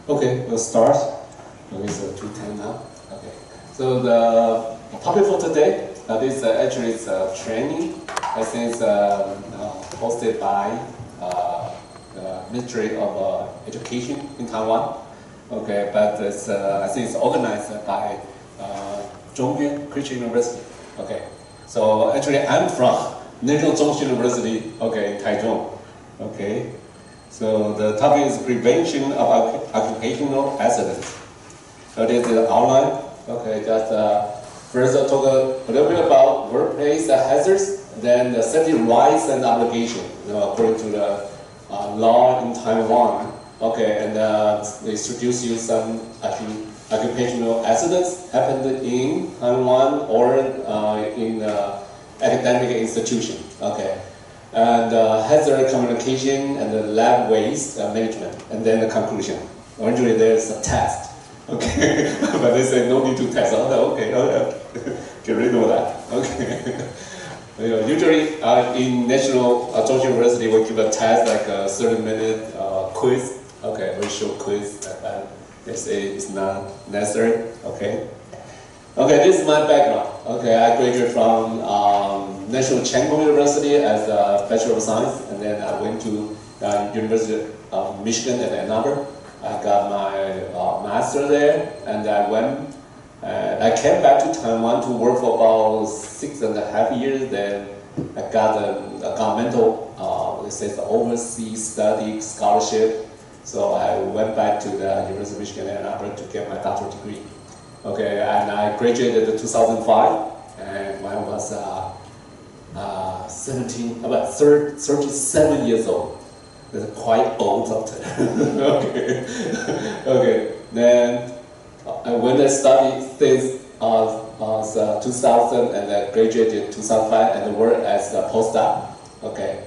Okay, we'll start. It's 2:10 now. Okay. So the topic for today, this actually is a training. I think it's hosted by the Ministry of Education in Taiwan. Okay, but it's, I think it's organized by Zhongyuan Christian University. Okay. So actually, I'm from National Zhongxin University. Okay, in Taichung. Okay. So the topic is prevention of occupational accidents. So this is the outline. Okay, just first I'll talk a little bit about workplace hazards, then the safety rights and obligation, according to the law in Taiwan. Okay, and they introduce you some occupational accidents happened in Taiwan or in academic institution. Okay. And hazard communication and the lab waste management, and then the conclusion. Originally there's a test, okay, but they say no need to test. Okay, get rid of that. Okay. Usually in National Zhongxin University we give a test like a 30-minute quiz. Okay, very short quiz. They say it's not necessary. Okay. Okay, this is my background. Okay, I graduated from National Chengkong University as a Bachelor of Science, and then I went to University of Michigan at Ann Arbor. I got my master there, and I came back to Taiwan to work for about 6.5 years. Then I got a governmental, let's say, the overseas study scholarship. So I went back to the University of Michigan at Ann Arbor to get my doctoral degree. Okay, and I graduated in 2005, and when I was 37 years old. That's quite old doctor. Okay, okay. Then when I studied since 2000 and I graduated in 2005 and worked as a postdoc. Okay,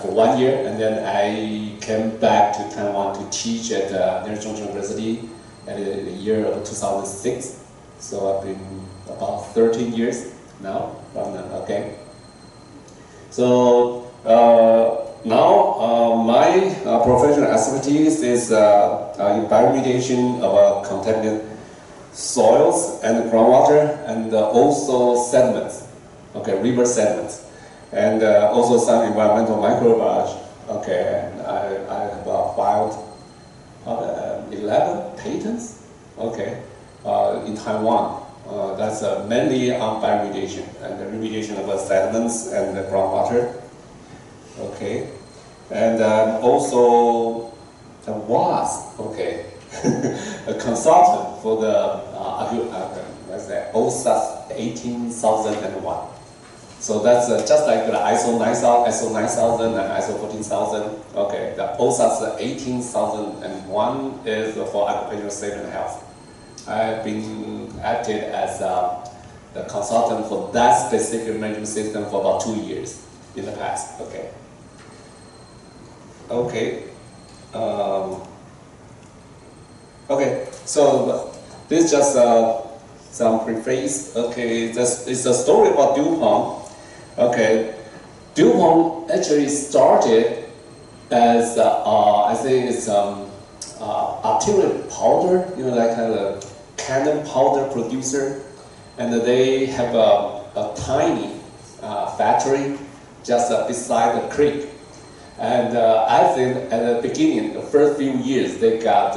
for 1 year, and then I came back to Taiwan to teach at National Zhongxin University at the year of 2006. So I've been about 13 years now from then. Okay. So now my professional activities is bioremediation of contaminated soils and groundwater, and also sediments. Okay, river sediments, and also some environmental microbiology. Okay, and I have filed 11 patents. Okay. In Taiwan, that's mainly on bioremediation and the remediation of sediments and the groundwater. Okay, and also a WASP. Okay, a consultant for the OSAS 18001. So that's just like the ISO 9000 and ISO 14000. Okay, the OSAS 18001 is for occupational safety and health. I've been acted as the consultant for that specific management system for about 2 years in the past. Okay. Okay. Okay. So this is just some preface. Okay. It's a story about DuPont. Okay. DuPont actually started as I think it's artillery powder. Like kind of cannon powder producer, and they have a tiny factory just beside the creek. And I think at the beginning, the first few years, they got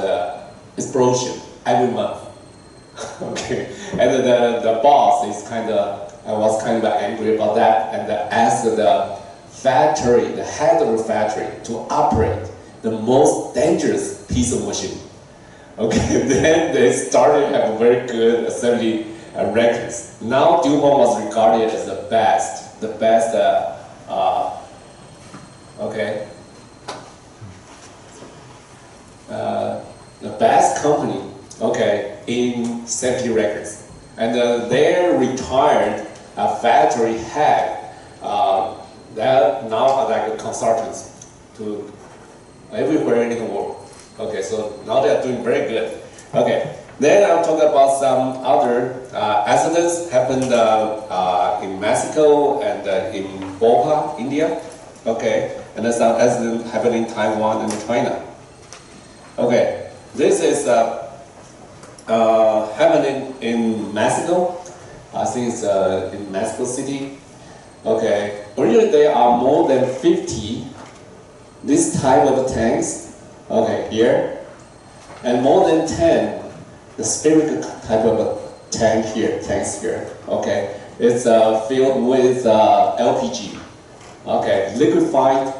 explosion every month. Okay, and the boss is was kind of angry about that, and asked the factory, the head of the factory, to operate the most dangerous piece of machine. Okay, then they started to have very good assembly records. Now DuPont was regarded as the best, okay, the best company, okay, in safety records. And their retired factory head, they're now like consultants to everywhere in the world. Okay, so now they are doing very good. Okay, then I'll talk about some other accidents happened in Mexico and in Bhopal, India. Okay, and then some accidents happened in Taiwan and China. Okay, This is happening in Mexico. I think it's in Mexico City. Okay, originally there are more than 50 this type of tanks. Okay, here, and more than 10 the spherical type of tanks here. Okay, it's filled with LPG. Okay, liquefied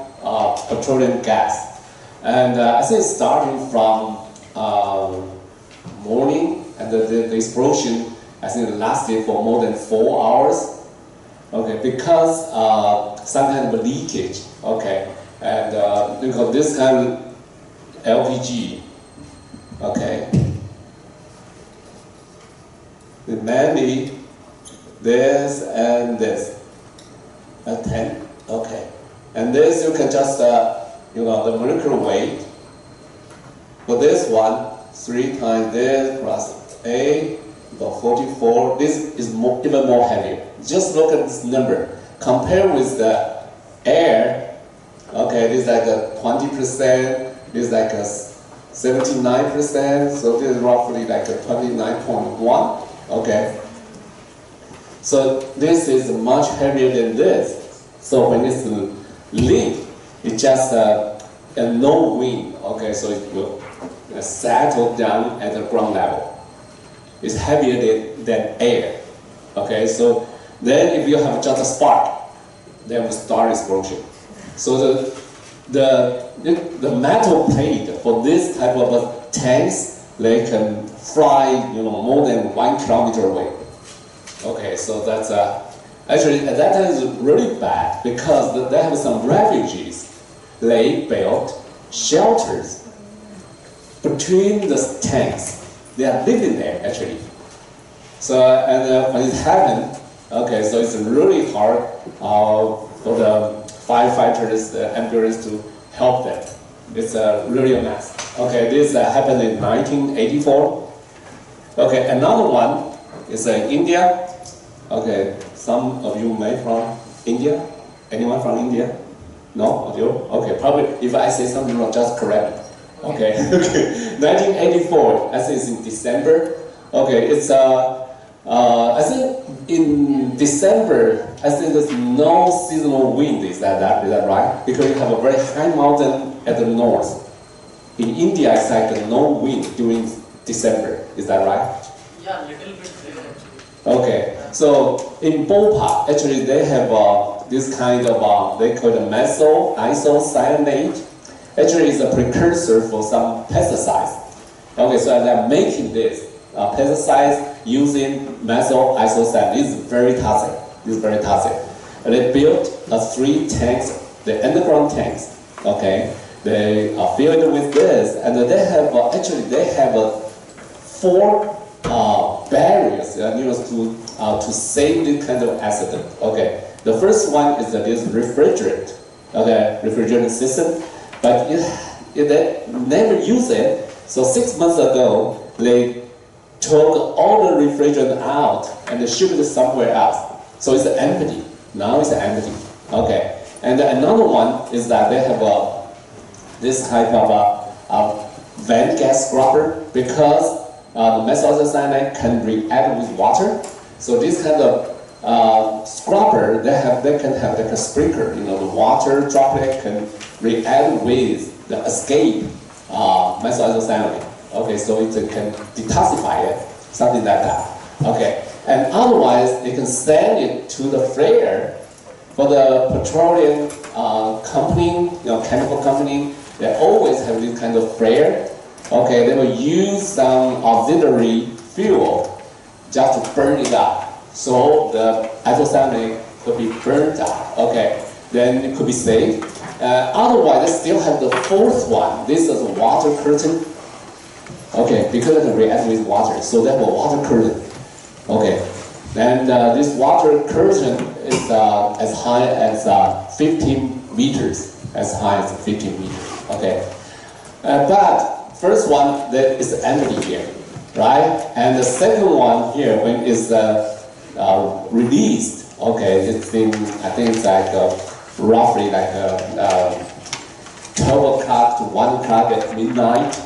petroleum gas, and I think starting from morning, and the explosion I think lasted for more than 4 hours. Okay, because some kind of leakage. Okay, and because this kind of LPG. Okay, mainly this and this. 10. Okay, and this you can just the molecular weight. For this one, 3 times this plus A, about 44. This is even more heavier. Just look at this number. Compare with the air. Okay, this is like a 20%. This is like a 79%. So this is roughly like a 29.1. Okay. So this is much heavier than this. So when it's leak, it's just a no wind. Okay, so it will settle down at the ground level. It's heavier than air. Okay, so then if you have just a spark, then will start explosion. So the metal plate for this type of tanks, they can fly more than 1 kilometer away. Okay, so that's actually at that time is really bad because they have some refugees. They built shelters between the tanks. They are living there actually. So and when it happened, okay, so it's really hard for the firefighters, the ambulance to help them. It's really a mess. Okay, this happened in 1984. Okay, another one is India. Okay, some of you may from India. Anyone from India? No, you? Okay, probably if I say something wrong, just correct me. Okay, okay. 1984, I think it's in December. Okay, it's I think in December, I think there's no seasonal wind. Is that right? Because you have a very high mountain at the north. In India, it's like no wind during December. Is that right? Yeah, little bit there actually. Okay, so in Bhopal, actually they have this kind of they call it methyl isocyanate. Actually, it's a precursor for some pesticides. Okay, so they're making this pesticides using methyl isocyanate. This is very toxic. And they built 3 tanks, the underground tanks. Okay, they are filled with this, and they have actually 4 barriers to save this kind of accident. Okay, the first one is this refrigerant. Okay, refrigerant system. But they never use it. So 6 months ago, they took all the refrigerant out and they shipped it somewhere else. So it's empty. Now it's empty. Okay. And another one is that they have this type of vent gas scrubber because the methyl isocyanate can react with water. So this kind of scrubber, they can have like a sprinkler. The water droplet can react with the escape methyl isocyanate. Okay, so it can detoxify it, something like that. Okay, and otherwise they can send it to the flare for the petroleum company, chemical company. They always have this kind of flare. Okay, they will use some auxiliary fuel just to burn it up. So the isocyanate could be burned out. Okay, then it could be saved. Otherwise, they still have the 4th one. This is a water curtain. Okay, because it can react with water, so they have a water curtain. Okay, and this water curtain is as high as 15 meters. As high as 15 meters. Okay, but first one that is empty here, right? And the second one here, when it's released, okay, it's in, I think it's like roughly like 12 o'clock to 1 o'clock at midnight.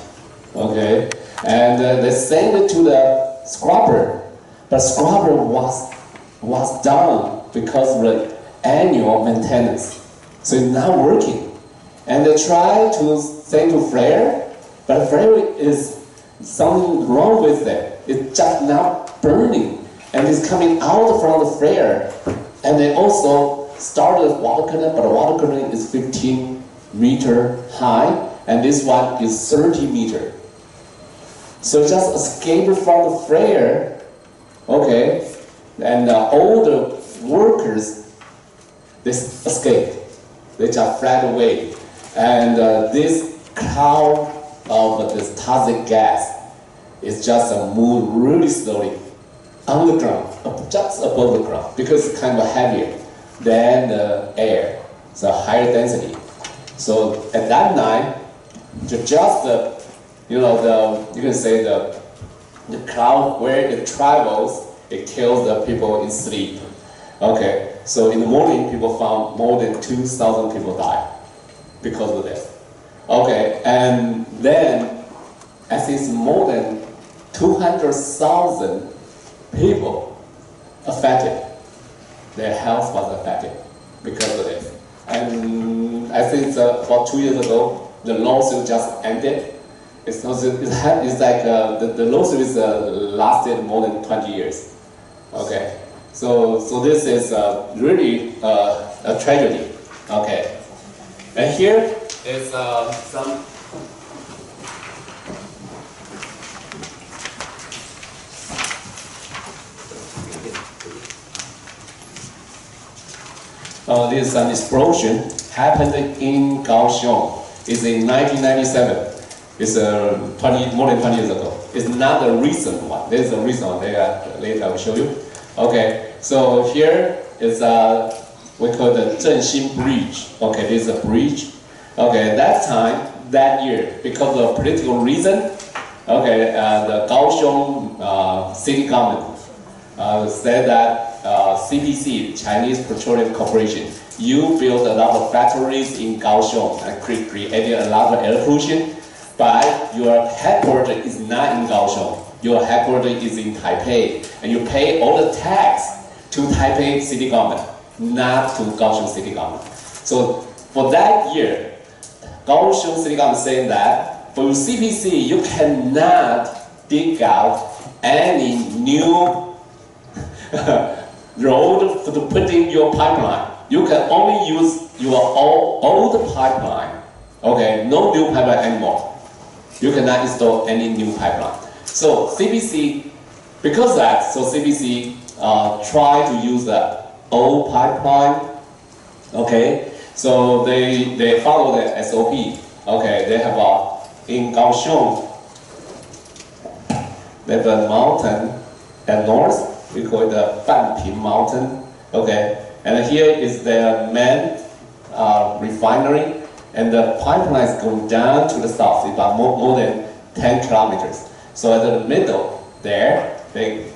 Okay, and they sent it to the scrubber, but scrubber was done because of the annual maintenance, so it's not working. And they try to send to flare, but flare is something wrong with it. It's just not burning, and it's coming out from the flare. And they also started water curtain, but the water curtain is 15 meter high, and this one is 30 meter. So just escape from the flare, okay, and all the workers, they escaped. They just fled away. And this cloud of this toxic gas is just moved really slowly on the ground, just above the ground, because it's kind of heavier than the air, so higher density. So at that night, just the, you can say the cloud where it travels, it kills the people in sleep. Okay, so in the morning, people found more than 2,000 people died because of this. Okay, and then I think it's more than 200,000 people affected. Their health was affected because of this. And I think about 2 years ago, the lawsuit just ended. It's like the lawsuit is lasted more than 20 years. Okay, so this is really a tragedy. Okay, and here is some. This is an explosion happened in Kaohsiung. It's in 1997. It's more than 20 years ago. It's not a recent one. There's a recent one. Later I will show you. Okay, so here is we call the Zhenxin Bridge. Okay, this is a bridge. Okay, that time, that year, because of political reason, okay, the Kaohsiung city government said that CPC, Chinese Petroleum Corporation, you build a lot of factories in Kaohsiung and created a lot of air pollution, but your headquarters is not in Kaohsiung. Your headquarters is in Taipei, and you pay all the tax to Taipei city government, not to Kaohsiung city government. So for that year, Kaohsiung city government saying that for CPC, you cannot dig out any new road to put in your pipeline. You can only use your old pipeline. Okay, no new pipeline anymore. You cannot install any new pipeline. So CPC, because of that, so CPC try to use the old pipeline. Okay, so they follow the SOP. Okay, they have in Kaohsiung, they have a mountain at north. We call it the Banping Mountain. Okay, and here is the main refinery, and the pipeline is going down to the south, about more than 10 kilometers. So at the middle there, they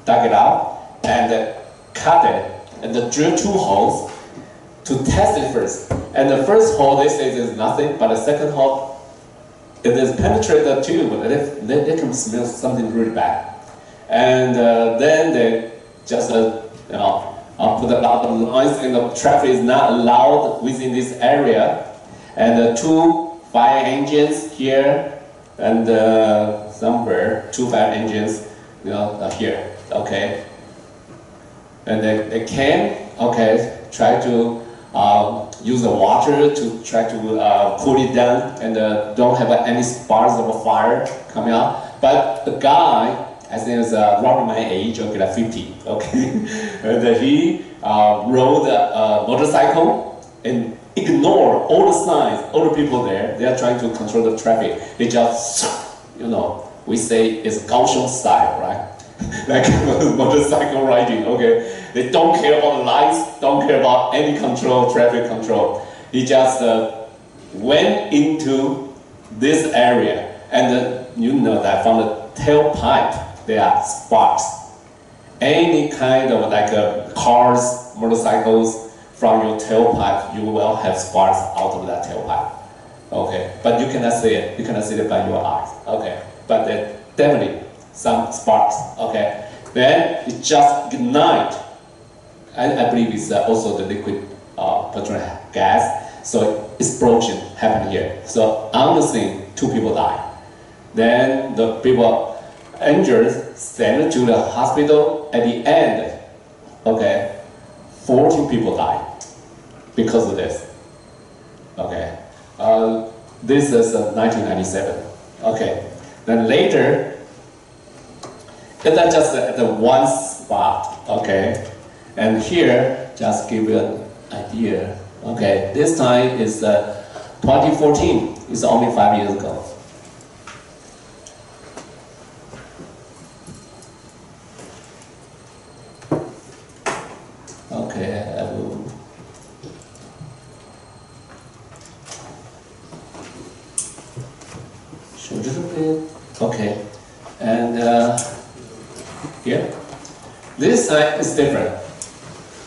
dug it out and cut it and drill 2 holes to test it first. And the first hole, they say there's nothing, but the second hole, it is penetrate the tube, they can smell something really bad. And then they just put a lot of lines, and the traffic is not allowed within this area. And 2 fire engines here, and somewhere 2 fire engines, here. Okay. And they came, okay, try to use the water to try to cool it down, and don't have any sparks of a fire coming out. But the guy, I think it's around my age, okay, like 50, okay, and he rode a motorcycle and ignored all the signs, all the people there. They are trying to control the traffic. They just, we say it's Kaohsiung style, right? Like motorcycle riding, okay? They don't care about the lights, don't care about any control, traffic control. He just went into this area, and that from the tailpipe, there are sparks. Any kind of cars, motorcycles, from your tailpipe, you will have sparks out of that tailpipe. Okay, but you cannot see it. You cannot see it by your eyes. Okay, but definitely some sparks. Okay, then it just ignite. And I believe it's also the liquid petroleum gas. So explosion happened here. So on the scene, 2 people died. Then the people injured sent to the hospital. At the end, okay, 14 people died because of this. Okay, this is 1997. Okay, then later, it's not just the one spot. Okay, and here just give you an idea. Okay, this time is 2014. It's only 5 years ago. Okay, I will. Show a little bit. Okay, and here, this side is different.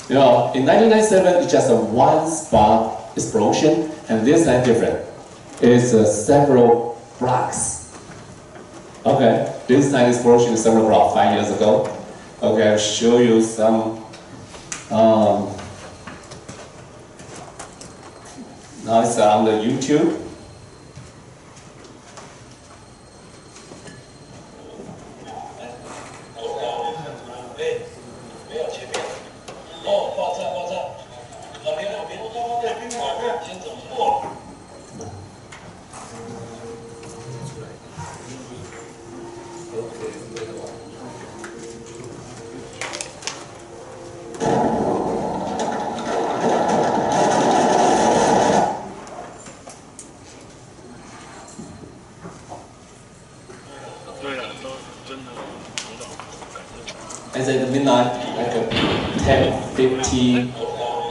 You know, in 1997, it's just a one spot explosion, and this side different. It's several blocks. Okay, this side explosion is several blocks 5 years ago. Okay, I'll show you some. Now it's on the YouTube. It's at midnight, like 10:50.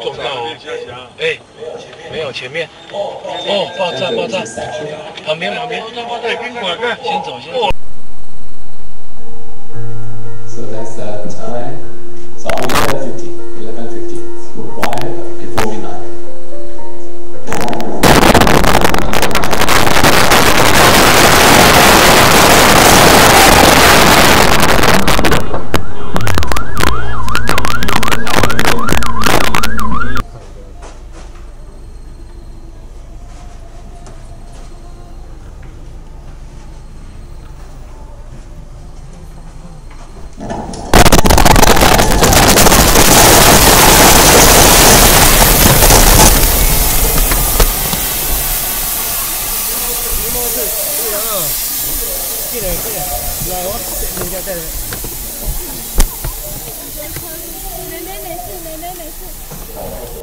撞到，哎，没有前面，哦，爆炸，旁边，先走。So that's the time. So only 11:50. Why before midnight?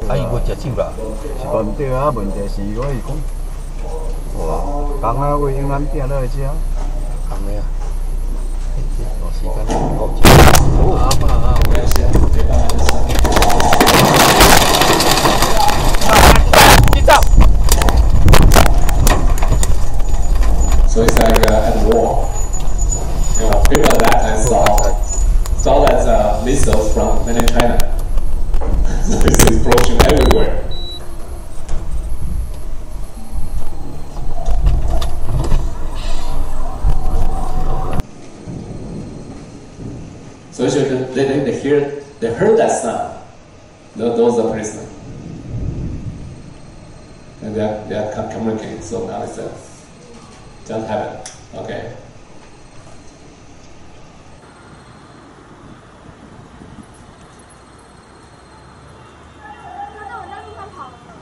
啊，伊无食酒啦？是问对啊，问题是我是讲，哇，公啊为用咱订落来吃。公的啊，大时间够吃。啊！So it's like at war. You know, people at that time saw that missiles from mainland China. So it's explosion everywhere. So they heard that sound. Those are policemen, and they are communicating. So now it's just happened. Okay.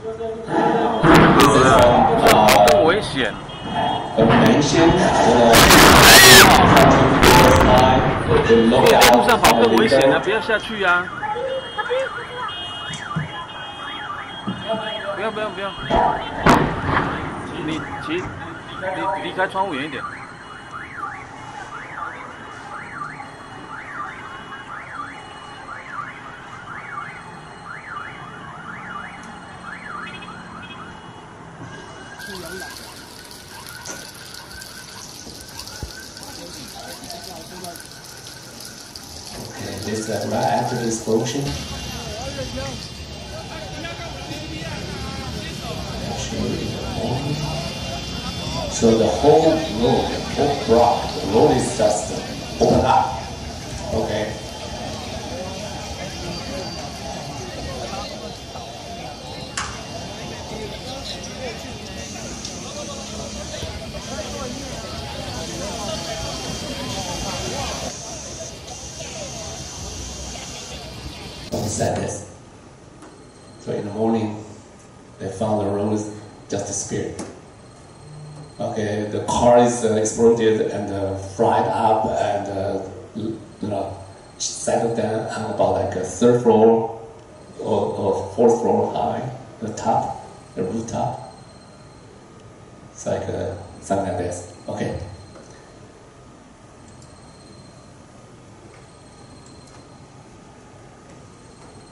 This is from 危险。 a mansion. 路上跑更危险了，不要下去呀！不要！你离开窗户远一点。Okay, this right after the explosion. Actually, So the whole road, the whole block, the road is just open up. Okay. Said this. So in the morning, they found the road just disappeared. Okay, the car is exploded and fried up and settled down on about like a third floor or fourth floor high, the top, the rooftop. It's like something like this. Okay.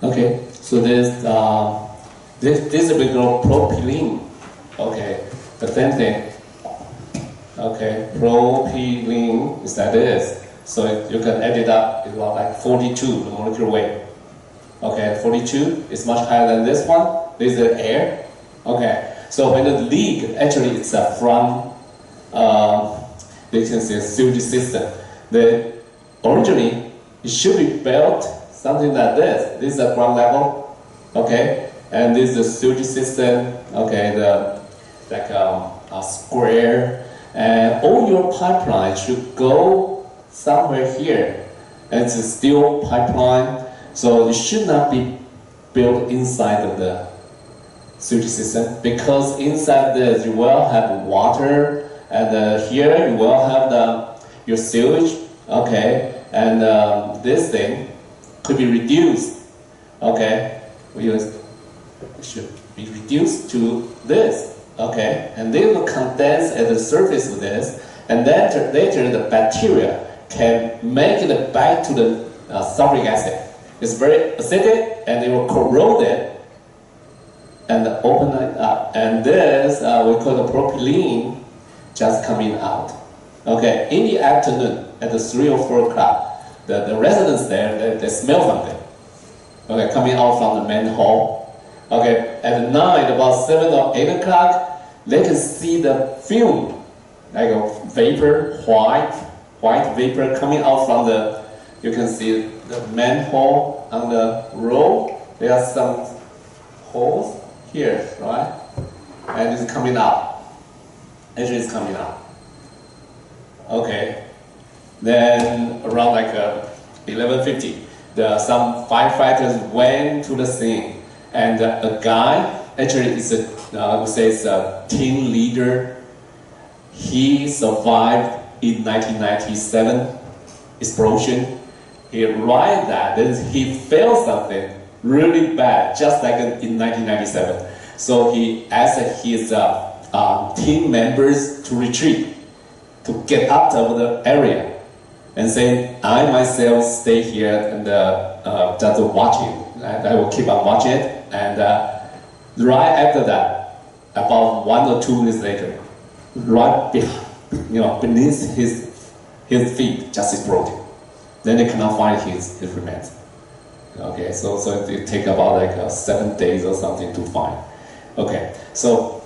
Okay, so this is we call propylene. Okay, the same thing. Okay, propylene is like this. So you can add it up. It's about like 42 the molecular weight. Okay, 42 is much higher than this one. This is the air. Okay, so when the leak actually it's from you can say sewage system. Originally it should be built something like this. This is a ground level, okay, and this is the sewage system, okay, a square, and all your pipeline should go somewhere here. And it's a steel pipeline, so it should not be built inside of the sewage system, because inside this you will have water, and here you will have your sewage, okay, and this thing could be reduced, okay? It should be reduced to this, okay? And they will condense at the surface of this, and then later the bacteria can make it back to the sulfuric acid. It's very acidic, and they will corrode it and open it up. And this we call the propylene just coming out. Okay, in the afternoon at the 3 or 4 o'clock, the residents there, they smell something, okay, coming out from the manhole. Okay, at night, about 7 or 8 o'clock, they can see the fume, like a vapor, white vapor coming out from you can see the manhole on the road. There are some holes here, right? And it's coming out. Actually, it's coming out. Okay. Then around like 11:50, some firefighters went to the scene, and a guy, actually I would say it's a team leader. He survived in 1997 explosion. He arrived at this, he felt something really bad, just like in 1997. So he asked his team members to retreat, to get out of the area, and say, I myself stay here and just watch it. I will keep on watching it. And right after that, about 1 or 2 days later, right beneath his feet, just exploded. Then they cannot find his remains. Okay, so it take about like 7 days or something to find. Okay, so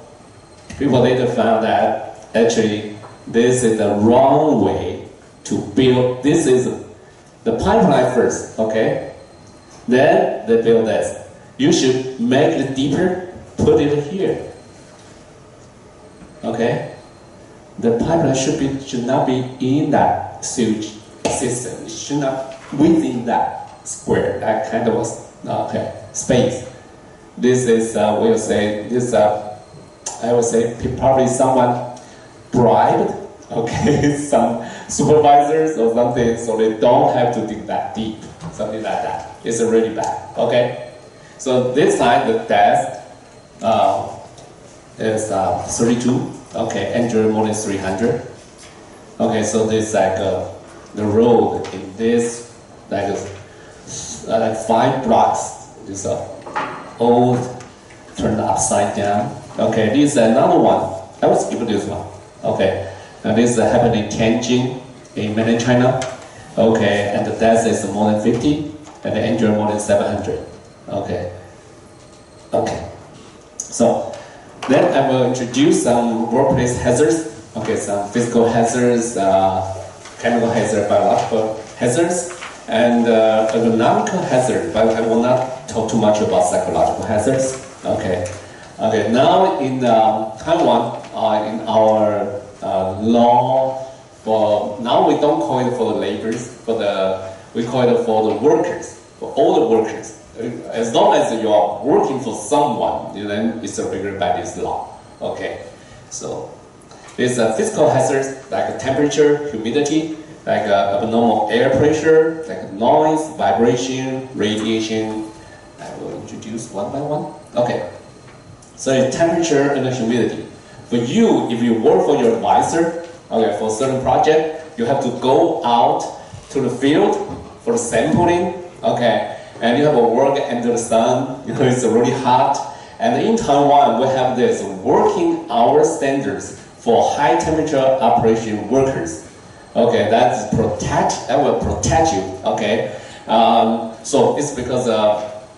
people later found that actually this is the wrong way to build. This is the pipeline first, okay? Then they build this. You should make it deeper, put it here. Okay? The pipeline should not be in that sewage system. It should not within that square, that kind of space. This is I would say probably someone bribed, okay, some supervisors or something, so they don't have to dig that deep, something like that. It's really bad, okay? So this time the death is 32, okay, injured more than 300. Okay, so this like the road in this like 5 blocks is old, turned upside down. Okay, this is another one. I will skip this one. Okay, now this happened in Tianjin, in mainland China. Okay, and the death is more than 50, and the injured more than 700. Okay. Okay. So then I will introduce some workplace hazards. Okay, some physical hazards, chemical hazards, biological hazards, and economical hazards. But I will not talk too much about psychological hazards. Okay. Okay. Now in Taiwan, in our law, now we don't call it for the laborers, we call it for the workers, for all the workers. As long as you are working for someone, then it's regulated by this law. Okay. So there's physical hazards like temperature, humidity, like abnormal air pressure, like noise, vibration, radiation. I will introduce one by one. Okay. So temperature and humidity. For you, if you work for your advisor, okay, for a certain project, you have to go out to the field for sampling, okay, and you have to work under the sun, it's really hot. And in Taiwan, we have this working hour standards for high temperature operation workers. Okay, that will protect you. Okay, so it's because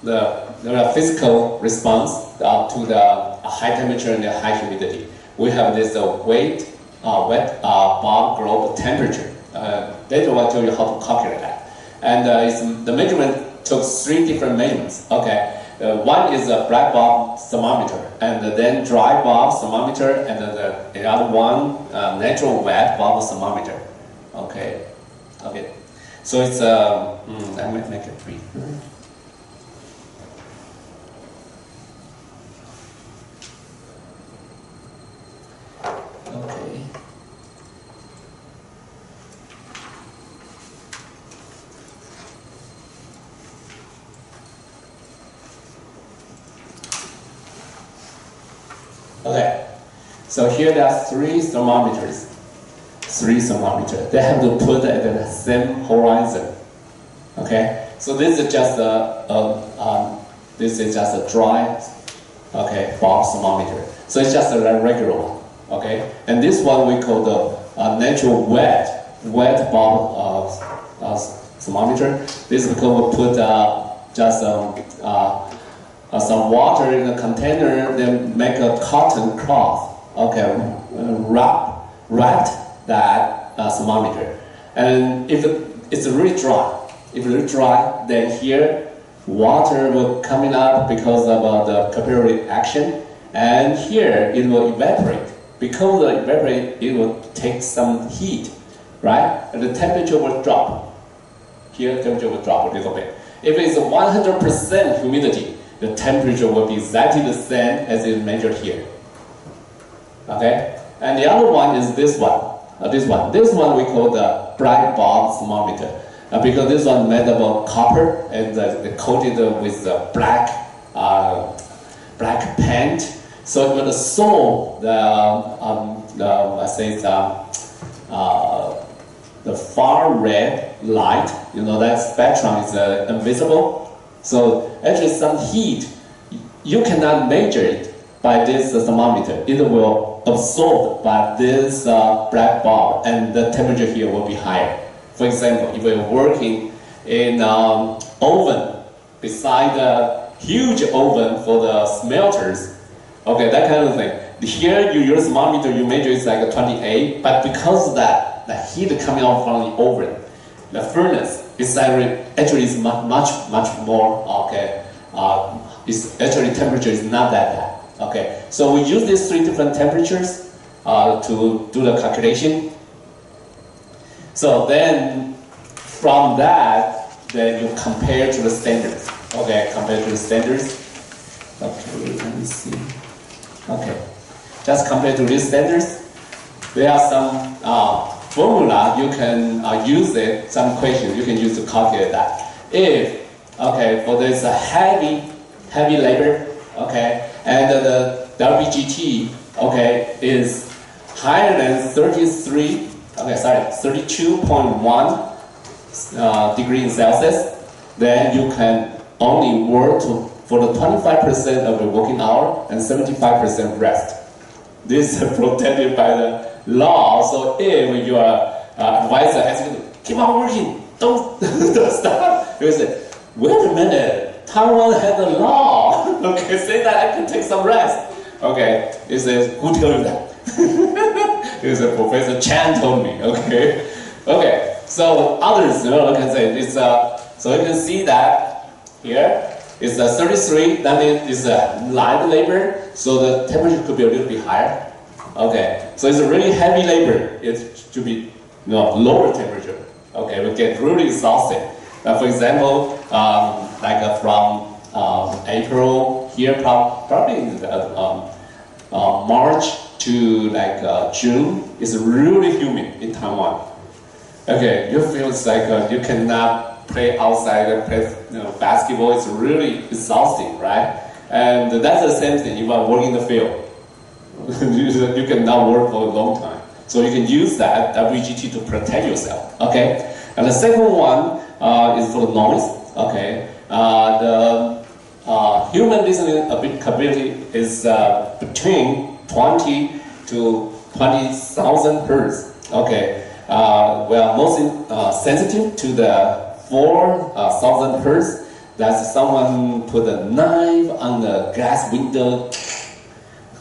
there are physical response to the high temperature and the high humidity. We have this wet bulb globe temperature. Later I'll tell you how to calculate that. And the measurement took 3 different measurements. Okay, one is a black bulb thermometer, and then dry bulb thermometer, and the other one natural wet bulb thermometer. Okay, okay. So it's let me make it brief. Okay. Okay. So here there are 3 thermometers. 3 thermometers. They have to put at the same horizon. Okay. So this is just a dry, okay, bulb thermometer. So it's just a regular one. Okay, and this one we call the natural wet bulb thermometer. This is because we put just some water in a container, then make a cotton cloth. Okay, wrap that thermometer, and if it's really dry, then here water will coming up because of the capillary action, and here it will evaporate. Because it evaporates, it will take some heat, right? And the temperature will drop. Here, the temperature will drop a little bit. If it's 100% humidity, the temperature will be exactly the same as is measured here. Okay? And the other one is this one. This one we call the bright bulb thermometer. Because this one made of copper and coated with black paint. So it will absorb the far red light. You know that spectrum is invisible. So actually, some heat you cannot measure it by this thermometer. It will absorb by this black bulb, and the temperature here will be higher. For example, if you're working in oven beside a huge oven for the smelters. Okay, that kind of thing. Here you use thermometer, you measure it's like a 28, but because of that, the heat coming out from the oven, the furnace is actually is much more. Okay, it's actually temperature is not that bad. Okay, so we use these 3 different temperatures to do the calculation. So then from that, then you compare to the standards. Okay, compare to the standards. Okay, let me see. Okay, just compare to these standards. There are some formula you can use it. Some equations you can use to calculate that. If for this heavy labor, and the WGT is higher than 32.1 degrees Celsius, then you can only work for the 25% of the working hour and 75% rest. This is protected by the law. So if your advisor asks you to keep on working, don't stop, you say, wait a minute, Taiwan has a law. Say that I can take some rest. It says, who told you that? It's a Professor Chan told me. Okay, okay. So others, you know, can say it's so you can see that here is 33. That means it's a light labor, so the temperature could be a little bit higher. Okay, so it's a really heavy labor. It should be lower temperature. Okay, we get really exhausted. For example, from April here, probably in March to June, is really humid in Taiwan. Okay, you feel it's like you cannot play outside and play basketball. It's really exhausting, right? And that's the same thing if you are working in the field. You cannot work for a long time. So you can use that WGT to protect yourself. Okay, and the second one is for the noise. Okay, the human listening capability is between 20 to 20,000 hertz. Okay, we are mostly sensitive to the 4,000 hertz. That's someone put a knife on the glass window.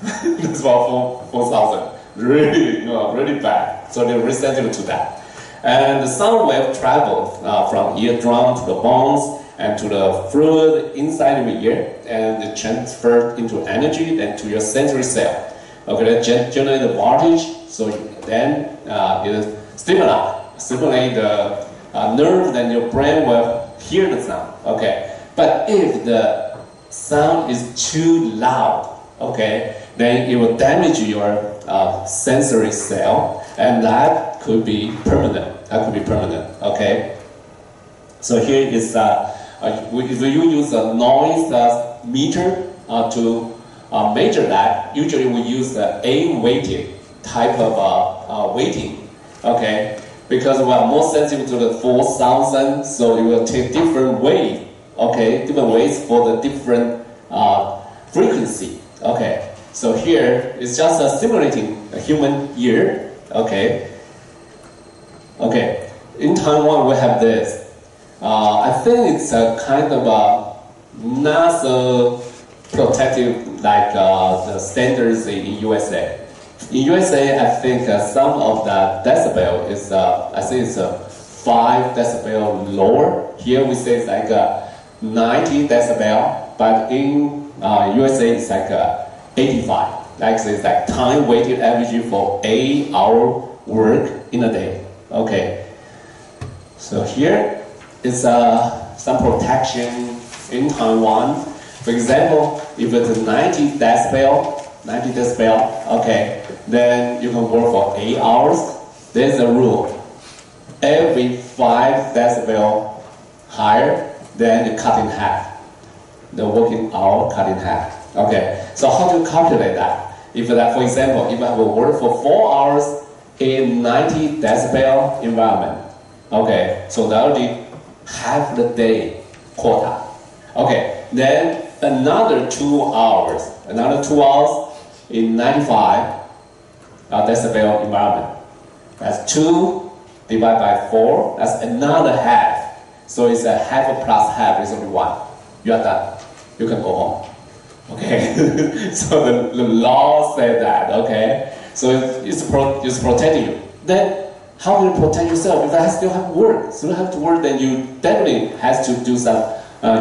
That's about 4,000. Really, really bad. So they're really sensitive to that. And the sound wave travel from eardrum to the bones and to the fluid inside of your ear, and it transfers into energy then to your sensory cell. Okay, that generate the voltage. So then it stimulate the nerve, then your brain will hear the sound. Okay, but if the sound is too loud, okay, then it will damage your sensory cell, and that could be permanent. Okay. So here is if you use a noise meter to measure that, usually we use the A-weighted type of weighting. Okay, because we are more sensitive to the 4,000, so it will take different weight. Okay, different weights for the different frequency. Okay. So here it's just stimulating a human ear. Okay. Okay. In Taiwan we have this. I think it's a kind of not so protective like the standards in USA. In USA, I think some of the decibel is I think it's 5 decibel lower. Here we say it's like 90 decibel, but in USA it's like 85. Like it's like time weighted average for 8-hour work in a day. Okay. So here is some protection in Taiwan. For example, if it's 90 decibel, okay, then you can work for 8 hours. There's a rule. Every 5 decibel higher, then you cut in half. The working hour cut in half. Okay, so how to calculate that? If that, for example, if I will work for 4 hours in 90 decibel environment, okay, so that will be half the day quota. Okay, then another 2 hours in 95 decibel environment. That's 2 divided by 4, that's another half. So it's a half plus half is only 1. You are done. You can go home. Okay, so the law said that, okay? So it's protecting you. Then how do you protect yourself? If I still have work, then you definitely has to do some,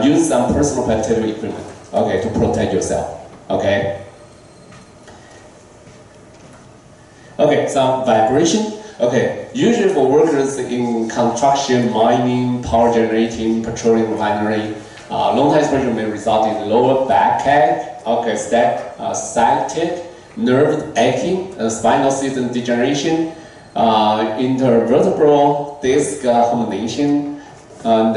use some personal protective equipment, okay, to protect yourself, okay? Okay, some vibration. Okay, usually for workers in construction, mining, power generating, petroleum refinery, long-time exposure may result in lower backache, okay, sciatic, nerve aching, spinal system degeneration, intervertebral disc herniation, and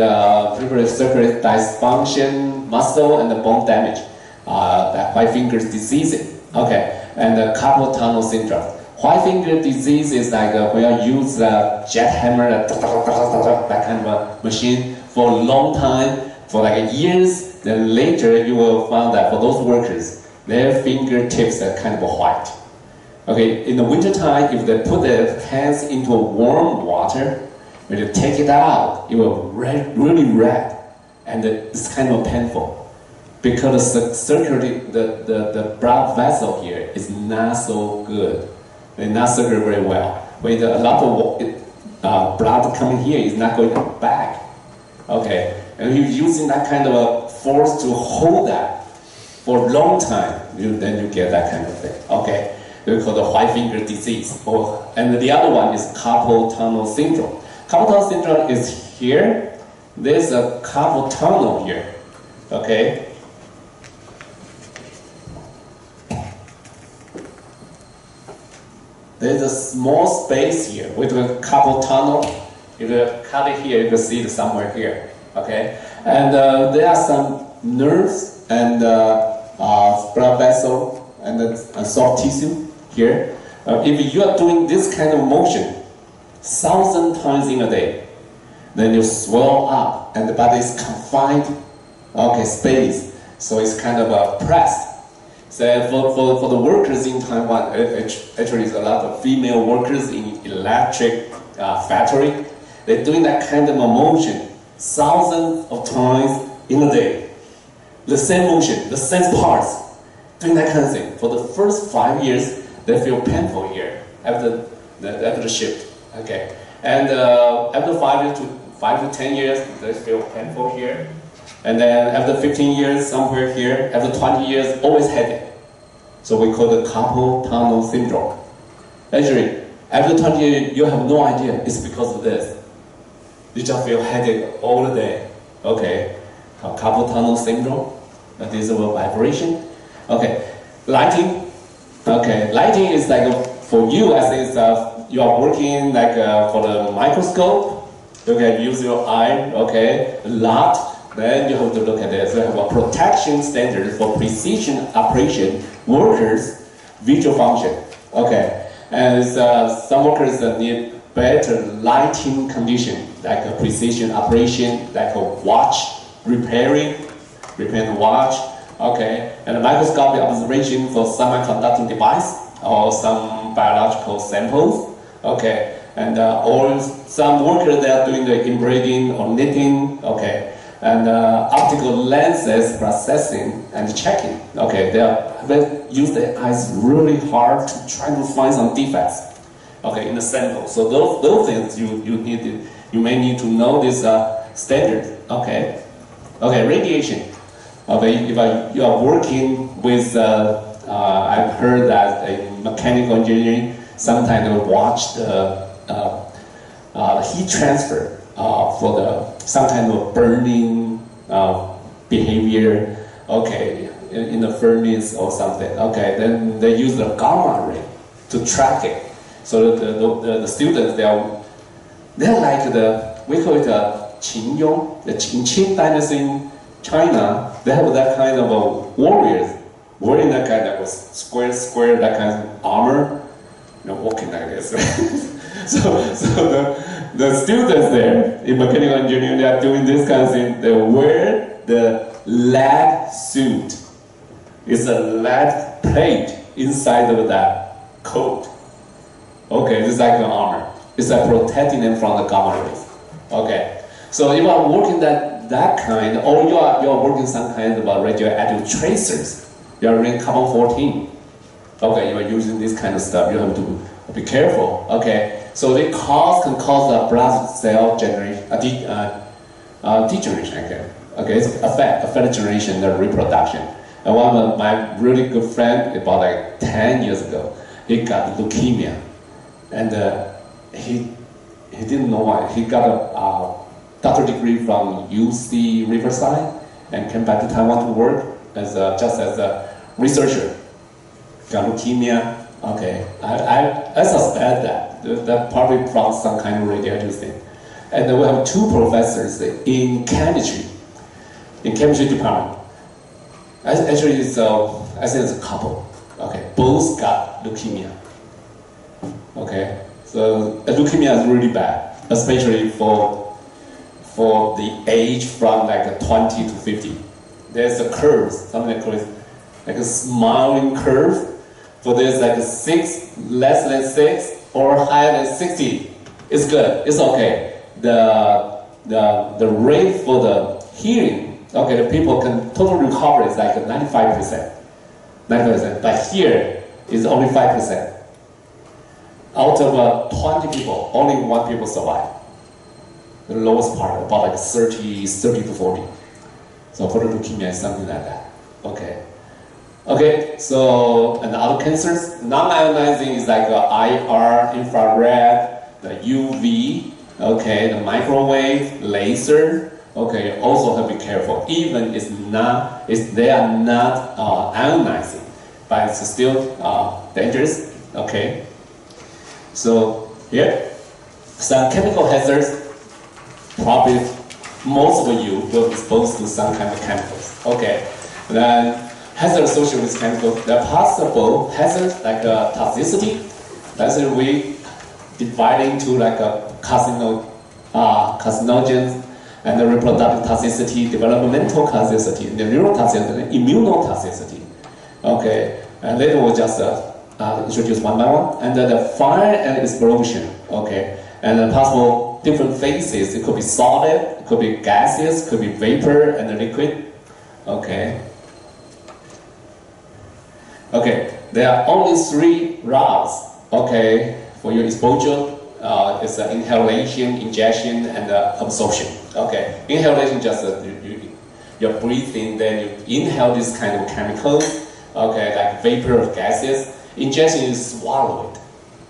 peripheral circuit dysfunction, muscle and bone damage, that white finger disease, okay, and carpal tunnel syndrome. White finger disease is like when you use a jackhammer, that kind of a machine for a long time, for like years, then later you will find that for those workers, their fingertips are kind of white. Okay, in the winter time, if they put their hands into warm water, when you take it out, it will really red, and it's kind of painful because the circulatory, the blood vessel here is not so good. they not circulate very well. With a lot of blood coming here, it's not going back. Okay, and you're using that kind of a force to hold that for a long time, then you get that kind of thing. Okay, we call the white finger disease. And the other one is carpal tunnel syndrome. Carpal tunnel syndrome is here. There's a carpal tunnel here. Okay. There's a small space here with a carpal tunnel. You can cut it here, you can see it somewhere here. Okay, and there are some nerves and blood vessel and soft tissue here. If you are doing this kind of motion 1,000 times in a day, then you swell up and the body is confined, okay, space, so it's kind of pressed. So for the workers in Taiwan, actually there's a lot of female workers in electric factory. They're doing that kind of a motion 1,000s of times in a day. The same motion, the same parts, doing that kind of thing. For the first 5 years, they feel painful here after the shift. Okay, and after 5 to 10 years, they feel painful here. And then after 15 years, somewhere here, after 20 years, always headache. So we call it carpal tunnel syndrome. Actually, after 20 years, you have no idea it's because of this. You just feel headache all the day. Okay, carpal tunnel syndrome. That is a vibration. Okay, lighting. Okay, lighting is like for you, I think you are working like for the microscope. You can use your eye. Okay, a lot. Then you have to look at this. We have a protection standard for precision operation workers' visual function. Okay, and some workers need better lighting condition, like a precision operation, like a watch repairing the watch. Okay, and a microscopic observation for semiconducting device or some biological samples. Okay, and or some workers they are doing the embroidering or knitting. Okay. And optical lenses processing and checking. Okay, they use their eyes really hard to try to find some defects. Okay, in the sample. So those things you may need to know this standard. Okay, radiation. Okay, if you are working with, I've heard that in mechanical engineering, sometimes they will watch the heat transfer. For some kind of burning behavior, okay, in the furnace or something, okay, then they use the gamma ray to track it. So the students, they're like we call it Qin Yong, the Qin dynasty in China. They have that kind of warriors wearing that kind of square, that kind of armor, walking like this. So the students there in mechanical engineering, they are doing this kind of thing. They wear the lead suit. It's a lead plate inside of that coat. Okay, it's like an armor. It's like protecting them from the gamma rays. Okay, so if you are working that kind, or you are working some kind of radioactive tracers, you are running carbon-14. Okay, you are using this kind of stuff. You have to be careful. Okay. So they can cause the blood cell generation, degeneration again. Okay, it's affect generation, the reproduction. And one of my really good friend, about like 10 years ago, he got leukemia, and he didn't know why. He got a doctorate degree from UC Riverside, and came back to Taiwan to work as just as a researcher. Got leukemia. Okay, I suspect that probably from some kind of radioactive thing. And then we have two professors in chemistry department. Actually, I think it's a couple. Okay, both got leukemia. Okay, so leukemia is really bad, especially for the age from like 20 to 50. There's a curve, something like a smiling curve. For this, like 6, less than 6, or higher than 60, it's good. It's okay. The rate for the healing, okay, the people can totally recover is like 95%. 90%, but here is only 5%. out of 20 people, only 1 people survive. The lowest part, about like 30 to 40. So for the leukemia, it's something like that. Okay. Okay, so and other cancers, non-ionizing is like IR, infrared, the UV, okay, the microwave, laser. Okay, also have to be careful. Even they are not ionizing, but it's still dangerous. Okay. So here, some chemical hazards. Probably most of you will be exposed to some kind of chemicals. Okay. Then hazard associated with chemicals. There are possible hazards like toxicity. That's we divide into like carcinogens and the reproductive toxicity, developmental toxicity, the neurotoxicity, and immunotoxicity. Okay. And later we'll just introduce one by one. And then the fire and explosion. Okay. And then possible different phases. It could be solid, it could be gaseous, it could be vapor and liquid. Okay. Okay. There are only 3 routes. Okay, for your exposure. It's inhalation, injection, and absorption. Okay. Inhalation just you're breathing, then you inhale this kind of chemicals. Okay, like vapor or gases. Injection is swallowed.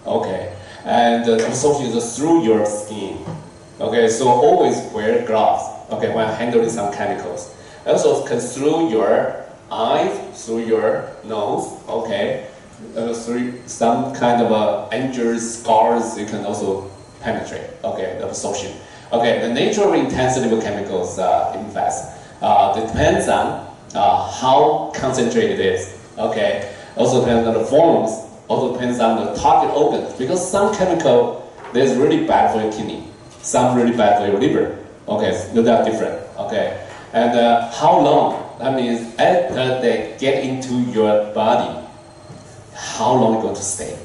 Okay. And absorption is through your skin. Okay, so always wear gloves. Okay, when handling some chemicals. Also, through your eyes, through your nose. Okay, through some kind of injuries, scars, you can also penetrate. Okay, the absorption. Okay, the nature of intensity of chemicals invest depends on how concentrated it is. Okay, also depends on the forms. Also depends on the target organs, because some chemical is really bad for your kidney, some really bad for your liver. Okay, so they are different. Okay, and how long? That means after they get into your body, how long are you going to stay?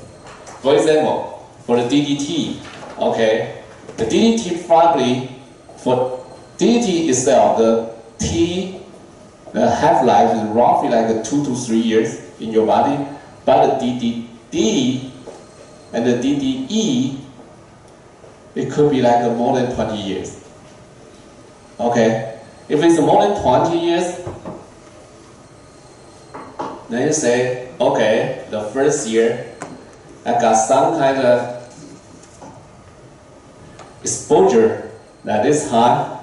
For example, for the DDT, okay, the DDT probably for DDT itself, the half-life is roughly like 2 to 3 years in your body, but the DDT and the DDE, it could be like more than 20 years. Okay, if it's more than 20 years, then you say, okay, the first year I got some kind of exposure that is high.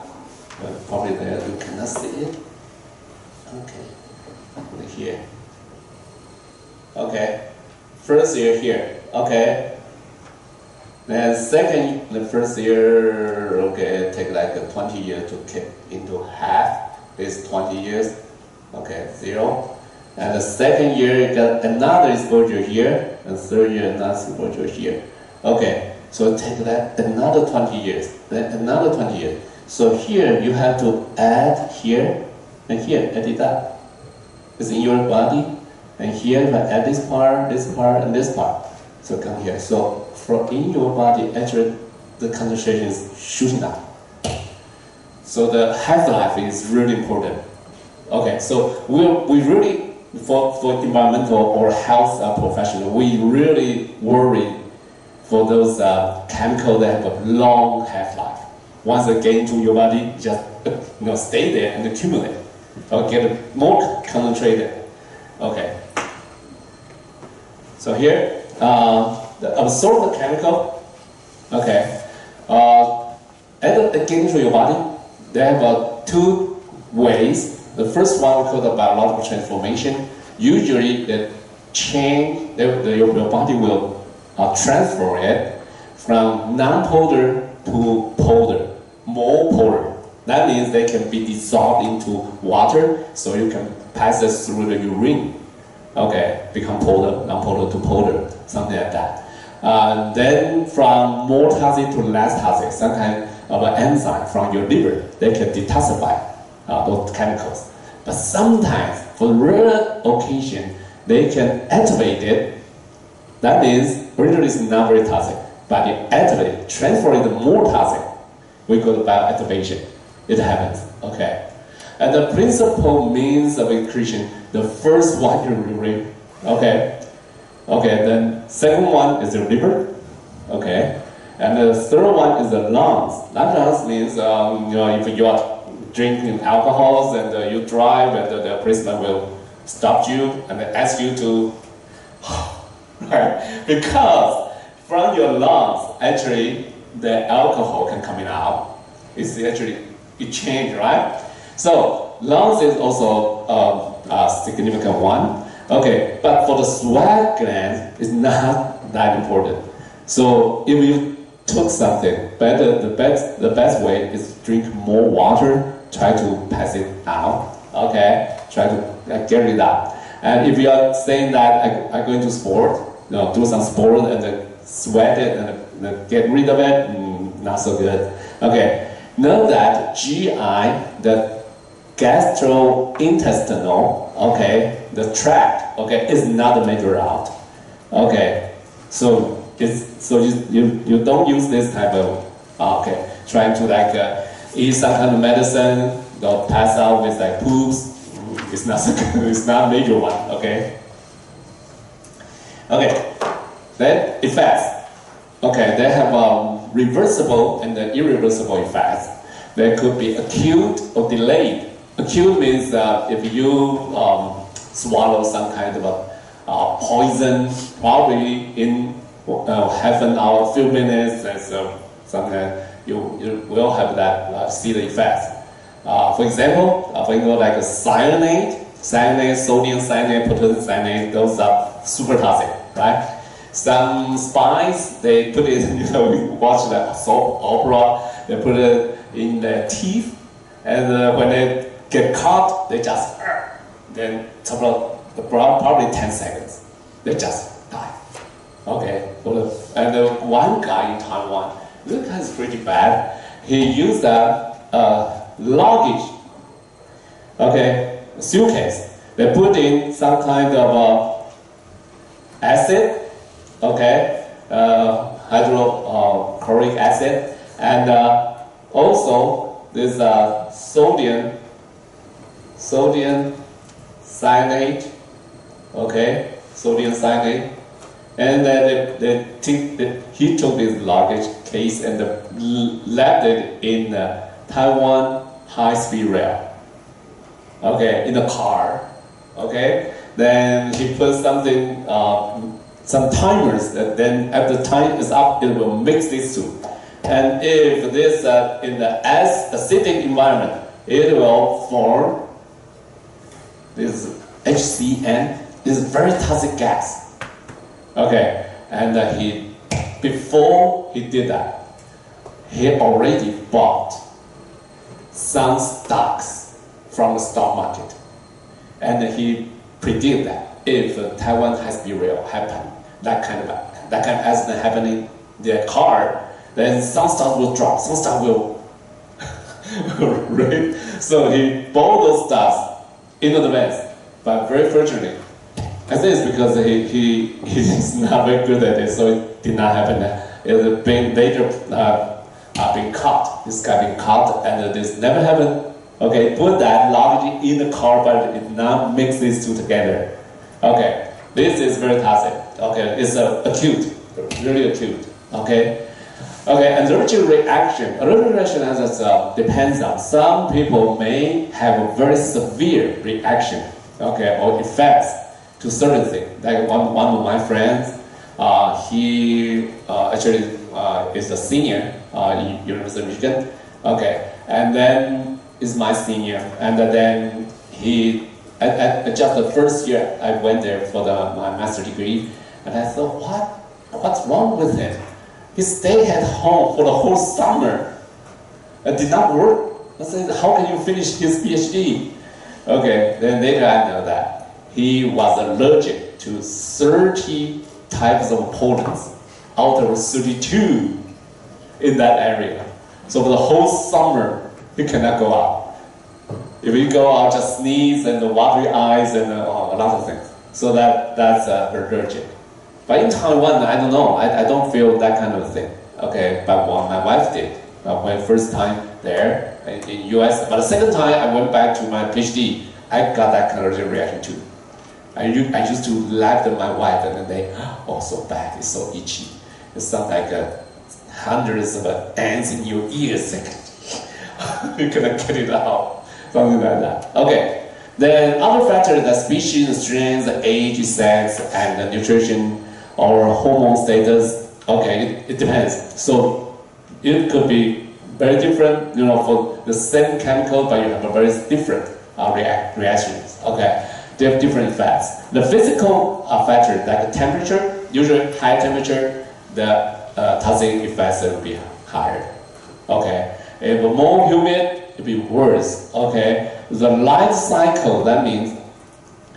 Probably there you cannot see it. Okay, here. Okay, first year here. Okay. Then the first year, okay, take like 20 years to kick into half. It's 20 years. Okay, 0. And the second year, you got another exposure here, and third year, another exposure here. Okay, so take that another 20 years, then another 20 years. So here, you have to add here, and here, add it up. It's in your body, and here, you add this part, and this part. So come here. So from in your body, actually, the concentration is shooting up. So the half-life is really important. Okay, so we really, for environmental or health professional, we really worry for those chemicals that have a long half-life. Once they get into your body, just stay there and accumulate, or get more concentrated. Okay. So here, the absorbed chemical. Okay. As they get into your body, they have 2 ways. The first one we call the biological transformation. Usually, the change, your body will transfer it from non-polar to polar, more polar. That means they can be dissolved into water, so you can pass it through the urine. Okay, become polar, non-polar to polar, something like that. Then from more toxic to less toxic, some kind of an enzyme from your liver, they can detoxify those chemicals. But sometimes, for rare occasion, they can activate it. That means originally it's not very toxic, but you activate it, transfer it to more toxic. We call it bioactivation. It happens. Okay. And the principal means of excretion, the first one you remove. Okay. Okay, then second one is the liver. Okay, and the third one is the lungs. Lungs means if you are drinking alcohol and you drive and the policeman will stop you and ask you to, right? Because from your lungs, actually the alcohol can come out. It's actually it change, right? So lungs is also a significant one. Okay, but for the sweat gland, it's not that important. So if you took something, the best way is drink more water, try to pass it out, okay? Try to get rid of. And if you are saying that I'm going to sport, do some sport and then sweat it and then get rid of it, not so good. Okay, know that GI, the gastrointestinal, okay, the tract, okay, is not a major route. Okay, so you don't use this type of trying to eat some kind of medicine, pass out with poops. It's not so good. It's not a major one. Okay. Okay. Then effects. Okay, they have reversible and irreversible effects. They could be acute or delayed. Acute means if you swallow some kind of a poison, probably in half an hour, few minutes, and so something you will have that see the effects. For example, like a cyanide, sodium cyanide, potassium cyanide, those are super toxic, right? Some spice, they put it, we watch the soap opera, they put it in their teeth, and when they get caught, they just, then probably 10 seconds, they just die. Okay, and one guy in Taiwan, this guy is pretty bad. He used a luggage, okay, suitcase. They put in some kind of acid, okay, hydrochloric acid, and also this sodium cyanide, okay, sodium cyanide. And then he took this luggage case and left it in Taiwan high-speed rail. Okay, in the car. Okay, then he put something, some timers. That then after the time is up, it will mix these two. And if this in the acidic environment, it will form this HCN. This is very toxic gas. Okay, and before he did that, he already bought some stocks from the stock market, and he predicted that if Taiwan high-speed rail happen, that kind of accident happening in their car, then some stocks will drop, some stocks will right. So he bought those stocks in advance, but very fortunately. I think it's because he is not very good at it, so it did not happen. It's been later been caught. This guy been caught, and this never happened. Okay, put that luggage in the car, but it not mix these two together. Okay, this is very toxic. Okay, it's acute, really acute. Okay, okay, allergic reaction. Allergic reaction depends on. Some people may have a very severe reaction. Okay, or effects to certain things. Like one of my friends, he actually is a senior in University of Michigan. Okay, and then is my senior, and then he at just the first year I went there for my master's degree, and I thought, what's wrong with him? He stayed at home for the whole summer and did not work. I said, how can you finish his PhD? Okay, then later I know that he was allergic to 30 types of pollens out of 32 in that area. So for the whole summer, he cannot go out. If you go out, just sneeze and watery eyes and a lot of things. So that's allergic. But in Taiwan, I don't know. I don't feel that kind of thing. Okay, but my wife did. When first time there in US, but the second time I went back to my PhD, I got that kind of allergic reaction too. I used to laugh at my wife, and then they, oh, so bad, it's so itchy. it sounds like hundreds of ants in your ears. You cannot get it out, something like that. Okay. Then other factors, the species, strength, age, sex, and nutrition or hormone status. Okay, it depends. So it could be very different, for the same chemical, but you have a very different reactions. Okay, they have different effects. The physical factor, like the temperature, usually high temperature, the toxic effects will be higher. Okay, if more humid, it will be worse. Okay, the life cycle, that means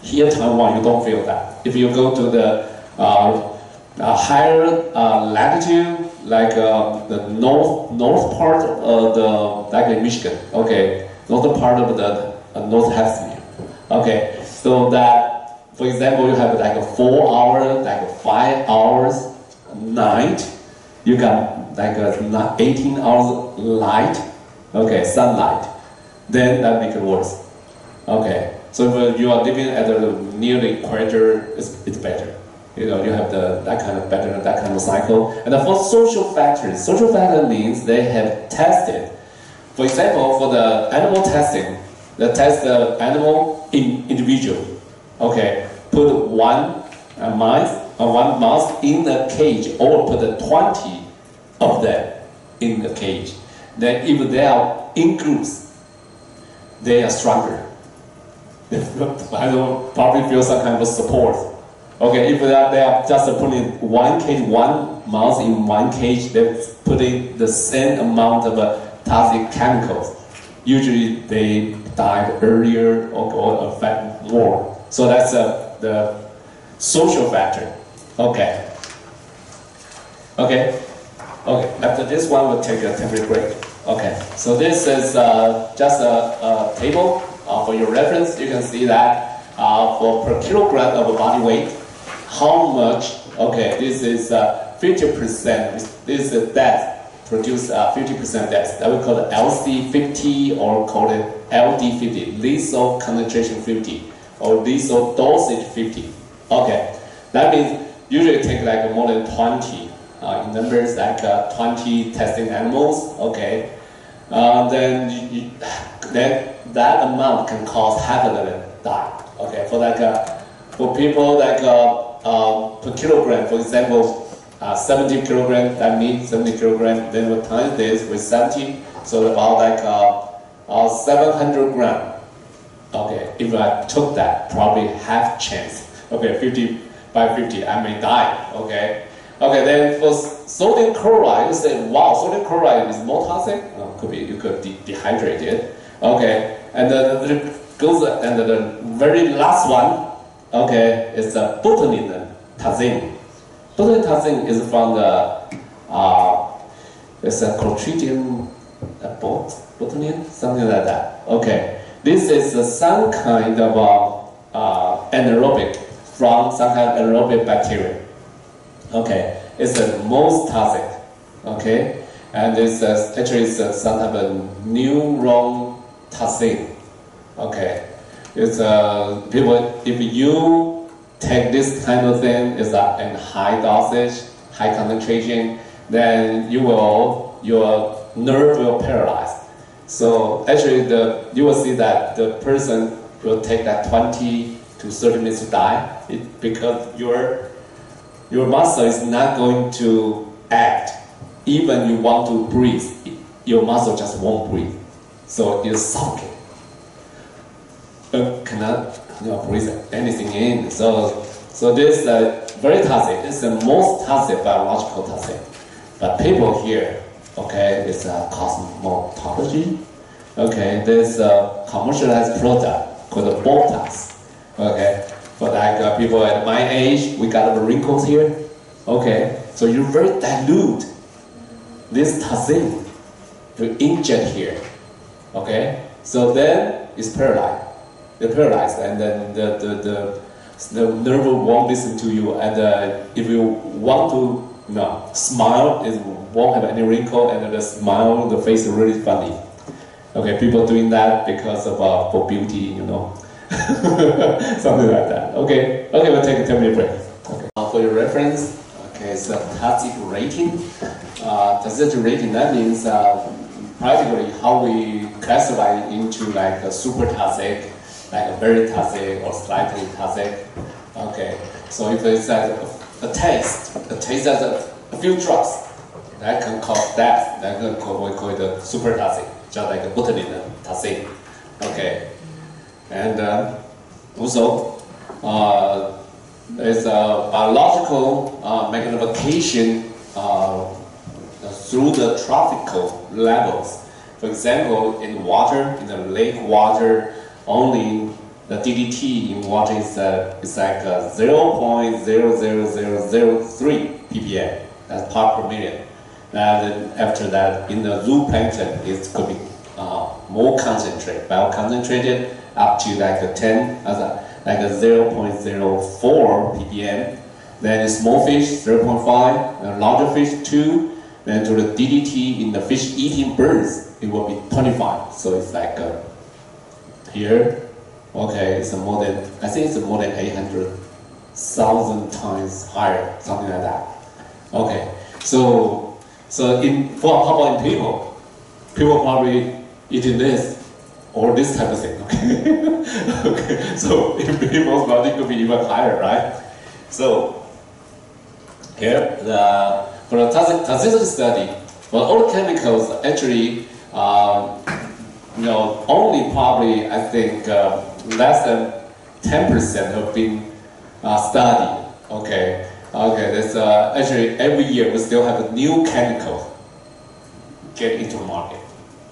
here Taiwan you don't feel that. If you go to the higher latitude, like the north part of like in Michigan, okay, northern part of the north hemisphere. Okay, so that, for example, you have like a 4 hour, like 5 hours night, you got like 18 hours light, okay, sunlight, then that makes it worse. Okay, so if you are living at the near the equator, it's better. You have that kind of cycle. And for social factors means they have tested. For example, for the animal testing, they test the animal individual. Okay, put one mouse in the cage, or put 20 of them in the cage. Then if they are in groups, they are stronger. I don't probably feel some kind of support. Okay, if they are just putting one mouse in one cage, they're putting the same amount of toxic chemicals. Usually they die earlier or affect more. So that's the social factor. Okay. After this one, we'll take a temporary break. Okay. So this is just a table for your reference. You can see that for per kilogram of body weight, how much? Okay, this is 50%. This is death. Produce 50% death. That we call it LC50 or call it LD50, lethal concentration 50, or lethal dosage 50. Okay, that means usually take like more than 20 in numbers, like 20 testing animals. Okay, then that amount can cause half of them die. Okay, for people like per kilogram, for example. 70 kilogram, that means 70 kilogram, then we times this with 70, so about like 700 gram. Okay, if I took that, probably half chance. Okay, 50 by 50, I may die. Okay, then for sodium chloride, you say, wow, sodium chloride is more toxic? Could be, you could dehydrate it. Okay, and then and the very last one, okay, is botulinum toxin. Botulinum toxin is from the it's a Clostridium botulinum, something like that. Okay, this is some kind of anaerobic from some kind of anaerobic bacteria. Okay, it's the most toxic. Okay, and it's actually some type of neuron toxin. Okay, it's people, if you take this kind of thing, is in high dosage, high concentration, then your nerve will paralyze. So actually, you will see that the person will take that 20 to 30 minutes to die, because your muscle is not going to act. Even you want to breathe, your muscle just won't breathe. So you suffocate. Cannot breathe anything in. So this very toxic. It's the most toxic biological toxic. But people here, okay, it's cosmetology. Okay, there's a commercialized product called the Botox. Okay, for like people at my age, we got the wrinkles here. Okay, so you very dilute this toxin to inject here. Okay, so then it's paralyzed. They're paralyzed, and then the nerve won't listen to you. And if you want to smile, it won't have any wrinkle, and the smile, the face is really funny. Okay, people doing that because of for beauty, something like that. Okay, we'll take a 10-minute break. Okay, for your reference, Okay, so toxic rating. Toxicity rating, that means practically how we classify it into like a super toxic, like a very toxic or slightly toxic. Okay, so if it's a taste as a few drops, that can cause death. That can we call it a super toxic, just like a botulinum toxin. Okay, and also there's a biological magnification through the trophical levels. For example, in water, in the lake water, only the DDT in water is like 0.00003 ppm. That's part per million. And after that, in the zooplankton, it could be more concentrated, bioconcentrated, up to like a 10, like a 0.04 ppm. Then small fish 0.5, and larger fish 2. Then to the DDT in the fish-eating birds, it will be 25. So it's like here, okay, it's more than, I think it's more than 800,000 times higher, something like that. Okay, so how about in people? People probably eating this or this type of thing. Okay, okay. So in people's body could be even higher, right? So here for the toxicity study, for all the chemicals actually, only probably I think less than 10% have been studied. Okay, okay. That's actually every year we still have a new chemical get into the market.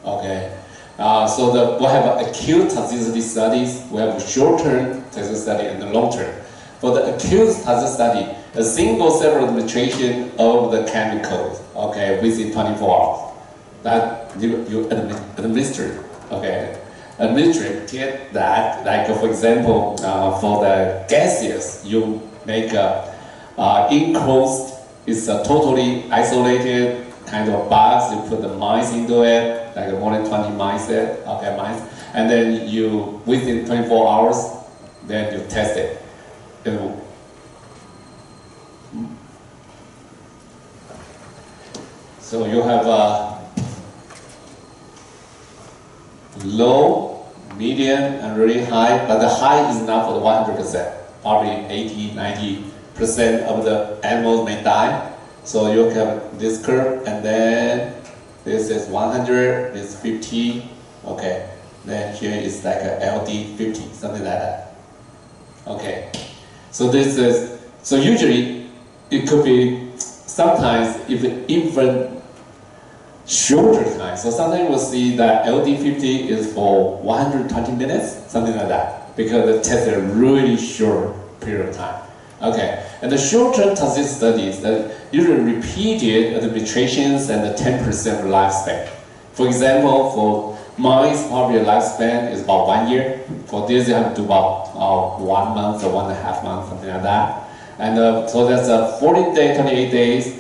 Okay, so we have acute toxicity studies. We have short-term toxicity study and the long-term. For the acute toxicity study, a single cell administration of the chemicals, okay, within 24 hours. That you administer, okay, administer that, like for example, for the gaseous, you make a enclosed, it's a totally isolated kind of box. You put the mice into it, like more than 20 mice there, okay, mice, and then you within 24 hours, then you test it. So you have low, medium, and really high, but the high is not for the 100%. Probably 80–90% of the animals may die. So you have this curve, and then this is 100, this is 50, okay. Then here is like a LD 50, something like that. Okay. So this is, so usually it could be sometimes even shorter time. So sometimes we'll see that LD50 is for 120 minutes, something like that, because the test is a really short period of time. Okay, and the short-term toxicity studies that usually repeated administrations and the 10% lifespan. For example, for mice, probably the lifespan is about 1 year. For this, you have to do about 1 month or 1.5 months, something like that. And so that's a 14 days, 28 days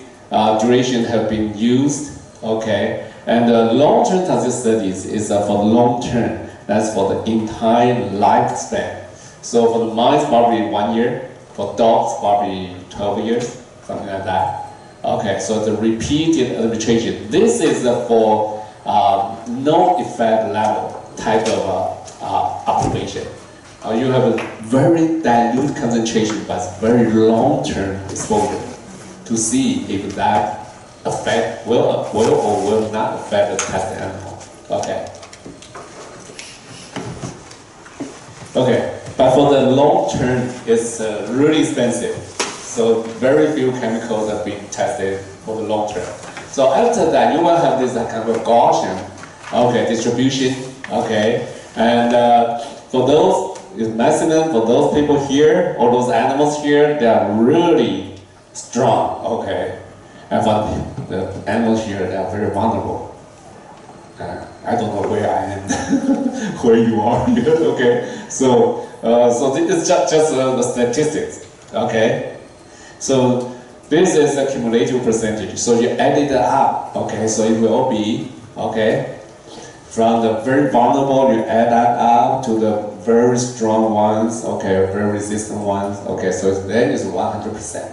duration have been used. Okay, and the long-term toxicity studies is for the long-term. That's for the entire lifespan. So for the mice, probably 1 year. For dogs, probably 12 years, something like that. Okay, so the repeated administration. This is for no effect level type of observation. You have a very dilute concentration, but very long-term exposure to see if that affect will or will not affect the tested animal. Okay. Okay, but for the long term, it's really expensive. So very few chemicals have been tested for the long term. So after that, you will have this kind of Gaussian, okay, distribution. Okay, and for those maximum, for those people here or those animals here, they are really strong. Okay. And for the animals here, they are very vulnerable. I don't know where I am, where you are here, okay? So this is just the statistics, okay? So this is a cumulative percentage. So you add it up, okay? So it will be, okay? From the very vulnerable, you add that up to the very strong ones, okay? Very resistant ones, okay? So then it's 100%,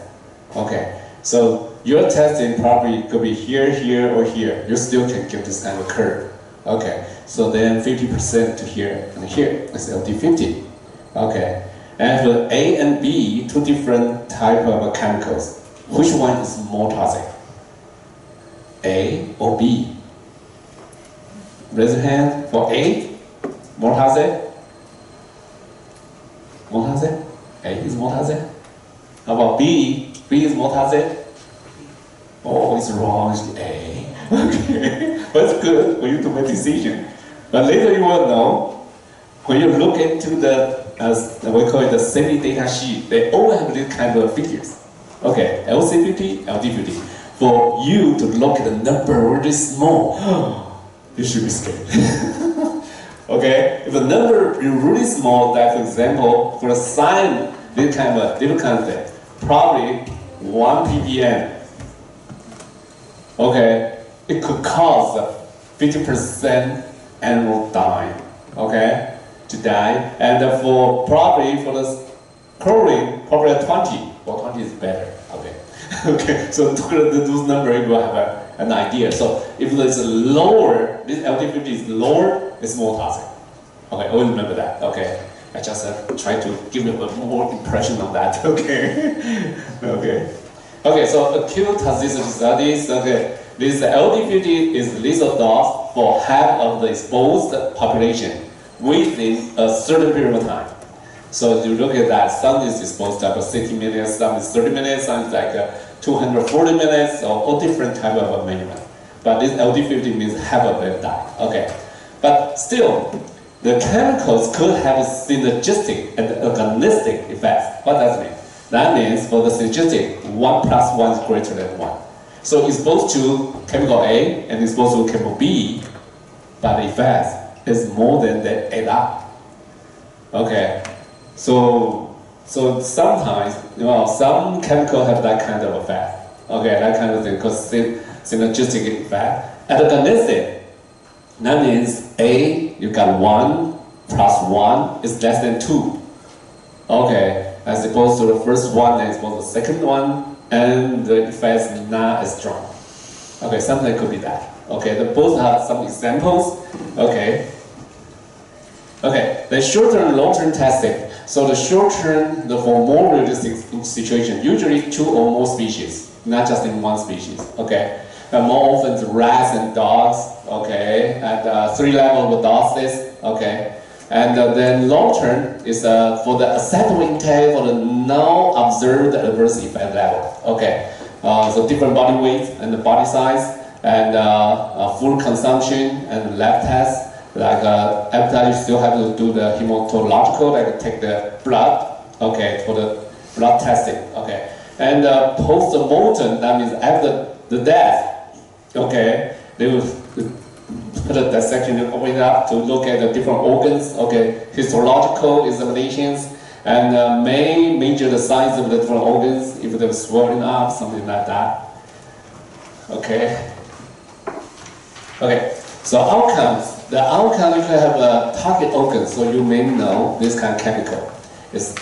okay? So your testing probably could be here, here, or here. You still can get this kind of curve. Okay, so then 50% to here and here is LD50. Okay, and for A and B, two different type of chemicals. Which one is more toxic? A or B? Raise your hand for A. More toxic? More toxic? A is more toxic? How about B? B is more toxic? Oh, it's wrong, it's A. Okay, but it's good for you to make a decision. But later you will know, when you look into the, we call it the semi-data sheet, they all have these kind of figures. Okay, LC50, LD50. For you to look at the number really small, you should be scared. Okay, if the number is really small, like for example, for a sign, this kind of thing, probably 1 ppm. Okay, it could cause 50% animal dying. Okay, to die, and for probably for the chlorine, probably 20. Well, 20 is better. Okay, okay. So those numbers you will have an idea. So if it's lower, this LD50 is lower, it's more toxic. Okay, always remember that. Okay, I just try to give you a more impression on that. Okay, okay, okay. So acute toxicity studies. Okay, this LD50 is lethal dose for half of the exposed population within a certain period of time. So you look at that, some is exposed to 60 minutes, some is 30 minutes, some is like 240 minutes, or all different type of measurement. But this LD50 means half of them die. Okay, but still, the chemicals could have synergistic and agonistic effects. What does that mean? That means for the synergistic, 1 plus 1 is greater than 1. So exposed to chemical A and exposed to chemical B, but the effect is more than they add up. Okay, so sometimes, some chemicals have that kind of effect. Okay, that kind of thing, because synergistic effect. Agonistic, that means A, you got 1 plus 1 is less than 2. Okay, as opposed to the first one, as opposed to the second one, and the effect is not as strong. Okay, something could be that. Okay, they both have some examples. Okay. Okay, the short-term and long-term testing. So the short-term, for more realistic situation, usually 2 or more species, not just in one species. Okay, and more often it's rats and dogs. Okay, and 3 levels of doses. Okay, and then long-term is for the acceptable intake for the non-observed adverse effect level. Okay, so different body weight and the body size, and food consumption and lab tests. Like every time you still have to do the hematological, like take the blood, okay, for the blood testing, okay. And post-mortem, that means after the death, okay, they will put a dissection and open it up to look at the different organs, okay, histological examinations, and may measure the size of the different organs, if they're swollen up, something like that. Okay. Okay, so outcomes. The outcome, you can have a target organ, so you may know this kind of chemical is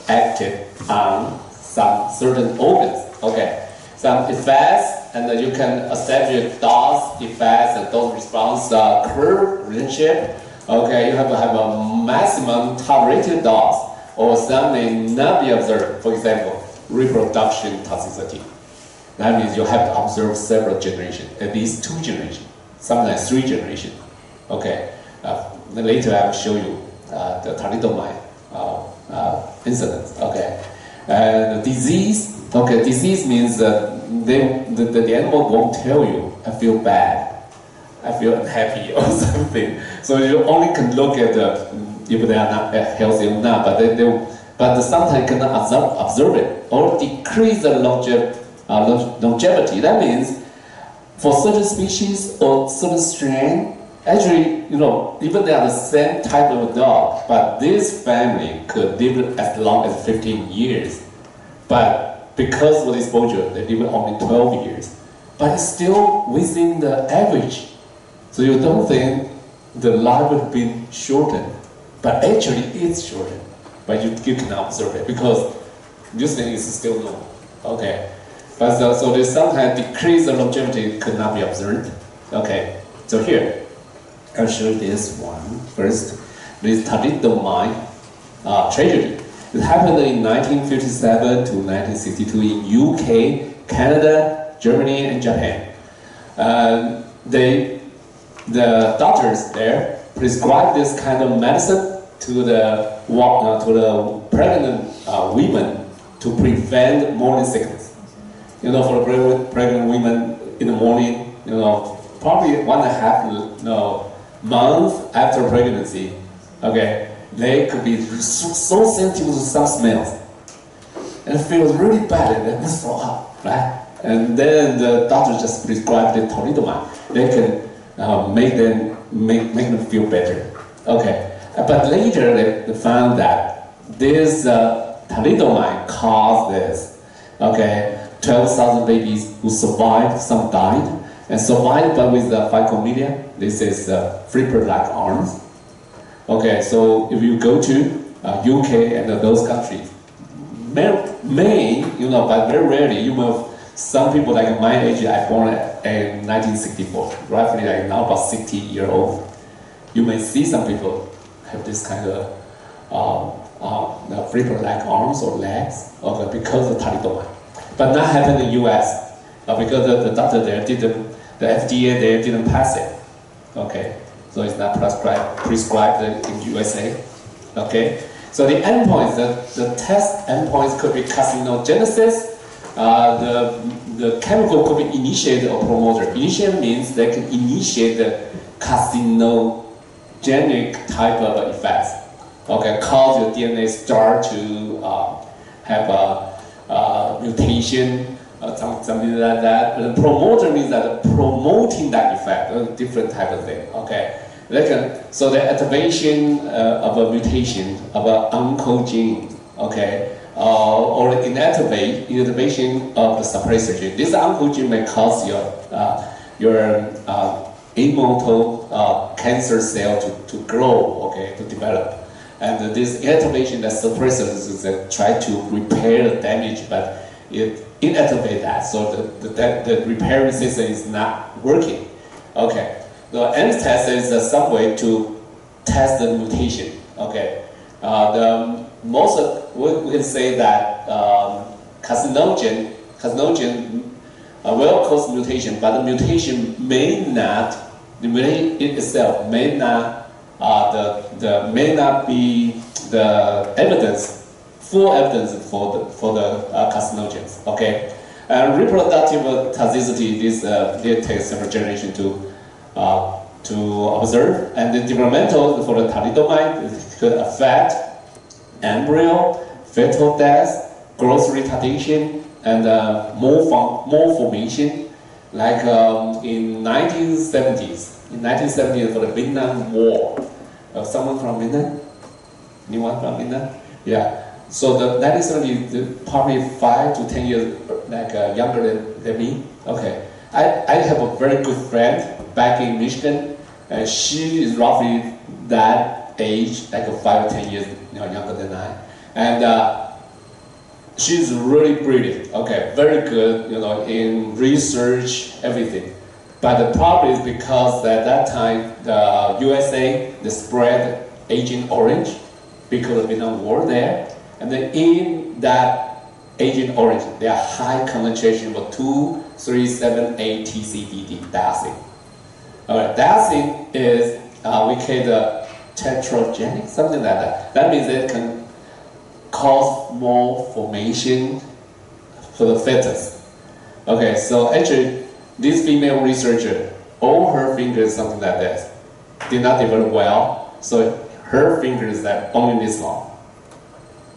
active on some certain organs. Okay, some effects, and you can establish dose effects and dose response curve relationship. Okay, you have to have a maximum tolerated dose, or some may not be observed. For example, reproduction toxicity. That means you have to observe several generations, at least 2 generations, sometimes 3 generations. Okay, later I will show you the thalidomide incidents. Okay, and disease. Okay, disease means that the animal won't tell you, I feel bad, I feel unhappy or something. So you only can look at if they are not healthy or not, but sometimes you cannot observe it or decrease the longevity. That means for certain species or certain strain. Actually, even they are the same type of dog, but this family could live as long as 15 years. But because of the exposure, they live only 12 years. But it's still within the average. So you don't think the life would be shortened. But actually, it's shortened. But you cannot observe it because this thing is still normal. Okay. But so this sometimes decrease of longevity could not be observed. Okay, so here, I'll show this one first. This thalidomide tragedy. It happened in 1957 to 1962 in UK, Canada, Germany, and Japan. The doctors there prescribed this kind of medicine to the pregnant women to prevent morning sickness. For the pregnant women in the morning, probably 1.5 months after pregnancy, okay, they could be so sensitive to some smells and feel really bad and then throw up, right? And then the doctor just prescribed the thalidomide. They can make them feel better. Okay, but later they found that this thalidomide caused this. Okay, 12,000 babies who survived, some died, and survived but with the phycomelia. This is flipper-like arms. Okay, so if you go to UK and those countries, may but very rarely, you will some people like my age, I born in 1964, roughly like now about 60-year-old. You may see some people have this kind of flipper-like arms or legs, okay, because of thalidomide. But not happen in the US, because the doctor there didn't, the FDA there didn't pass it. Okay, so it's not prescribed in USA. Okay, so the endpoints, the test endpoints could be carcinogenesis. The chemical could be initiated or promoter. Initiate means they can initiate the carcinogenic type of effects. Okay, cause your DNA start to have a mutation, something like that. And the promoter means that promoting that effect, a different type of thing. Okay, so the activation of a mutation of an oncogene. Okay. Or inactivation of the suppressor gene. This oncogene may cause your immortal cancer cell to grow, okay, to develop. And this inactivation that suppresses try to repair the damage, but it inactivates that, so the repairing system is not working. Okay, the end test is some way to test the mutation. Okay, we can say that carcinogen will cause mutation, but the mutation may not, the mutation itself may not, may not be the evidence, full evidence for the carcinogens. Okay, and reproductive toxicity, this takes several generations to observe, and the developmental for the thalidomide could affect embryo, fetal death, growth retardation, and more formation. Like in 1970s, for the Vietnam War, someone from Vietnam? Anyone from Vietnam? Yeah. So the 1970s, probably 5 to 10 years younger than me. Okay. I have a very good friend back in Michigan, and she is roughly that age, like 5 or 10 years younger than I. And she's really brilliant, okay, very good, in research, everything. But the problem is because at that time, the USA, they spread Agent Orange because of the Vietnam War there. And then in that Agent Orange, there are high concentration of 2,3,7,8-TCDD, diazine. All right, diazine is, we call the tetragenic, something like that. That means it can cause more formation for the fetus. Okay, so actually, this female researcher, all her fingers, something like this, did not develop well, so her fingers are only this long.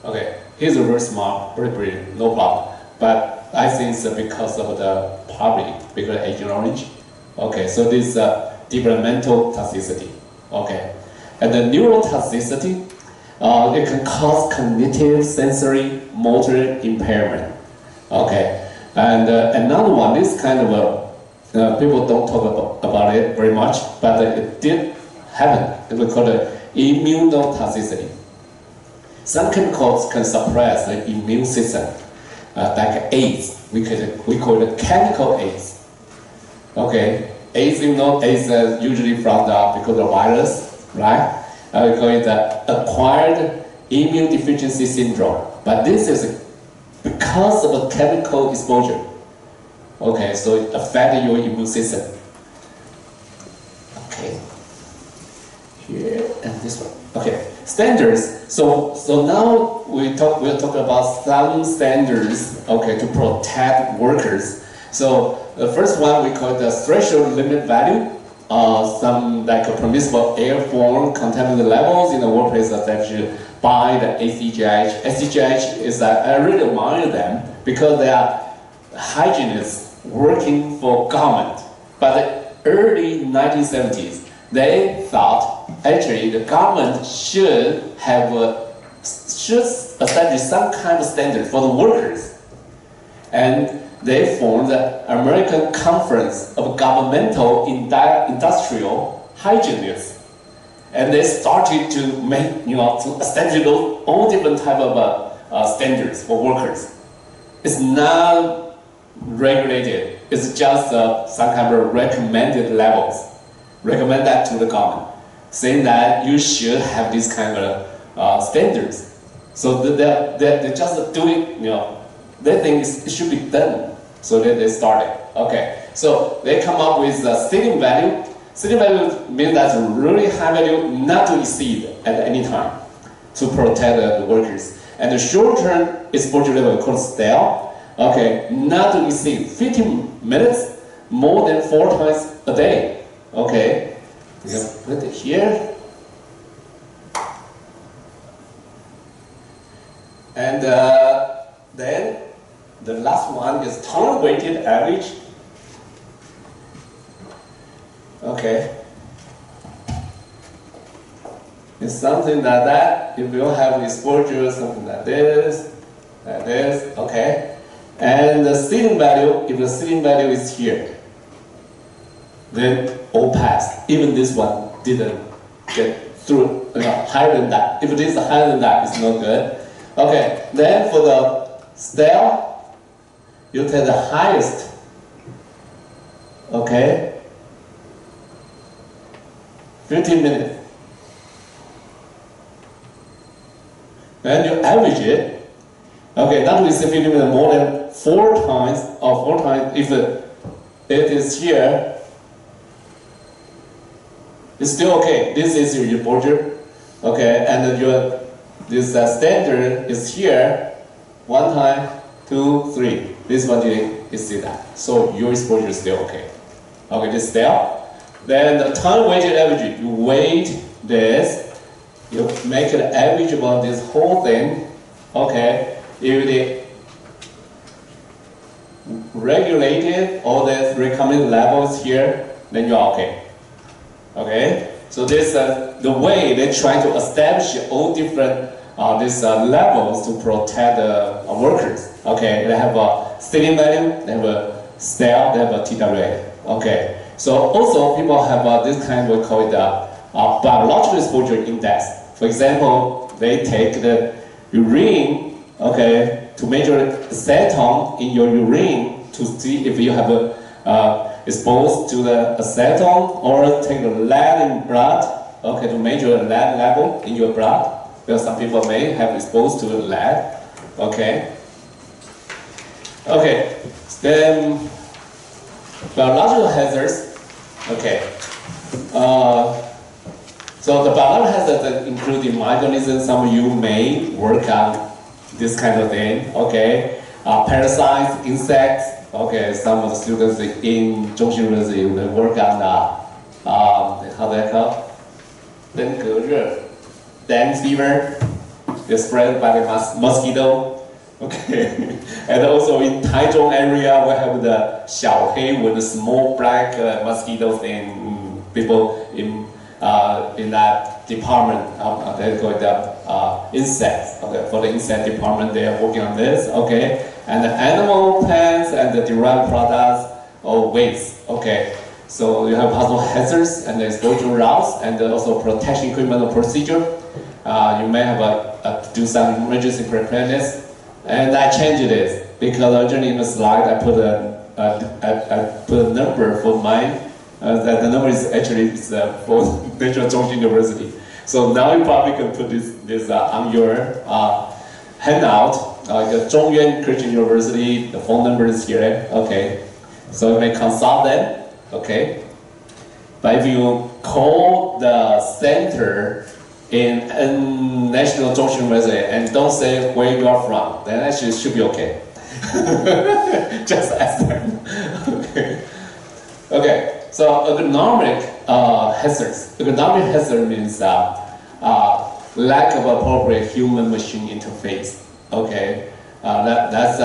Okay, he's very smart, very brilliant, no problem. But I think it's because of the poverty, because of Agent Orange. Okay, so this developmental toxicity. Okay, and the neurotoxicity, it can cause cognitive, sensory, motor impairment. Okay, and another one, this kind of people don't talk about it very much, but it did happen. We call it immunotoxicity. Some chemicals can suppress the immune system, like AIDS. We call it chemical AIDS. Okay, AIDS, you know, AIDS usually from because of virus, right? We call it acquired immune deficiency syndrome. But this is because of a chemical exposure. Okay, so it affects your immune system. Okay, here and this one. Okay, standards. So now we'll talk about some standards. Okay, to protect workers. So the first one we call the threshold limit value. Some like a permissible airborne contaminant levels in the workplace established by the ACGH. ACGH is I really admire them because they are hygienists working for government. But the early 1970s, they thought actually the government should establish some kind of standard for the workers, and they formed the American Conference of Governmental Industrial Hygienists, and they started to make, to establish all different type of standards for workers. It's not regulated. It's just some kind of recommended levels. Recommend that to the government, saying that you should have these kind of standards. So they just do it, they think it should be done. So they started. Okay, so they come up with the ceiling value. Ceiling value means that's really high value not to exceed at any time to protect the workers. And the short-term exposure level called stale. Okay, not to exceed 15 minutes, more than 4 times a day. Okay, we can put it here. And then the last one is tolerant-weighted average. Okay. It's something like that. If you have exposure, something like this, okay. And the ceiling value, if the ceiling value is here, then all pass. Even this one didn't get through, higher than that. If it is higher than that, it's not good. Okay, then for the stale, you take the highest, okay, 15 minutes. Then you average it, okay, that will say 15 minutes more than 4 times, or 4 times, if it is here, it's still okay. This is your exposure, okay, and this standard is here, 1 time, 2, 3. This one you see that. So your exposure is still okay. Okay, this stale. Then the time weighted average, you weight this, you make it average about this whole thing. Okay, if they regulated all the recommended levels here, then you are okay. Okay, so this the way they try to establish all different these levels to protect the workers. Okay, they have a ceiling value, they have a stale, they have a TWA. Okay, so also people have this kind we call it biological exposure index. For example, they take the urine, okay, to measure acetone in your urine to see if you have exposed to the acetone, or take the lead in blood, okay, to measure the lead level in your blood. Because some people may have exposed to lead, okay. Okay, then biological hazards, okay. So the biological hazards include microorganisms. Some of you may work on this kind of thing, okay. Parasites, insects, okay. Some of the students in Zhongxin University they work on how they call it? Dengue fever is spread by the mosquito. Okay, and also in Taichung area we have the Xiaohei with the small black mosquitoes, and people in that department they call it insects. Okay, for the insect department they are working on this. Okay, and the animal, plants, and the derived products or waste. Okay, so you have possible hazards and exposure routes, and also protection equipment or procedure. You may have to do some emergency preparedness, and I changed this. because originally in the slide I put a number for mine. That the number is actually for National Zhongxin University. So now you probably can put this on your handout. The Zhongyuan Christian University, the phone number is here. Okay, so you may consult them. Okay, but if you call the center in National Zhongxin University and don't say where you are from, then actually it should be okay. Just ask them. Okay. Okay. So ergonomic hazards. Ergonomic hazard means lack of appropriate human-machine interface. Okay, that's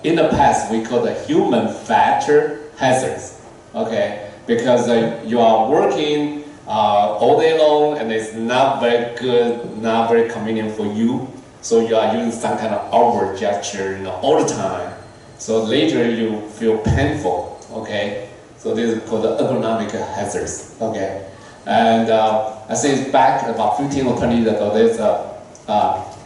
in the past we call the human factor hazards. Okay, because you are working all day long and it's not very good, not very convenient for you. So you are using some kind of outward gesture, all the time. So later you feel painful. Okay. So this is called the ergonomic hazards, okay? And I think back about 15 or 20 years ago,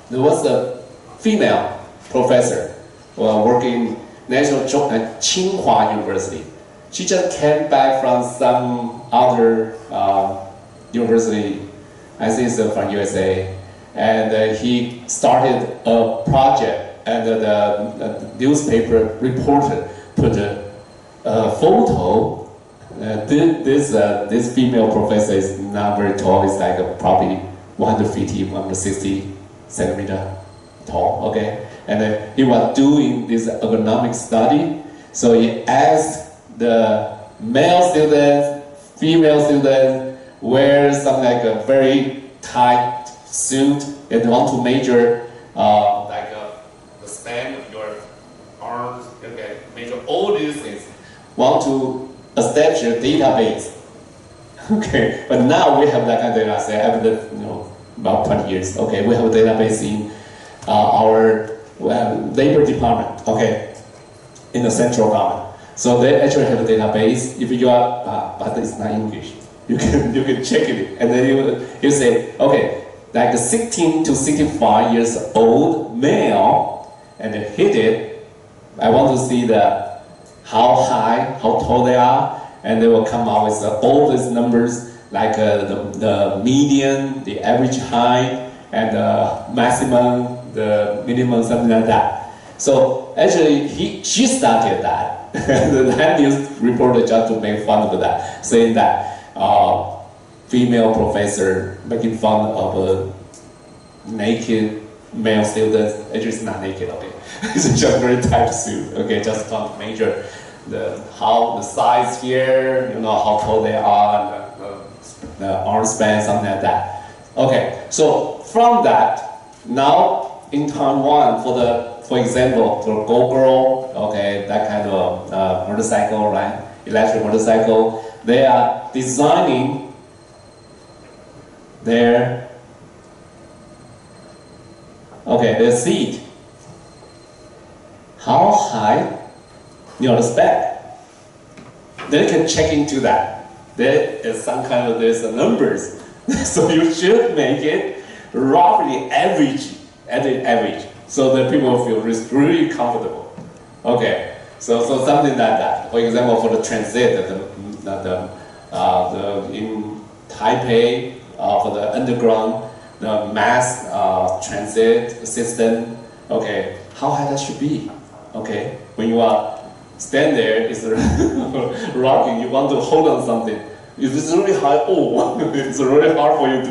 there was a female professor working National Tsinghua University. She just came back from some other university, I think it's from USA, and he started a project, and the newspaper reporter put a photo. This female professor is not very tall. It's like probably 150, 160 centimeter tall. Okay, and he was doing this ergonomic study. So he asked the male students, female students, wear something like a very tight suit and want to measure the span of your arms. Okay, measure all these things. Want to establish a database. Okay, but now we have that kind of data set after about 20 years. Okay, we have a database in our labor department. Okay, in the central government. So they actually have a database. If you are, but it's not English. You can check it, and then you say, okay, like 16 to 65 years old male, and hit it. I want to see how high, how tall they are, and they will come out with all these numbers, like the median, the average height, and the maximum, the minimum, something like that. So actually, she started that. The news reporter just to make fun of that, saying that female professor making fun of a naked male student. Actually, it's not naked, okay. It's just very tight suit, okay, just to measure the size here, how tall they are, the arm span, something like that. Okay, so from that, now in Taiwan, for example, for Go-Girl, okay, that kind of motorcycle, right, electric motorcycle, they are designing their seat. How high, the spec. Then you can check into that. There is some kind of, there's numbers. So you should make it roughly average, so that people feel really comfortable. Okay, so something like that. For example, for the transit, in Taipei, for the underground, the mass transit system. Okay, how high that should be? Okay, when you are stand there, it's rocking. You want to hold on something. If it's really high, it's really hard for you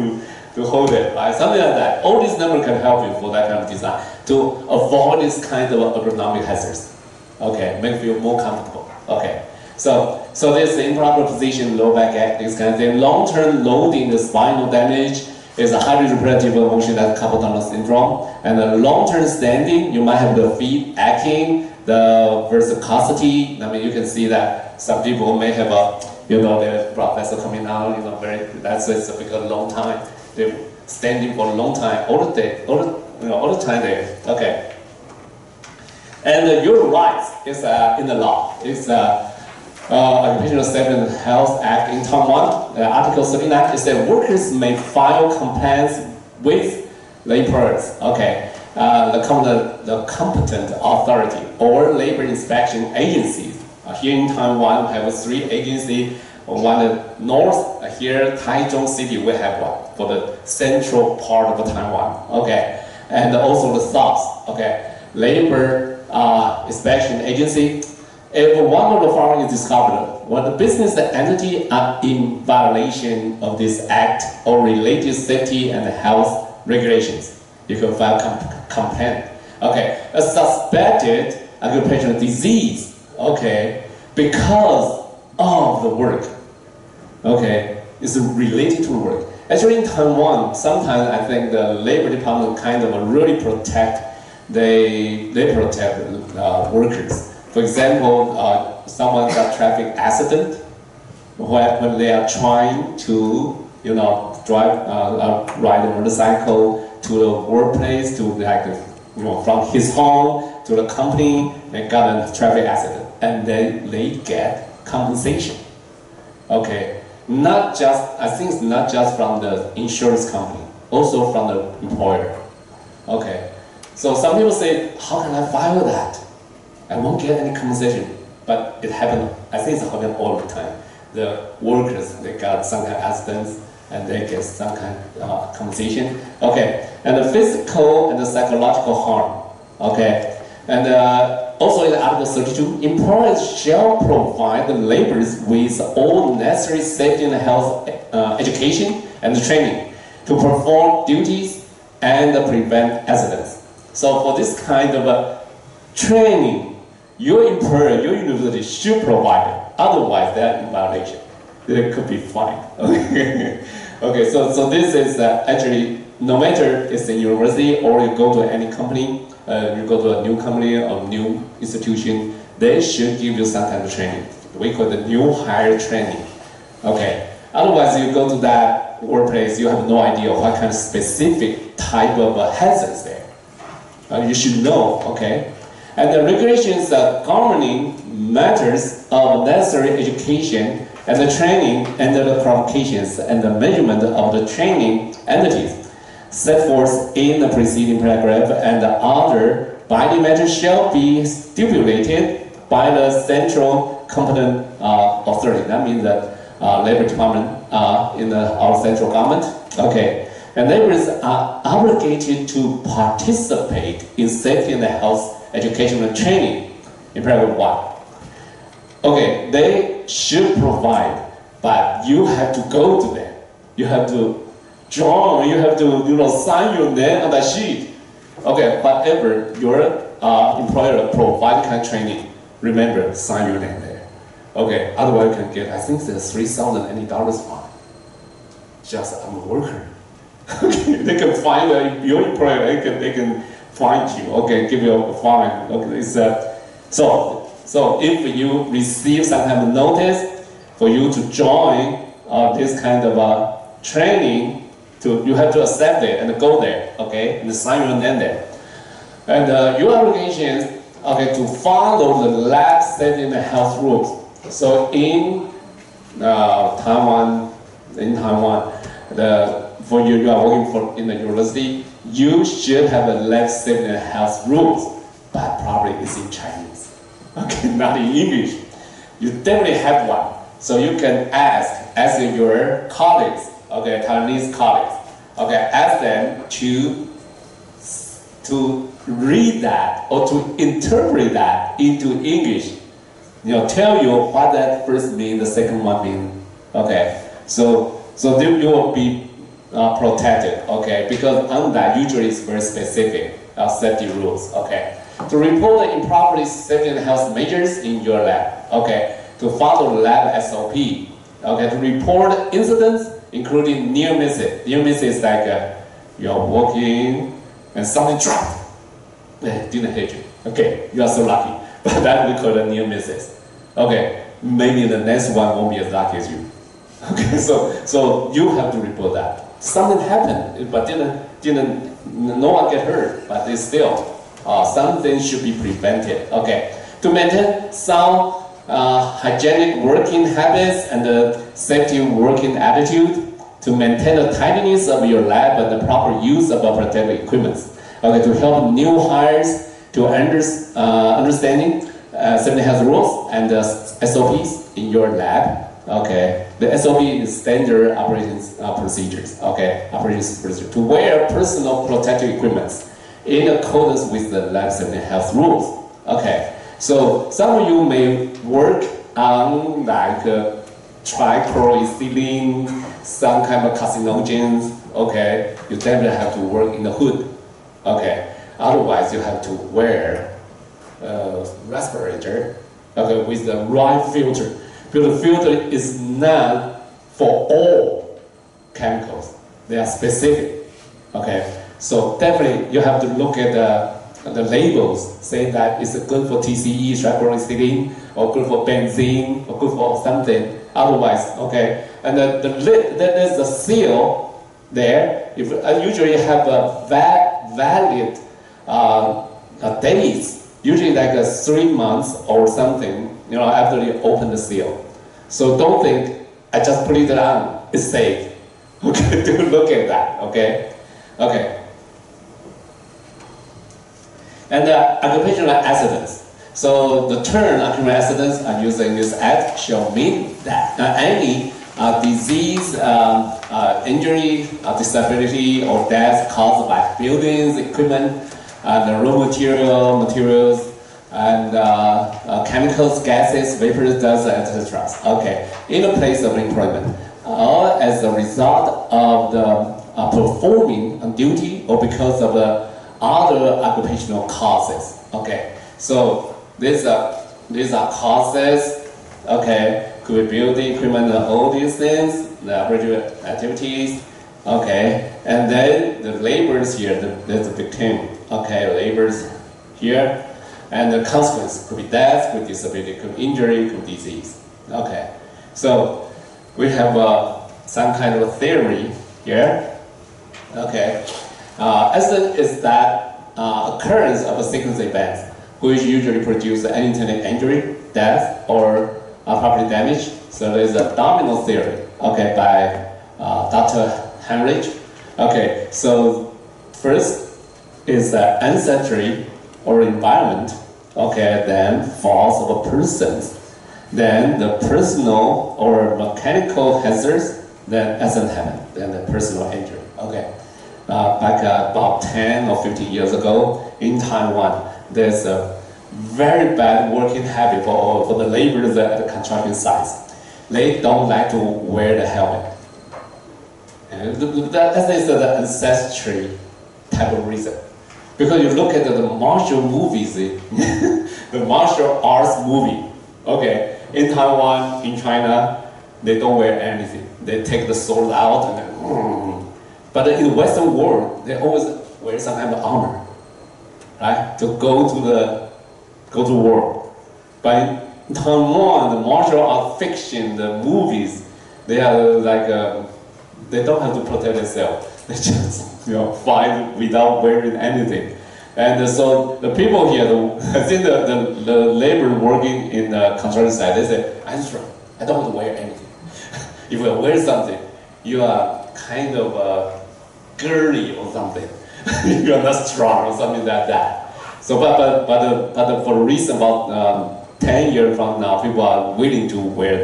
to hold it, right? Something like that. All these numbers can help you for that kind of design to avoid this kind of ergonomic hazards. Okay, make you feel more comfortable. Okay, so there's the improper position, low back act, this kind of thing. Long-term loading, the spinal damage is a highly repetitive motion, that's carpal tunnel syndrome. And the long-term standing, you might have the feet acting, the verticosity. I mean, you can see that some people may have their blood vessel coming out, that's because a long time. They're standing for a long time, all the time there. Okay. And your rights is in the law. It's Occupational Safety and Health Act in Taiwan. Article 39 is that workers may file complaints with the employers. Okay. the competent authority or labor inspection agencies. Here in Taiwan, we have 3 agencies. One in north, here Taichung City, we have one for the central part of Taiwan. Okay, and also the south. Okay, labor inspection agency. If one of the following is discovered, when the business entity are in violation of this act or related safety and health regulations, you can file complaint. Okay, a suspected occupational disease. Okay, because of the work. Okay, it's related to work. Actually, in Taiwan, sometimes I think the labor department kind of really protect. They protect workers. For example, someone got traffic accident when they are trying to, ride a motorcycle to the workplace, to from his home to the company, they got a traffic accident, and then they get compensation. Okay, I think it's not just from the insurance company, also from the employer. Okay, so some people say, how can I file that? I won't get any compensation, but it happened. I think it's happening all the time. The workers, they got some kind of accidents and they get some kind of compensation. Okay, and the physical and the psychological harm. Okay, and also in Article 32, employers shall provide the laborers with all necessary safety and health education and training to perform duties and prevent accidents. So for this kind of training, your employer, your university should provide it. Otherwise, they're in violation. They could be fined. Okay, okay. So this is actually, no matter it's a university or you go to any company, you go to a new company or new institution, they should give you some kind of training. We call it new hire training. Okay. Otherwise, you go to that workplace, you have no idea what kind of specific type of hazards there. You should know. Okay. And the regulations governing matters of necessary education and the training and the qualifications and the measurement of the training entities set forth in the preceding paragraph and the other binding matters shall be stipulated by the central competent authority. That means that labor department in our central government. Okay. And laborers are obligated to participate in safety and health educational training in paragraph 1. Okay, they should provide, but you have to go to them. You have to join, you have to sign your name on that sheet. Okay, whatever your employer provides kind of training, remember, sign your name there. Okay, otherwise you can get, I think it's $3,000 fine. Just I'm a worker. Okay, they can find your employer, they can find you, okay, give you a fine. Okay, it's, so if you receive some kind of notice for you to join this kind of training, you have to accept it and go there, okay, and sign your name there. And your obligations, okay, to follow the lab safety and health rules. So in Taiwan, for you are working in the university, you should have a lab safety and health rules, but probably it's in Chinese, okay, not in English. You definitely have one, so you can ask your colleagues, okay, Taiwanese colleagues, okay, ask them to read that or to interpret that into English. Tell you what that first means, the second one means, okay. So you will be protected, okay, because on that usually it's very specific safety rules, okay. To report the improper safety and health measures in your lab, okay. To follow the lab SOP, okay. To report incidents including near misses. Near misses is like you're walking and something dropped, didn't hit you, okay. You are so lucky, but that we call the near misses, okay. Maybe the next one won't be as lucky as you. Okay, so you have to report that. Something happened, but no one get hurt, but it's still, something should be prevented, okay. To maintain sound hygienic working habits and the safety working attitude, to maintain the tidiness of your lab and the proper use of protective equipment, Okay, to help new hires to understanding safety health rules and SOPs in your lab. Okay, the SOP is standard operating procedures. Okay, operations procedure to wear personal protective equipment in accordance with the lab safety health rules. Okay, so some of you may work on like trichloroethylene, some kind of carcinogens. Okay, you definitely have to work in the hood. Okay, otherwise you have to wear respirator. Okay, with the right filter. Because the filter is not for all chemicals. They are specific. Okay, so definitely you have to look at the labels, saying that it's good for TCE, trichloroethylene, or good for benzene, or good for something. Otherwise, okay. And the lid, there's a seal there. If usually have a valid dates, usually like 3 months or something. You know, after you open the seal. So don't think I just put it on, it's safe. Okay, do look at that. Okay, okay. And occupational accidents. So the term occupational accidents I'm using this act shall mean that any disease, injury, disability, or death caused by buildings, equipment, the raw materials, and chemicals, gases, vapors, dust, etc. Okay, in a place of employment, or as a result of the performing on duty, or because of the other occupational causes. Okay, so these are causes. Okay, could be building, equipment, all these things, the operational activities. Okay, and then the labors here. There's a victim. Okay, labors here. And the consequence could be death, could be disability, could be injury, could be disease. Okay, so we have some kind of theory here. Okay, accident is that occurrence of a sequence event which usually produce unintended injury, death, or property damage. So there's a domino theory. Okay, by Dr. Heinrich. Okay, so first is ancestry or environment, okay, then faults of a person, then the personal or mechanical hazards, then accident happen, then the personal injury, okay. Back about 10 or 15 years ago in Taiwan, there's a very bad working habit for the laborers at the construction sites. They don't like to wear the helmet. And that is the ancestry type of reason. Because you look at the martial movies, the martial arts movie, okay, in Taiwan, in China, they don't wear anything. They take the sword out and then, but in the Western world, they always wear some kind of armor, right, to go to war. But in Taiwan, the martial art fiction, the movies, they are like, they don't have to protect themselves. They just fight without wearing anything. And so the people here, I think the labor working in the construction site, they say, I'm strong. I don't want to wear anything. If you wear something, you are kind of girly or something. You are not strong or something like that. So, but for a reason about 10 years from now, people are willing to wear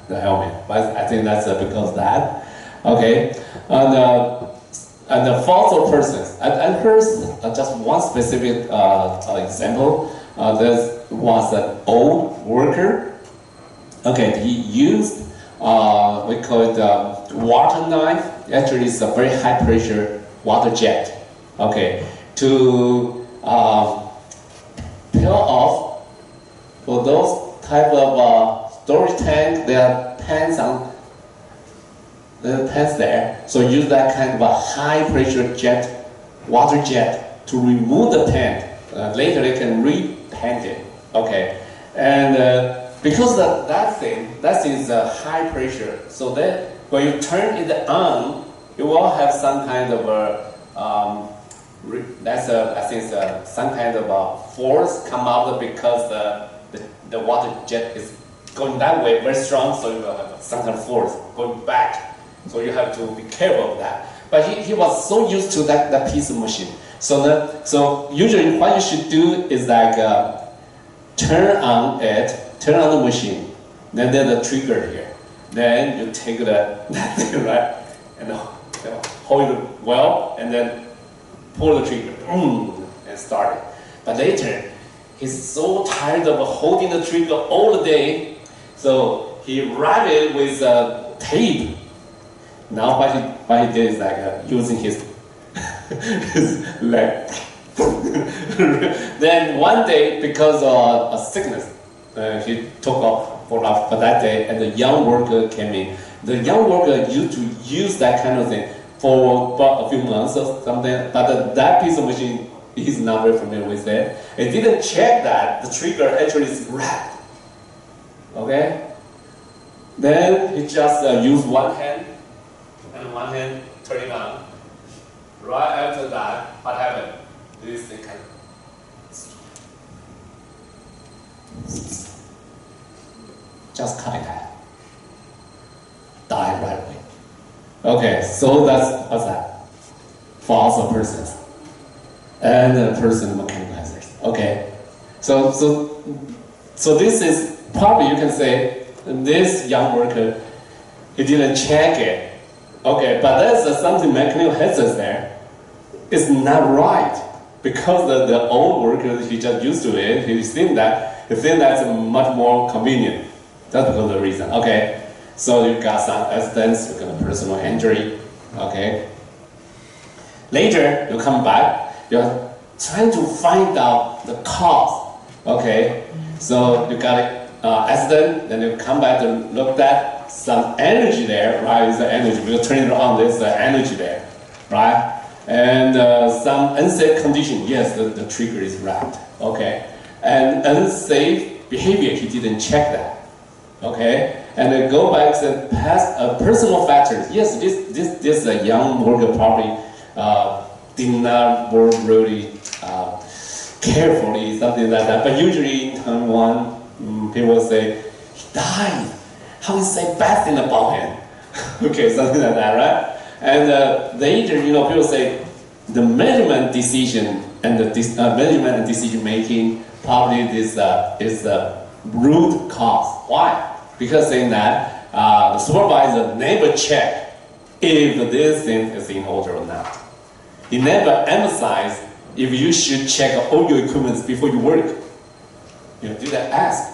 the helmet. But I think that's because of that. Okay, and the faults of persons. And here's just one specific example. There was an old worker. Okay, he used we call it water knife. Actually, it's a very high pressure water jet. Okay, to peel off for those type of storage tank. There are pans on. The pans there, so use that kind of a high pressure jet, water jet, to remove the pan. Later they can repaint it. Okay, and because that thing is high pressure, so that when you turn it on, you will have some kind of I think some kind of force come out because the water jet is going that way, very strong, so you will have some kind of force going back. So you have to be careful of that. But he was so used to that piece of machine. So usually what you should do is like turn on the machine. Then there's a trigger here. Then you take that thing, right, and hold it well, and then pull the trigger, and start it. But later, he's so tired of holding the trigger all the day, so he wrapped it with tape. Now what he did is like using his leg. Then one day, because of a sickness, he took off for that day, and the young worker came in. The young worker used to use that kind of thing for about a few months or something, but that piece of machine, he's not very familiar with it. He didn't check that the trigger actually is wrapped. Okay? Then he just used one hand, and one hand turn it on. Right after that, what happened? This thing kind of just cut it out. Die right away. Okay, so that's what's that? False of persons. And person mechanicizers. Okay. So this is probably, you can say, this young worker, he didn't check it. Okay, but there's something mechanical hazards there. It's not right. Because the old worker, he just used to it, he think that's much more convenient. That's because of the reason. Okay, so you got some accidents, you got a personal injury. Okay. Later, you come back, you're trying to find out the cause. Okay, so you got an accident, then you come back to look at some energy there, right? Is the energy. We'll turn it on, there's the energy there, right? And some unsafe condition, yes, the trigger is wrapped, okay? And unsafe behavior, he didn't check that, okay? And then go back to past personal factors. Yes, this young worker probably did not work really carefully, something like that. But usually in Taiwan, people say, he died. How is say bad thing about him? Okay, something like that, right? And later, people say the management decision and the management and decision making probably is the root cause. Why? Because saying that the supervisor never check if this thing is in order or not. He never emphasized if you should check all your equipment before you work. Didn't ask.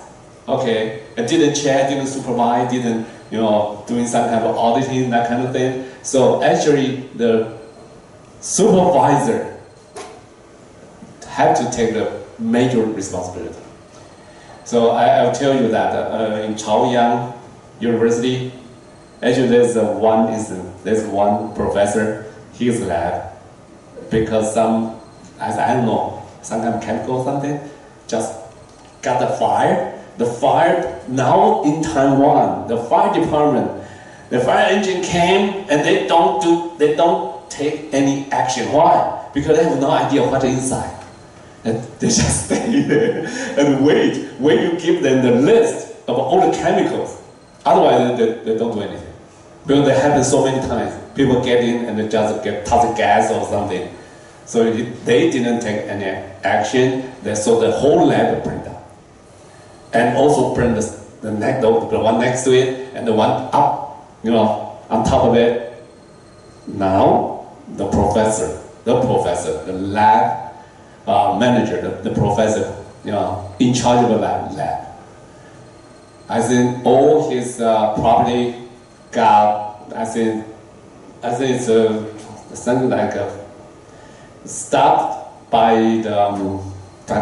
Okay, and didn't check, didn't supervise, didn't doing some kind of auditing, that kind of thing. So actually, the supervisor had to take the major responsibility. So I'll tell you that in Chaoyang University, actually there's one professor, his lab, because some kind of chemical or something, just got the fire. The fire now in Taiwan, the fire department, the fire engine came and they don't take any action. Why? Because they have no idea what's inside. And they just stay there and wait when you give them the list of all the chemicals. Otherwise, they don't do anything. Because it happens so many times. People get in and they just get toxic gas or something. So they didn't take any action. So the whole lab burned down. And also burn the one next to it and the one up, on top of it. Now the professor, the lab manager, the professor, in charge of the lab. I think all his property got, I think it's something like stopped by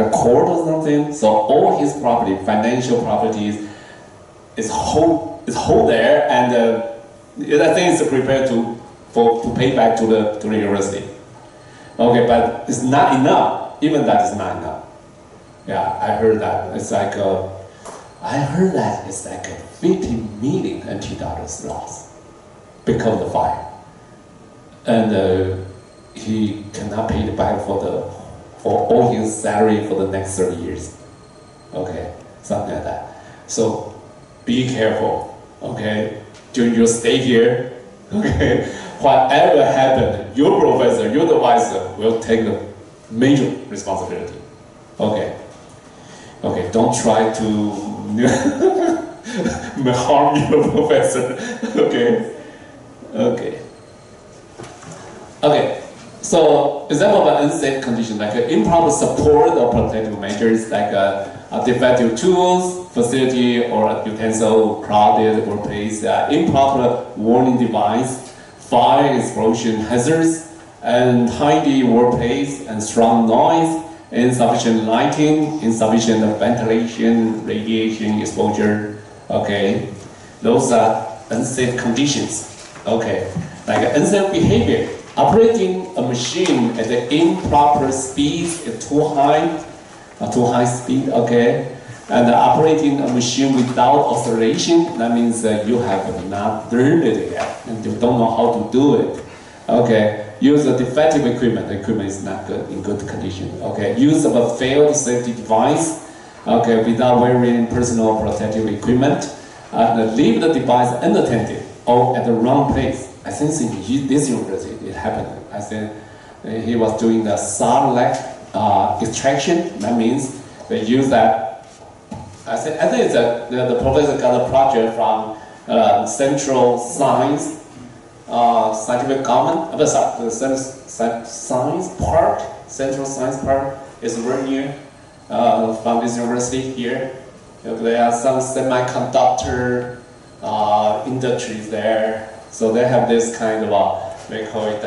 the court or something. So all his property, financial properties, is hold there, and I think it's prepared to pay back to the university. Okay, but it's not enough. Even that is not enough. Yeah, I heard that. It's like $50 million NT loss because of the fire, and he cannot pay it back for all his salary for the next 30 years. Okay, something like that. So be careful, okay? During your stay here, okay? Whatever happened, your professor, your advisor will take the major responsibility. Okay. Okay, don't try to harm your professor. Okay. Okay. Okay. So example of an unsafe condition, like improper support or protective measures, like defective tools, facility or utensil, crowded workplace, improper warning device, fire explosion hazards, untidy workplace, and strong noise, insufficient lighting, insufficient ventilation, radiation exposure. Okay, those are unsafe conditions. Okay, like unsafe behavior. Operating a machine at the improper speed, too high speed, okay? And operating a machine without authorization, that means you have not learned it yet, and you don't know how to do it. Okay, use a defective equipment, the equipment is not good, in good condition. Okay, use of a failed safety device, okay, without wearing personal protective equipment, leave the device unattended or at the wrong place. I think in this university it happened. I think he was doing the solid extraction. That means they use that. I think it's the professor got a project from Central Science Scientific Common. The Science Park, Central Science Park is very near from this university here. There are some semiconductor industries there. So they have this kind of, they call it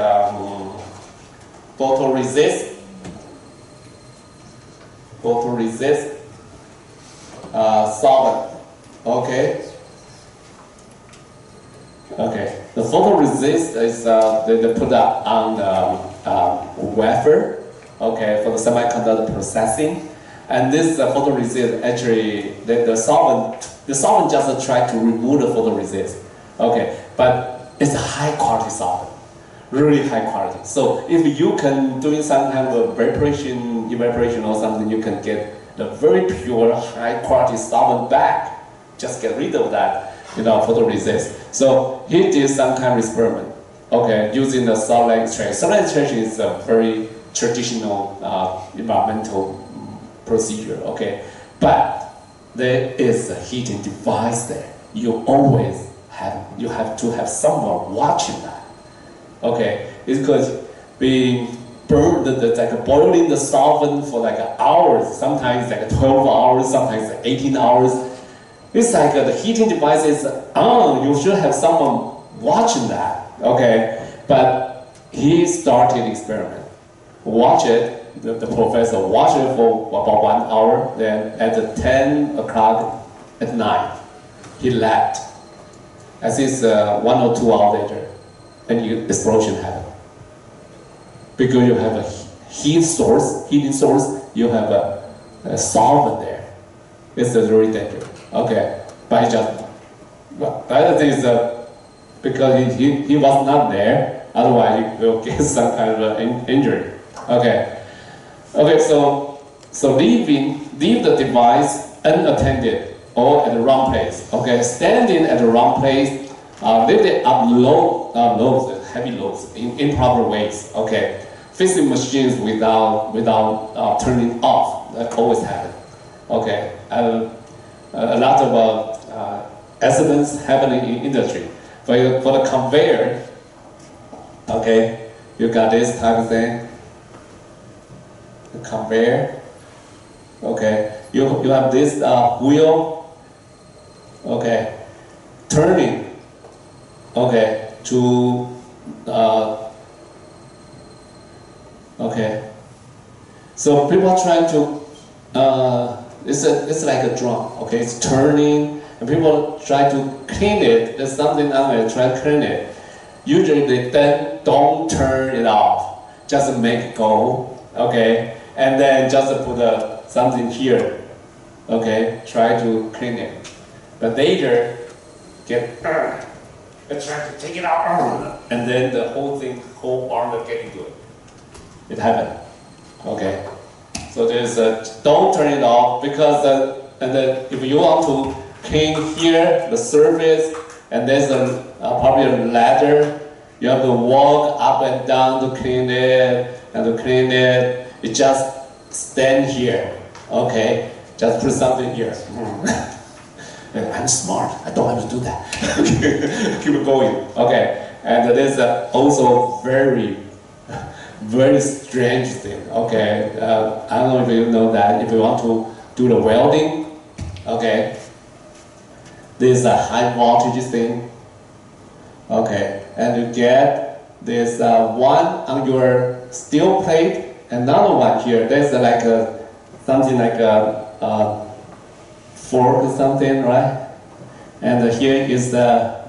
photoresist solvent. Okay. Okay. The photoresist is they put that on the wafer. Okay, for the semiconductor processing. And this photoresist actually the solvent just try to remove the photoresist. Okay, but it's a high quality solvent, really high quality. So if you can do some kind of evaporation or something, you can get the very pure, high quality solvent back. Just get rid of that, photoresist. So he did some kind of experiment, okay, using the solid extraction. Solid extraction is a very traditional environmental procedure, okay, but there is a heating device there. You have to have someone watching that. Okay, it could be burned, like boiling the solvent for like hours, sometimes like 12 hours, sometimes 18 hours. It's like the heating device is on, you should have someone watching that, okay? But he started experiment. Watch it, the professor watched it for about 1 hour, then at 10 o'clock at night, he left. As is 1 or 2 hours later, an explosion happened. Because you have a heating source, you have a solvent there. It's very dangerous. Okay, but the other thing is because he was not there, otherwise he will get some kind of injury. Okay, so leave the device unattended or at the wrong place. Okay, standing at the wrong place, lift it up heavy loads in improper ways. Okay, fixing machines without turning off. That always happens. Okay, a lot of accidents happening in industry. For the conveyor, okay, you got this type of thing. The conveyor. Okay, you have this wheel. Okay, turning. Okay, to okay. So people are trying to it's like a drum. Okay, it's turning, and people try to clean it. There's something on it. Try to clean it. Usually they then don't turn it off. Just make it go. Okay, and then just put something here. Okay, try to clean it. But later, they try to take it out, and then the whole arm will get into it. It happened. Okay, so there's don't turn it off, because and then if you want to clean here the surface, and there's probably a ladder, you have to walk up and down to clean it and to clean it. You just stand here, okay? Just put something here. I'm smart, I don't have to do that. Keep going, okay? And there's also very strange thing, okay? I don't know if you know that, if you want to do the welding, okay? There's a high voltage thing, okay? And you get this one on your steel plate, another one here. There's like something like a fork or something, right? And here is the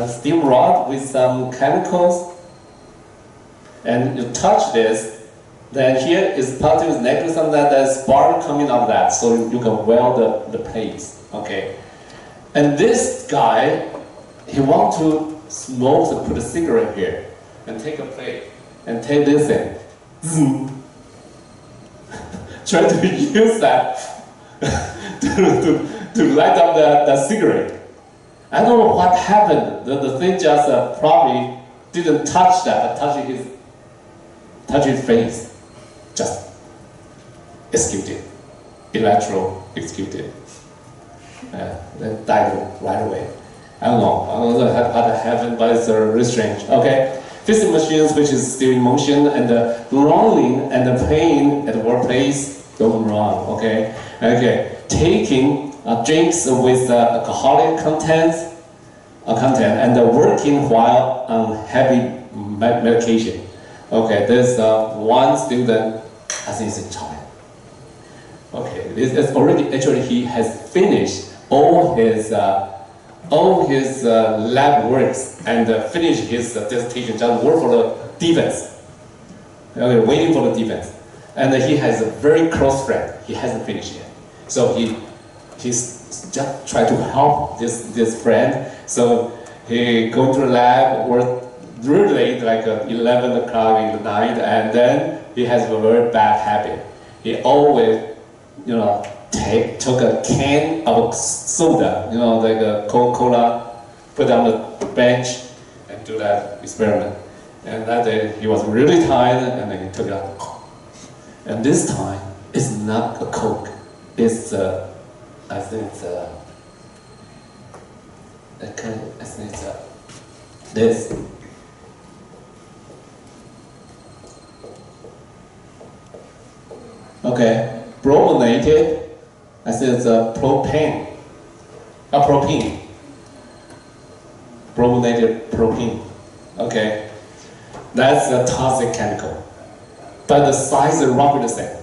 steel rod with some chemicals. And you touch this, then here is positive, negative, something that there's spark coming out of that, so you can weld the plates, okay? And this guy, he wants to smoke, so put a cigarette here, and take a plate, and take this in. Zoom. Try to use that to light up the cigarette. I don't know what happened. The thing just probably didn't touch that, but touch his face. Just executed. Executed. Then died right away. I don't know what happened, but it's really strange. Okay, fixing machines which is still in motion, and the rolling and the playing at the workplace going wrong. Okay, taking drinks with alcoholic content, and working while on heavy medication. Okay, there's one student, I think it's a child. Okay, this already actually he has finished all his lab works and finished his dissertation, just work for the defense. Okay, waiting for the defense, and he has a very close friend. He hasn't finished yet, so he's just trying to help this friend. So he go to the lab, work really late, like 11 o'clock in the night, and then he has a very bad habit. He always, took a can of soda, like a Coca-Cola, put on the bench and do that experiment. And that day he was really tired, and then he took it out. And this time it's not a Coke. It's I think it's this. Okay, brominated. I think it's propane. Propene. Brominated propene. Okay, that's a toxic chemical, but the size is roughly the same.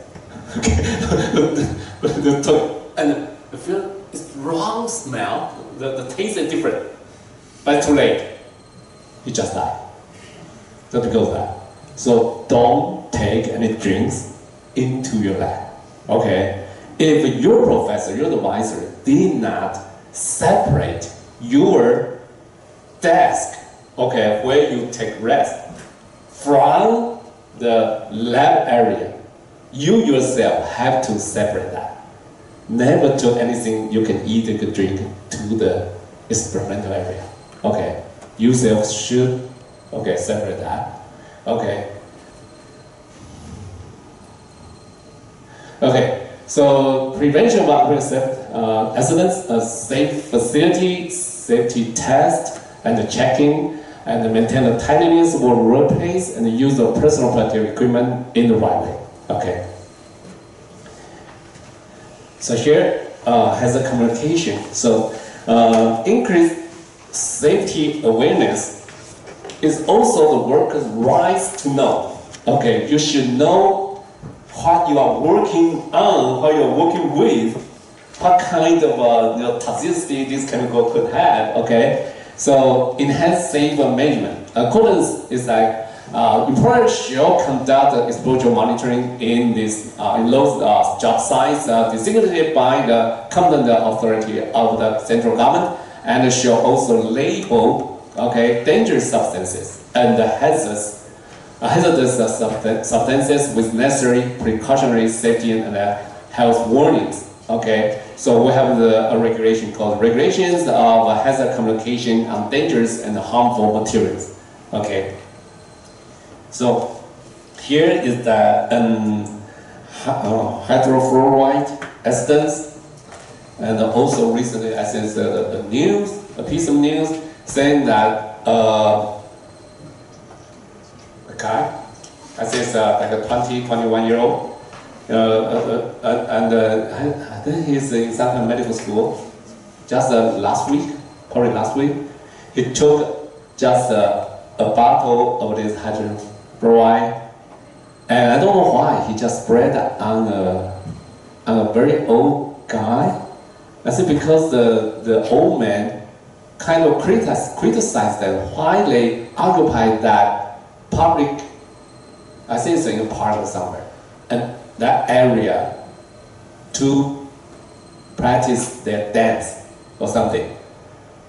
Okay, and I feel it's wrong smell. The taste is different, but it's too late. He just died. So because of that. So don't take any drinks into your lab. Okay? If your professor, your advisor did not separate your desk, okay, where you take rest, from the lab area, you yourself have to separate that. Never took anything you can eat or drink to the experimental area. Okay? You yourself should, okay, separate that. Okay? Okay, so prevention of occupational accidents, a safe facility, safety test, and the checking, and maintain the tidiness of the workplace, and the use of personal protective equipment in the right way. Okay. So here has a communication. So increased safety awareness is also the worker's rights to know. Okay, you should know what you are working on, what you are working with, what kind of toxicity this chemical could have. Okay, so enhanced safe management. Accordance is like employers shall conduct exposure monitoring in those job sites designated by the competent authority of the central government, and shall also label dangerous substances and hazardous substances with necessary precautionary safety and health warnings. Okay, so we have a regulation called Regulations of Hazard Communication on Dangerous and Harmful Materials. Okay, so here is the hydrofluoride accidents, and also recently I think the news, a piece of news saying that a guy, I think like a 21-year-old, and I think he's in some kind of medical school. Just probably last week, he took just a bottle of this hydrogen fluoride, and I don't know why he just sprayed that on a very old guy. I think because the old man kind of criticized them why they occupy that public, I think it's in a park somewhere, and that area to practice their dance or something.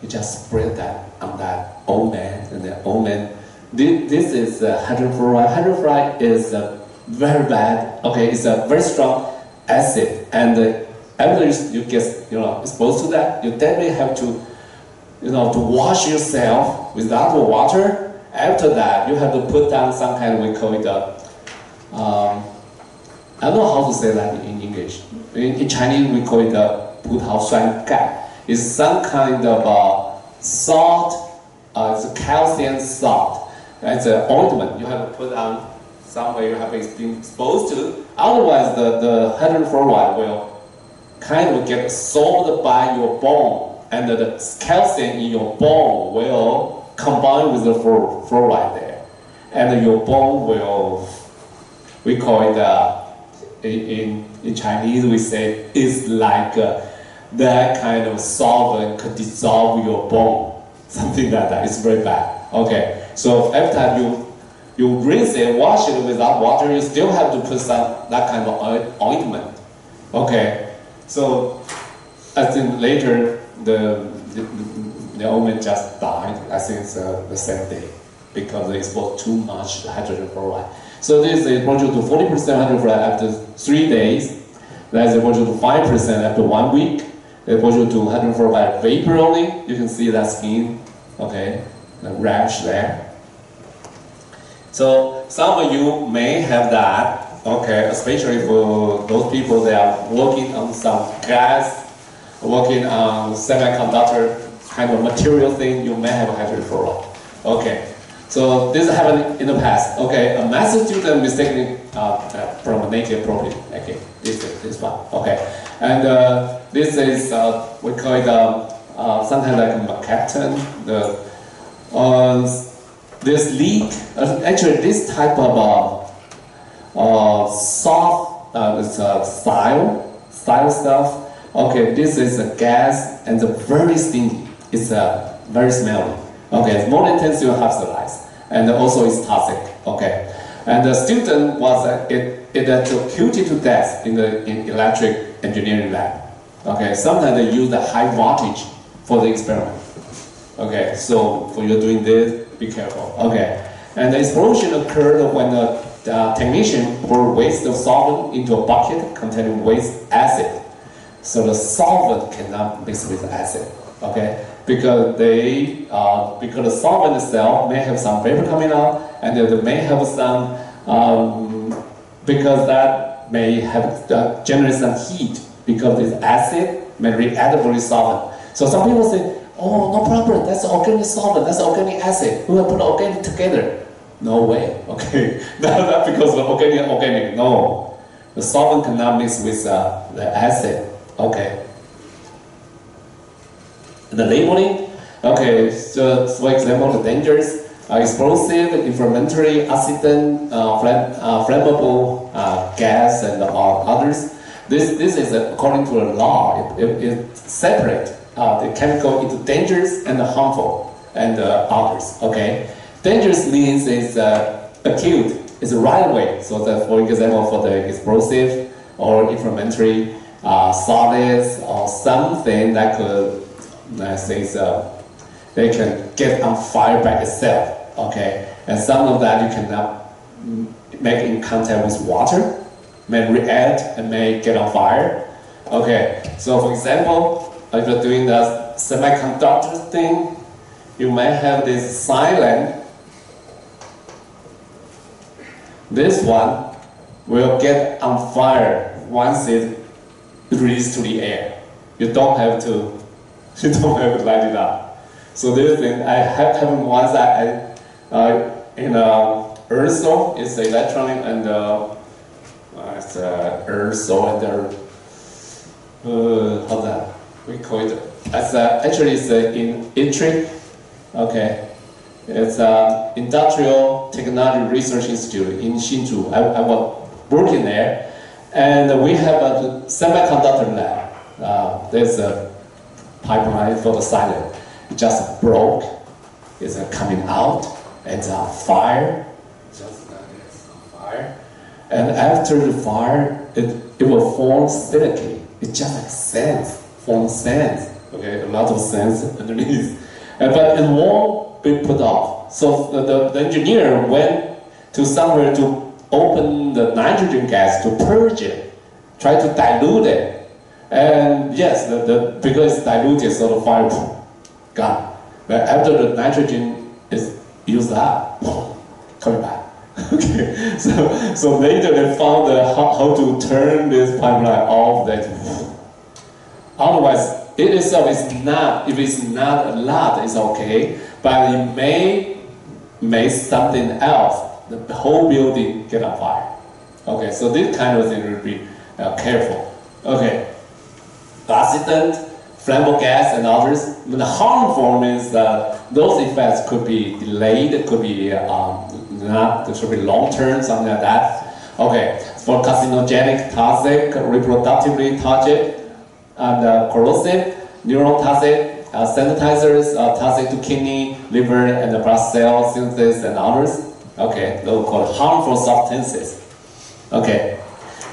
He just sprayed that on that old man, and the old man. This is hydrogen fluoride. Hydrogen fluoride is very bad. Okay, it's a very strong acid, and after you get exposed to that, you definitely have to to wash yourself with that water. After that, you have to put down some kind of, we call it I don't know how to say that in English. In Chinese, we call it 葡萄酸钙. It's some kind of salt. It's a calcium salt. It's an ointment you have to put on somewhere you have been exposed to. Otherwise, the hydrogen fluoride will kind of get absorbed by your bone, and the calcium in your bone will combine with the fluoride there, and your bone will, we call it in Chinese we say it's like that kind of solvent could dissolve your bone, something like that. It's very bad. Okay, so every time you rinse it, wash it without water, you still have to put that kind of ointment. Okay, so I think later the old man just died. I think it's the same day because they exposed too much hydrogen fluoride. So this is exposure to 40% hydrogen fluoride after 3 days. That's exposure to 5% after 1 week. Exposure to hydrogen fluoride vapor only. You can see that skin, okay, the rash there. So some of you may have that, okay, especially for those people that are working on some gas, working on semiconductor kind of material thing, you may have hydrogen fluoride. Okay, so this happened in the past. Okay, a math student mistakenly from a native property. Okay, this one. Okay, and this is we call it something like a mercaptan. This leak, actually this type of soft style stuff. Okay, this is a gas and it's very stinky. It's very smelly. Okay, it's more than 10 half-life, and also it's toxic. Okay, and the student was executed to death in electric engineering lab. Okay, sometimes they use the high voltage for the experiment. Okay, so for you doing this, be careful. Okay, and the explosion occurred when the technician poured waste of solvent into a bucket containing waste acid. So the solvent cannot mix with acid. Okay, because the solvent itself may have some vapor coming out, and they may have some because that may have generate some heat because this acid may react with solvent. So some people say, oh, no problem, that's organic solvent, that's organic acid. We will put organic together. No way, okay? Not because of organic, no. The solvent cannot mix with the acid, okay? The labeling, okay, so for example, the dangers, explosive, inflammatory, accident, flammable gas, and others. This is according to the law. It separates the chemical into dangerous and harmful and others. Okay, dangerous means it's acute, it's right away. So that, for example, for the explosive or inflammatory solids or something that could, they can get on fire by itself. Okay, and some of that you cannot make in contact with water, may react and may get on fire. Okay, so for example, if you're doing the semiconductor thing, you may have this silent this one will get on fire once it released to the air. You don't have to light it up. So this thing, I happened once in aerosol, it's electronic and it's aerosol and how's that? We call it. Actually, it's in ITRI. Okay, it's Industrial Technology Research Institute in Hsinchu. I was working there, and we have a semiconductor lab. There's a pipeline for the silent. It just broke. It's coming out, and it's on fire. Just it's on fire, and after the fire, it will form silicate. It's just like sand, form sand. Okay, a lot of sand underneath, but it won't be put off. So the engineer went to somewhere to open the nitrogen gas to purge it, try to dilute it, and yes, because it's diluted, so the fire gone. But after the nitrogen is used up, coming back. Okay, so later they found how to turn this pipeline off. That otherwise, it itself is not. If it's not a lot, it's okay. But it may make something else. The whole building get on fire. Okay, so this kind of thing will be careful. Okay, accident, flammable gas, and others. The harmful means that those effects could be delayed. Could be not. It should be long term, something like that. Okay, for carcinogenic, toxic, reproductively toxic, and corrosive, neurotoxic, sensitizers, toxic to kidney, liver, and the blood cell synthesis, and others. Okay, those are called harmful substances. Okay,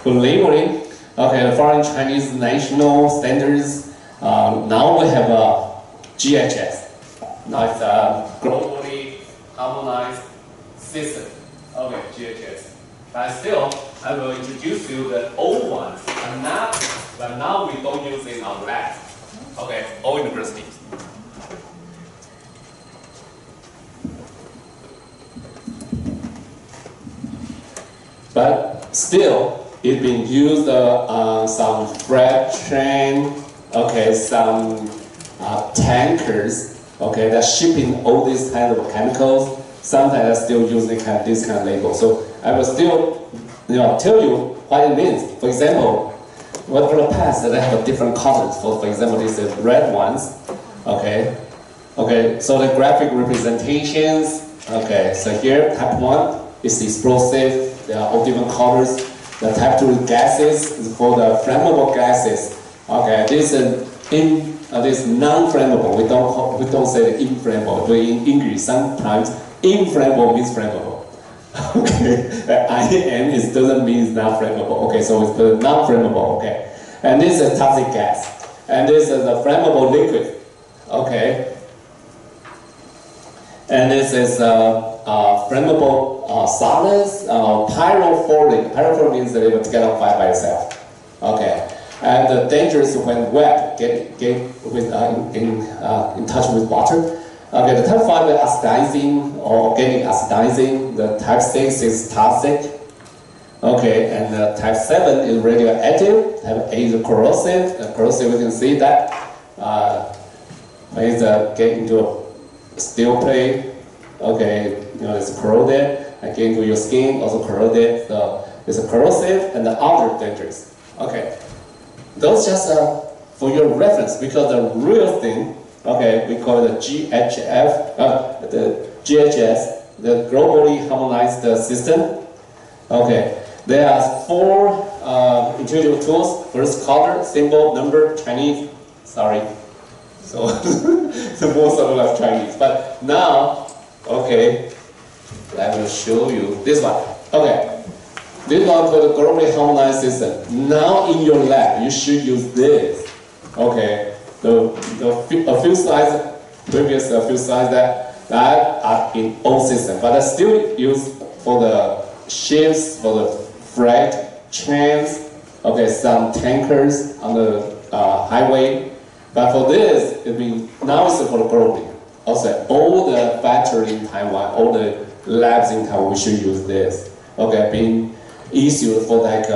for labeling, okay, the foreign Chinese national standards. Now we have a GHS. Now it's a globally harmonized system. Okay, GHS. But still, I will introduce you the old ones, but now we don't use it in our labs. Okay, all universities. But still, it's been used on some freight train, okay, some tankers, okay, they're shipping all these kinds of chemicals. Sometimes they're still using this kind of label. So I will still, tell you what it means. For example, for the past, they have different colors. For example, these are red ones, okay. Okay, so the graphic representations, okay, so here, type 1 is explosive. There are all different colors. The type 2 gases is for the flammable gases. Okay, this is non-flammable. We don't say inflammable. But in English, sometimes inflammable means flammable. Okay, IN doesn't mean it's not flammable. Okay, so it's the non-flammable. Okay, and this is toxic gas, and this is the flammable liquid. Okay, and this is flammable solids, pyrophoric. Pyrophoric means that it will get on fire by itself. Okay, and dangerous when wet, get with in touch with water. Okay, the type 5 is acidizing or organic acidizing. The type 6 is toxic. Okay, and the type 7 is radioactive. Type 8 is corrosive. Corrosive, we can see that when it's get into a steel plate. Okay, it's corroded. Get into your skin, also corroded. So it's a corrosive and the other dangerous. Okay, those just for your reference, because the real thing, okay, we call it the GHF, the GHS, the globally harmonized system. Okay, there are 4 intuitive tools. First, color, symbol, number, Chinese. Sorry, so the most of us Chinese. But now, okay, I will show you this one. Okay, this one called the globally harmonized system. Now in your lab, you should use this. Okay. A few slides, previous few slides that are in old system, but are still used for the ships, for the freight trains, okay, some tankers on the highway. But for this, now it's for the globally. Also, all the factories in Taiwan, all the labs in Taiwan, we should use this. okay, being issued for like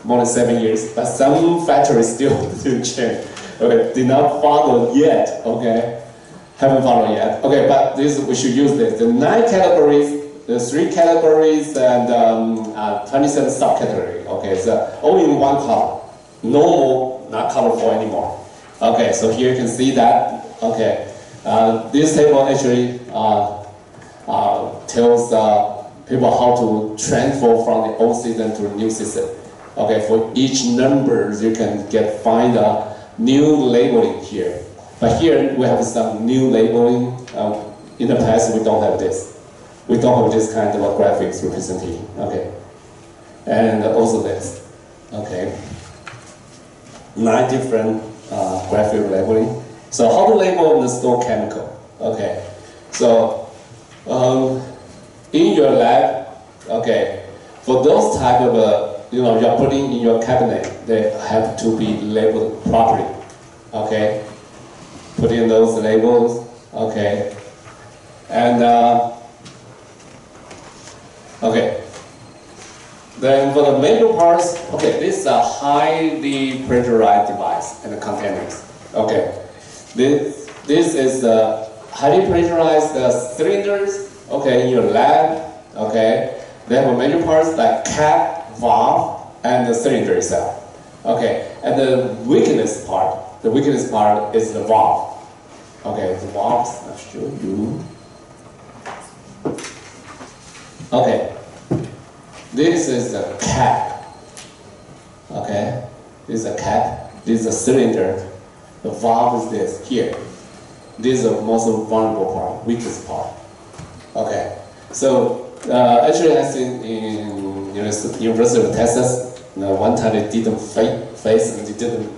more than 7 years, but some factories still didn't change. Okay, did not follow yet. Okay, haven't followed yet. Okay, but this we should use this. The 9 categories, the 3 categories, and 27 subcategories. Okay, so all in one column. No more, not colorful anymore. Okay, so here you can see that. Okay, this table actually tells people how to transfer from the old system to the new system. Okay, for each number you can find a new labeling here. But here we have some new labeling. In the past we don't have this. We don't have this kind of a graphics representation. Okay, and also this. Okay, 9 different graphic labeling. So how to label the store chemical? Okay, so in your lab, okay, for those type of you're putting in your cabinet, they have to be labeled properly. Okay, put in those labels. Okay, and okay. Then for the major parts, okay, this is a highly pressurized device and the containers. Okay, this is the highly pressurized cylinders. Okay, in your lab. Okay, they have major parts like cap, valve, and the cylinder itself. Okay, and the weakness part is the valve. Okay, the valves, I'll show you. Okay, this is the cap. Okay, this is a cap, this is a cylinder. The valve is this, here. This is the most vulnerable part, weakest part. Okay, so actually I think in University of Texas, one time they didn't face and they didn't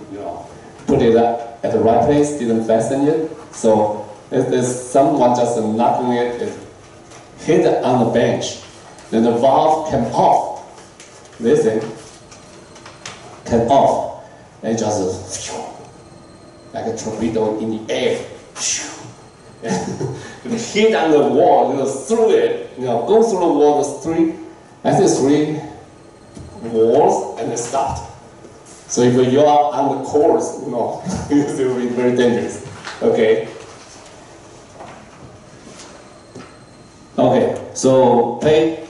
put it up at the right place, didn't fasten it. So if there's someone just knocking it hit it on the bench, then the valve came off. This thing came off and just like a torpedo in the air. It hit on the wall, through it, go through the wall, the 3 walls, and it stopped. So if you are on the course, it will be very dangerous. Okay. Okay, so pay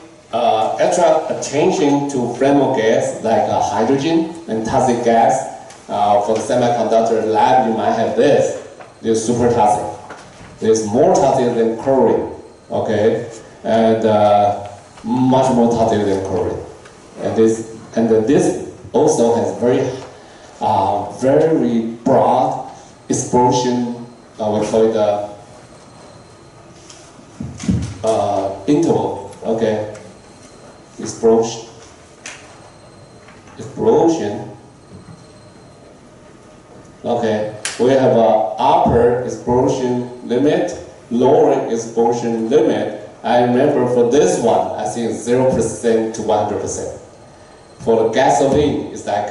extra attention to flammable gas like hydrogen and toxic gas. For the semiconductor lab, you might have this. This is super toxic. There's more toxic than chlorine, okay, and much more toxic than chlorine. And this also has very broad explosion. We call it interval, okay, explosion. Okay, we have an upper explosion limit, lower explosion limit. I remember for this one, I think 0% to 100%. For the gasoline, it's like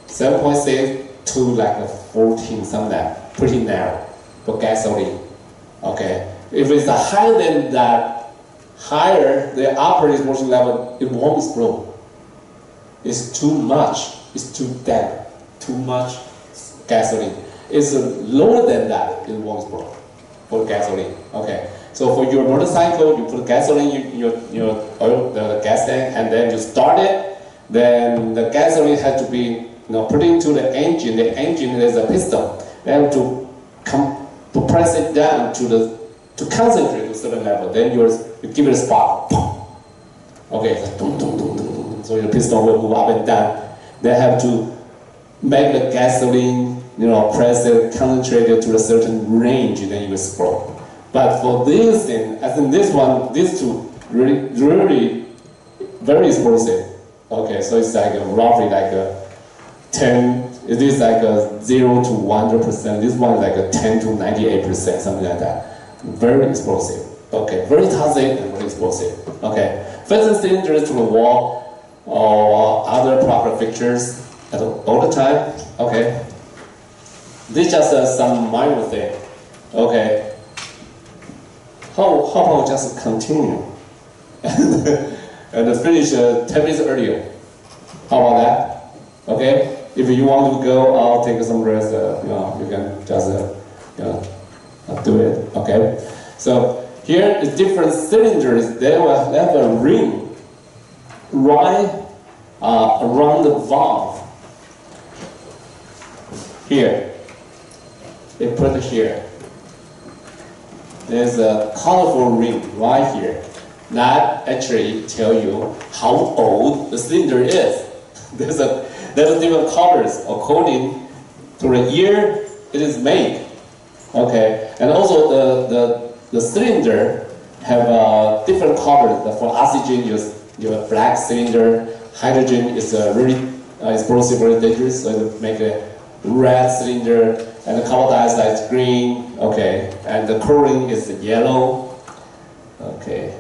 7.6 to like 14, something like that. Pretty narrow for gasoline. Okay, if it's higher than that, the upper explosion level, it won't explode. It's too much. It's too damp. Too much gasoline. It's lower than that, it won't explode for gasoline. Okay, so for your motorcycle, you put gasoline in your oil, the gas tank, and then you start it. Then the gasoline has to be put into the engine. The engine is a piston. They have to press it down to concentrate to a certain level. Then you give it a spark. Okay, so your piston will move up and down. They have to make the gasoline, press it, concentrate it to a certain range, then you explode. But for this thing, I think these two, really very explosive. Okay, so it's like roughly like 10. It is like 0 to 100%. This one is like 10 to 98%, something like that. Very explosive. Okay, very toxic and very explosive. Okay, fasten cylinders to the wall or other proper fixtures all the time. Okay, this is just some minor thing. Okay, how about just continue? and finish 10 minutes earlier. How about that? Okay. If you want to go out, take some rest. You can just do it. Okay. So here is different cylinders. They will have a ring right around the valve. Here, they put it here. There's a colorful ring right here. That actually tell you how old the cylinder is. There's different colors according to the year it is made. Okay, and also the cylinder have different colors. For oxygen, you have black cylinder. Hydrogen is really explosive, very dangerous, so you make a red cylinder, and the carbon dioxide is green. Okay, and the chlorine is yellow. Okay,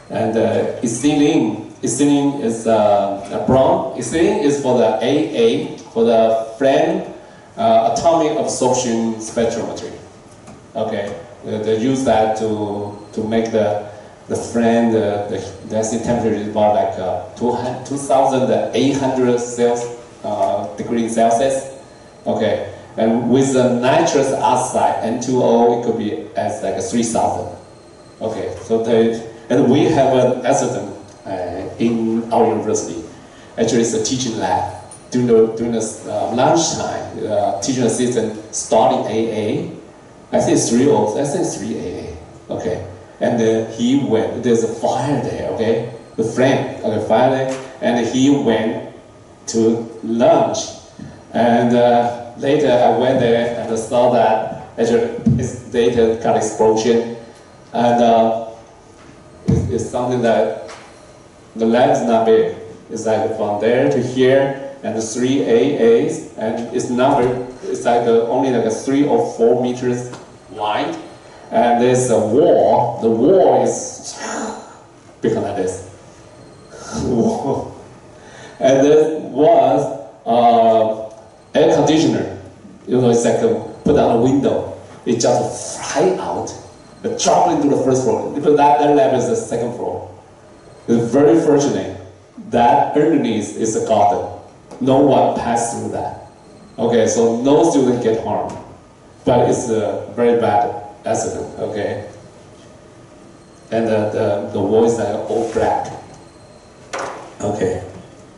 and ethylene is brown. Ethylene is for the AA, for the flame atomic absorption spectrometry. Okay, they use that to make the flame, the acid temperature is about like 2,800 degrees Celsius. Okay, and with the nitrous oxide N2O, it could be as like 3,000. Okay, so and we have an accident in our university. Actually, it's a teaching lab. During the lunchtime, teaching assistant starting AA. I think it's 3AA. Okay, and he went. There's a fire there. Okay, the flame. Okay, fire there, and he went to lunch. And later I went there and saw that actually his data got explosion, and it's something that the lab is not big. It's like from there to here, and the 3 AAs, and it's numbered. It's like only like 3 or 4 meters wide, and there's a wall. The wall is big like this. And there was air conditioner. It's like put on a window. It just fly out, drop into the first floor. Because that lab is the second floor. It's very fortunate that underneath is a garden. No one passed through that. Okay, so no student get harmed. But it's a very bad accident, okay? And the wall is like all black. Okay,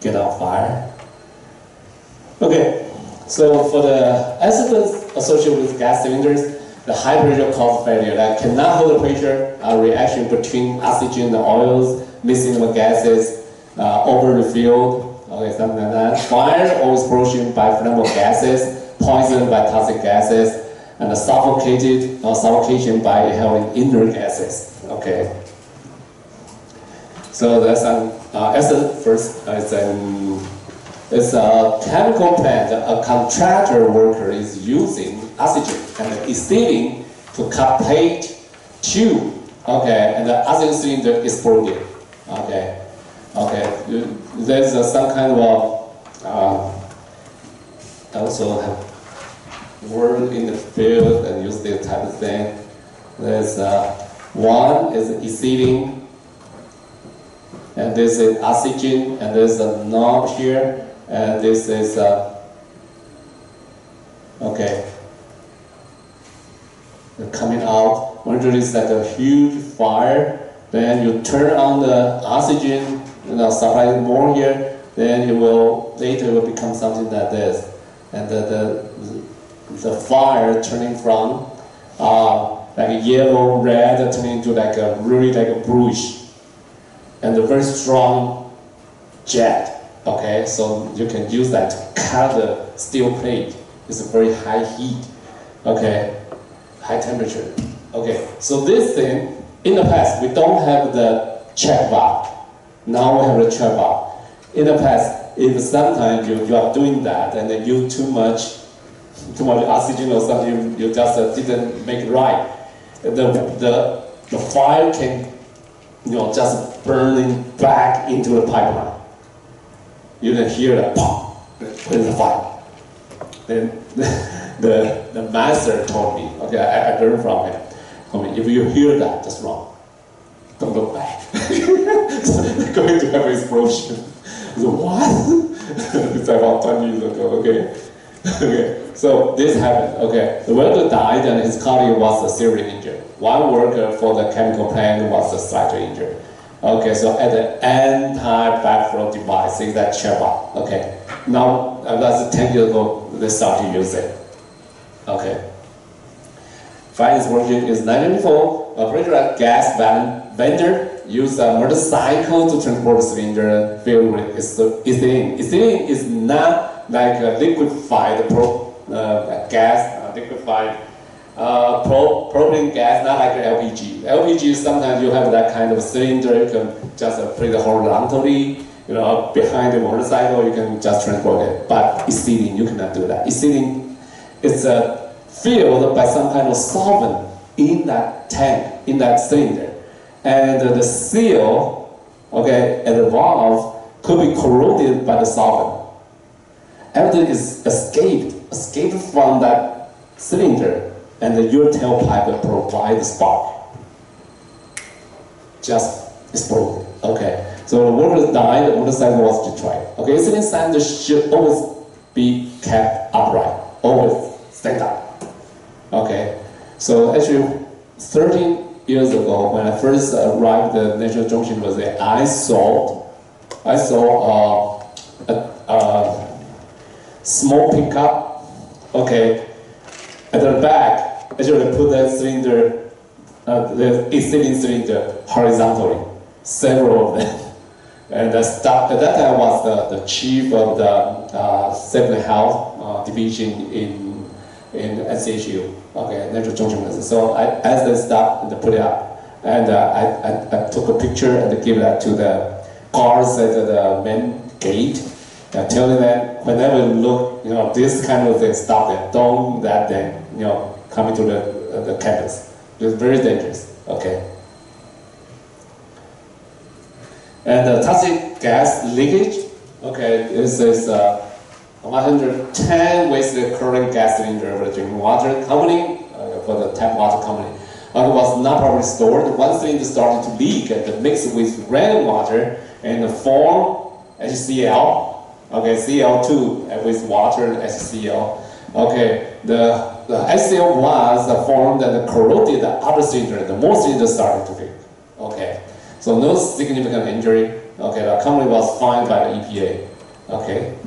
get on fire. Okay, so for the accidents associated with gas cylinders, the high pressure cause failure that cannot hold the pressure, a reaction between oxygen and oils, mixing of gases, over refilled, okay, something like that. Fire or explosion by flammable gases, poison by toxic gases, and suffocation by inhaling inert gases. Okay. So that's an accident first. It's a chemical plant. A contractor worker is using oxygen and ethylene to cut plate tube. Okay, and the oxygen cylinder exploded. Okay, okay. There's some kind of I also have worked in the field and use this type of thing. There's one is ethylene, and this is oxygen, and there's a knob here, and this is okay. Coming out. When there is like a huge fire, then you turn on the oxygen, supply more here, then it will later will become something like this, and the fire turning from like a yellow, red, turning into like a really like a bluish, and a very strong jet. Okay, so you can use that to cut the steel plate. It's a very high heat. Okay, high temperature. Okay, so this thing in the past we don't have the check valve. Now we have the check valve. In the past, if sometimes you are doing that and then use too much oxygen or something, you just didn't make it right. The fire can just burning back into the pipeline. You can hear that pop, there's a fire. Then the master told me, okay, I learned from him. Told me, if you hear that, that's wrong. Don't look back. going to have an explosion. So what? It's about 20 years ago. Okay. Okay. So this happened. Okay. The welder died, and his colleague was seriously injured. One worker for the chemical plant was slightly injured. Okay. So at the anti-backflow device, is that Cheva. Okay. Now that's 10 years ago. They started to use it. Okay. Finance version is 1994. A pressurized gas vendor used a motorcycle to transport the cylinder filled with ethylene. Ethylene is not like a liquefied gas, liquefied propane gas, not like LPG. LPG, sometimes you have that kind of cylinder, you can just put it horizontally, behind the motorcycle, you can just transport it. But ethylene, you cannot do that. Ethylene is filled by some kind of solvent in that tank, in that cylinder. And the seal, okay, at the valve could be corroded by the solvent. Everything is escaped from that cylinder, and your tailpipe provides the spark. Just exploded. Okay, so the workers died, the motorcycle was destroyed. Okay, ethylene cylinder should always be kept upright, always stand up. Okay, so actually 13 years ago, when I first arrived at the National Junction University, I saw a small pickup. Okay, at the back, actually put that cylinder, the ethylene cylinder, horizontally, several of them. And at that time was the chief of the Safety and Health division in SHU. Okay, National Junction University. So as they stopped, they put it up, and I took a picture and gave that to the guards at the main gate, telling them whenever you look, this kind of thing, stop them. Don't let them, come into the campus. It's very dangerous. Okay. And the toxic gas leakage. Okay, this is 110 wasted current gas cylinder for the drinking water company, for the tap water company. It was not properly stored. One cylinder started to leak and mixed with rainwater and form HCl. Okay, Cl2 with water and HCl. Okay, the HCl was formed and corroded the other cylinder. The more cylinders started to leak. Okay, so no significant injury. Okay, the company was fined by the EPA. Okay.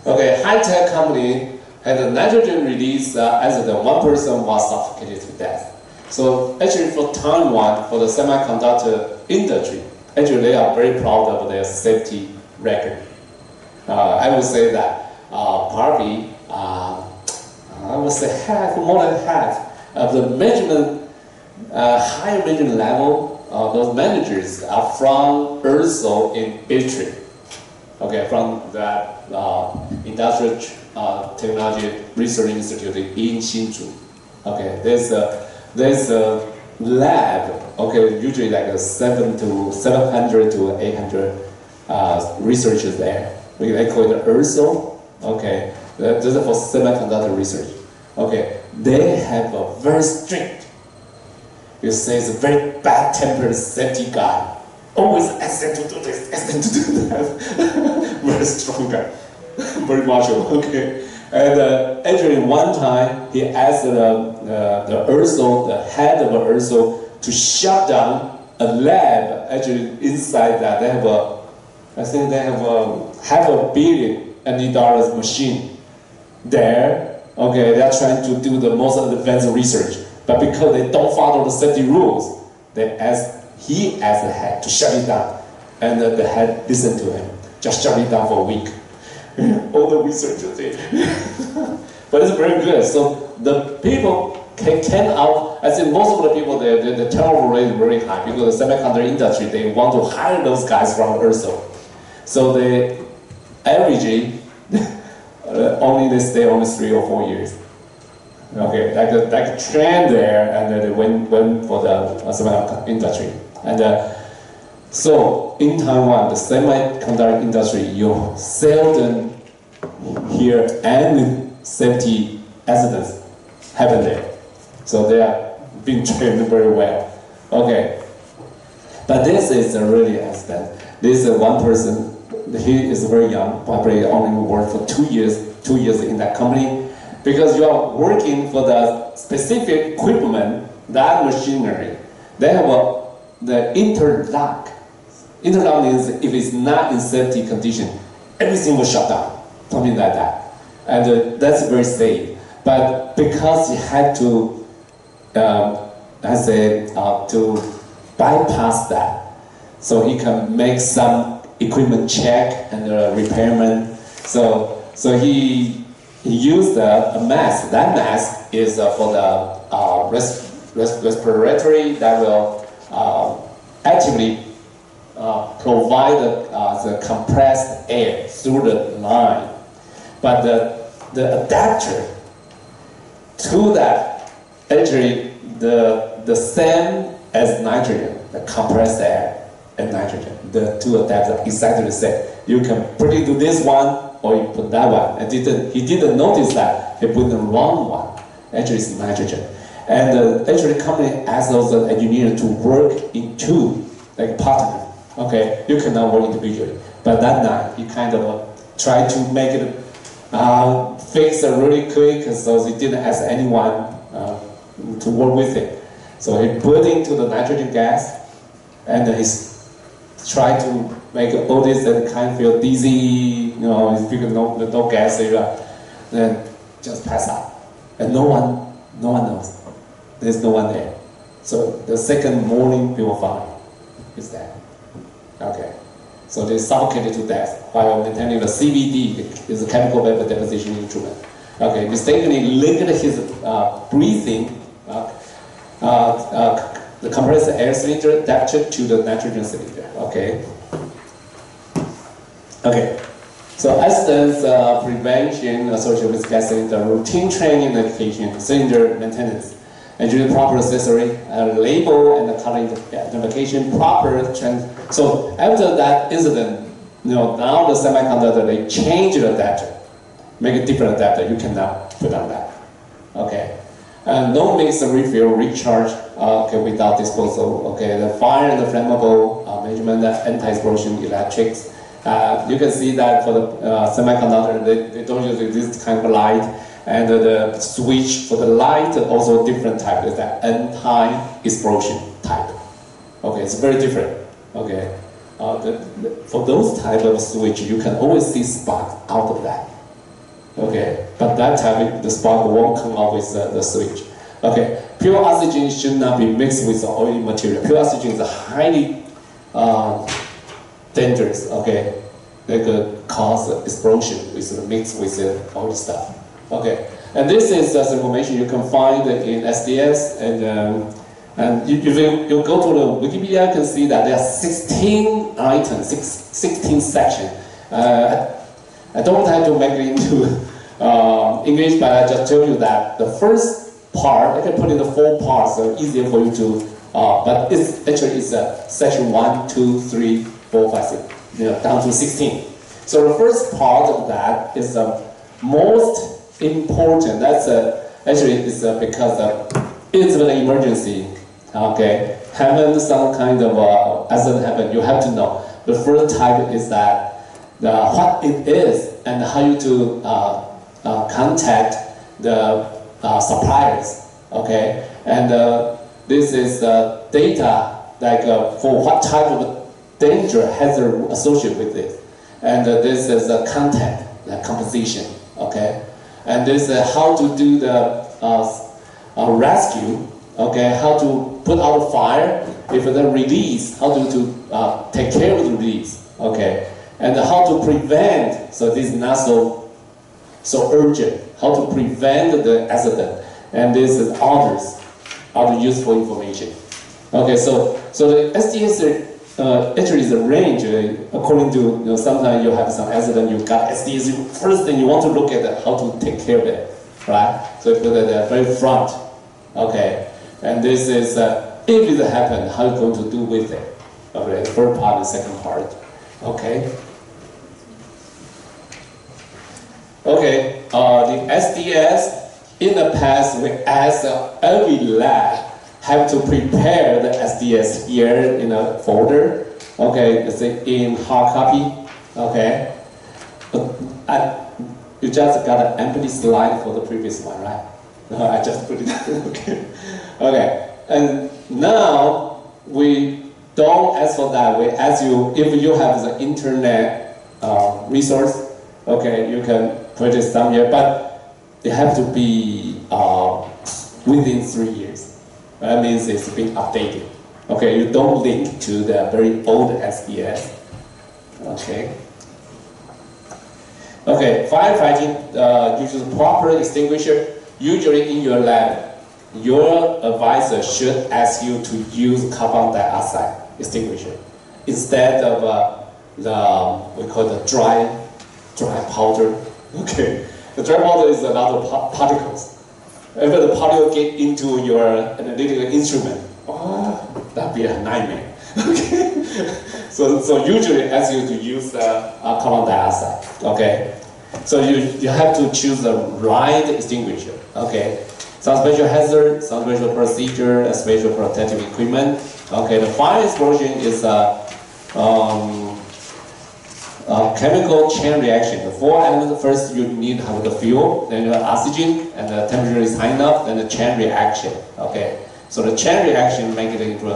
Okay, high-tech company had a nitrogen release accident. One person was suffocated to death. So actually for Taiwan, for the semiconductor industry, actually they are very proud of their safety record. I would say that probably, I would say more than half of the management, higher management level, those managers are from ERSO in Italy. Okay, from that Industrial Technology Research Institute in Hsinchu. Okay, there's a lab. Okay, usually like 700 to 800 researchers there. They call it ERSO. Okay, this is for semiconductor research. Okay, they have a very strict. You say it's a very bad-tempered safety guy. Always asking to do this, asking to do that. Very strong guy, very macho. Okay, and actually one time he asked the ERSO, the head of ERSO, to shut down a lab. Actually inside that they have I think they have $500 million machine there. Okay, they are trying to do the most advanced research, but because they don't follow the safety rules, he asked the head to shut it down, and the head listened to him. Just shut it down for a week. All the researchers did. But it's very good. So the people came out. I think most of the people, the turnover rate is very high because the semiconductor industry, they want to hire those guys from ERSO. So they averaging only they stay only 3 or 4 years. Okay, like a trend there, and then they went for the semiconductor industry. And so in Taiwan, the semiconductor industry, you seldom hear any safety accidents happen there. So they are being trained very well. Okay. But this is a really accident. This is one person, he is very young, probably only worked for 2 years in that company, because you are working for the specific equipment, that machinery. They have the interlock. Interlock means if it's not in safety condition, everything will shut down, something like that. And that's very safe. But because he had to, to bypass that, so he can make some equipment check and repairment. So he used a mask. That mask is for the respiratory that will actively provide the compressed air through the line. But the adapter to that, actually the same as nitrogen, the compressed air and nitrogen. The two adapters exactly the same. You can put it to this one or you put that one. And he didn't notice that he put the wrong one. Actually it's nitrogen. And actually the company asked those engineers to work in two, like partner. Okay, you cannot work individually. But that night he kind of tried to make it fix it really quick, so he didn't ask anyone to work with it. So he put into the nitrogen gas, and he tried to make all this and kind of feel dizzy, because no gas, then just pass out. And no one knows. There's no one there. So the second morning, people found he's dead. Okay. So they suffocated to death while maintaining the CVD, is a chemical vapor deposition instrument. Okay, mistakenly linked his breathing, the compressed air cylinder adapted to the nitrogen cylinder. Okay. Okay. So accidents prevention associated with gas cylinder, routine training and education, cylinder maintenance, engineering proper accessory, label and color identification, proper So after that incident, now the semiconductor, they change the adapter, make a different adapter. You cannot put on that. Okay, and no mix and refill, recharge. Okay, without disposal. Okay, the fire and the flammable measurement, anti-explosion electrics. You can see that for the semiconductor, they don't use this kind of light. And the switch for the light also different type. It's the anti-explosion type. Okay, it's very different. Okay, for those type of switch, you can always see spark out of that. Okay, but that type, the spark won't come out with the switch. Okay, pure oxygen should not be mixed with the oily material. Pure oxygen is highly dangerous. Okay, they could cause explosion with the mix with the oily stuff. Okay, and this is the information you can find in SDS, and if you go to the Wikipedia, you can see that there are 16 items, 16 sections. I don't have to make it into English, but I just tell you that the first part, I can put in the 4 parts, so easier for you to, but it's actually section 1, 2, 3, 4, 5, 6, down to 16. So the first part of that is the most important. That's actually it's because it's an emergency. Okay, having some kind of accident happen, you have to know. The first type is that what it is and how you to contact the suppliers. Okay, and this is data like for what type of danger hazard associated with it, and this is the contact, the composition. Okay. And this is how to do the rescue, okay, how to put out a fire, if the release, how to take care of the release, okay, and how to prevent, so this is not so urgent, how to prevent the accident, and this is other useful information. Okay, so the SDS actually is a range according to, sometimes you have some accident, you got SDS, first thing you want to look at how to take care of it, right? So you put it at the very front, okay? And this is, if it happened, how you going to do with it? Okay, the first part and second part, okay? Okay, the SDS, in the past we asked every lab have to prepare the SDS here in a folder. Okay, it's in hard copy. Okay, you just got an empty slide for the previous one, right? I just put it. Okay, okay, and now we don't ask for that. We ask you if you have the internet resource. Okay, you can put it down here, but it have to be within 3 years. That means it's been updated. Okay, you don't link to the very old SDS. Okay. Okay, firefighting uses proper extinguisher. Usually in your lab, your advisor should ask you to use carbon dioxide extinguisher instead of we call the dry powder. Okay, the dry powder is a lot of particles. If the particle get into your analytical instrument, that'd be a nightmare. Okay, so usually ask you to use carbon dioxide. Okay, so you have to choose the right extinguisher. Okay, some special hazard, some special procedure, and special protective equipment. Okay, the fire explosion is chemical chain reaction. The 4 elements, first you need to have the fuel, then you have oxygen, and the temperature is high enough, then the chain reaction. Okay, so the chain reaction make it into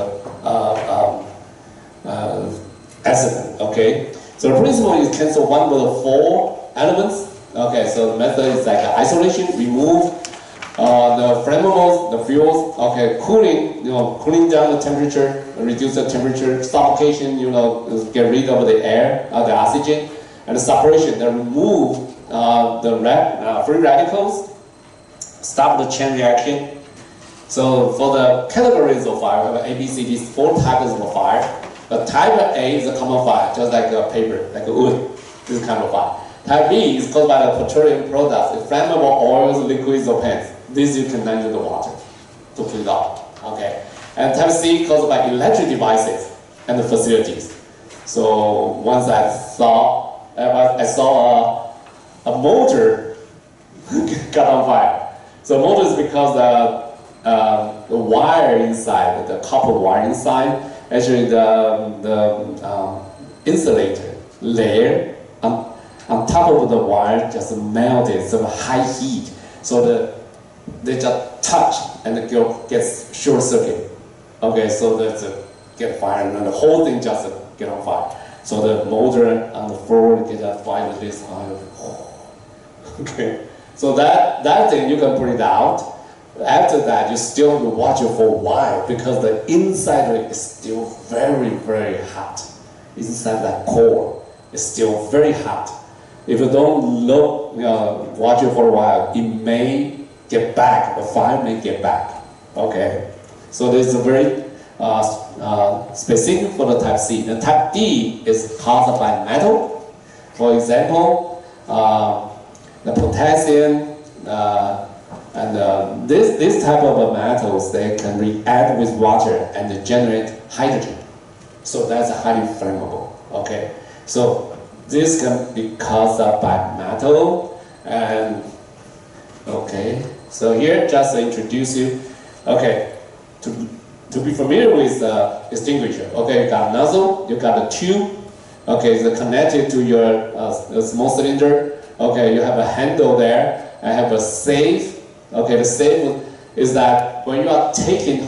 accident. Okay, so the principle is cancel one of the 4 elements. Okay, so the method is like isolation, remove the flammables, the fuels. Okay, cooling, cooling down the temperature, reduce the temperature. Suffocation, get rid of the air, the oxygen, and the separation. Then remove the free radicals, stop the chain reaction. So for the categories of fire, we have A, B, C, D, 4 types of fire. The type A is a common fire, just like a paper, like a wood. This kind of fire. Type B is caused by the petroleum products, flammable oils, liquids, or paints. This you can enter the water to put it out. Okay. And type C caused by electric devices and the facilities. So once I saw a motor got on fire. So motor is because the wire inside, the copper wire inside, actually the insulator layer on top of the wire just melted, so high heat. So they just touch and it gets short circuit. Okay, so that's get fire and then the whole thing just get on fire. So the motor on the floor get on fire this high. Okay, so that thing you can put it out. After that, you still have to watch it for a while because the inside is still very, very hot. Inside that core is still very hot. If you don't watch it for a while, it may get back. The fire may get back. Okay, so this is a very specific for the type C. The type D is caused by metal. For example, the potassium. And this type of metals, they can react with water and generate hydrogen. So that's highly flammable. Okay, so this can be caused by metal. And okay, so here just to introduce you. Okay, to be familiar with the extinguisher. Okay, you got nozzle, you got a tube. Okay, it's connected to your small cylinder. Okay, you have a handle there. I have a safe. Okay, the safe is that when you are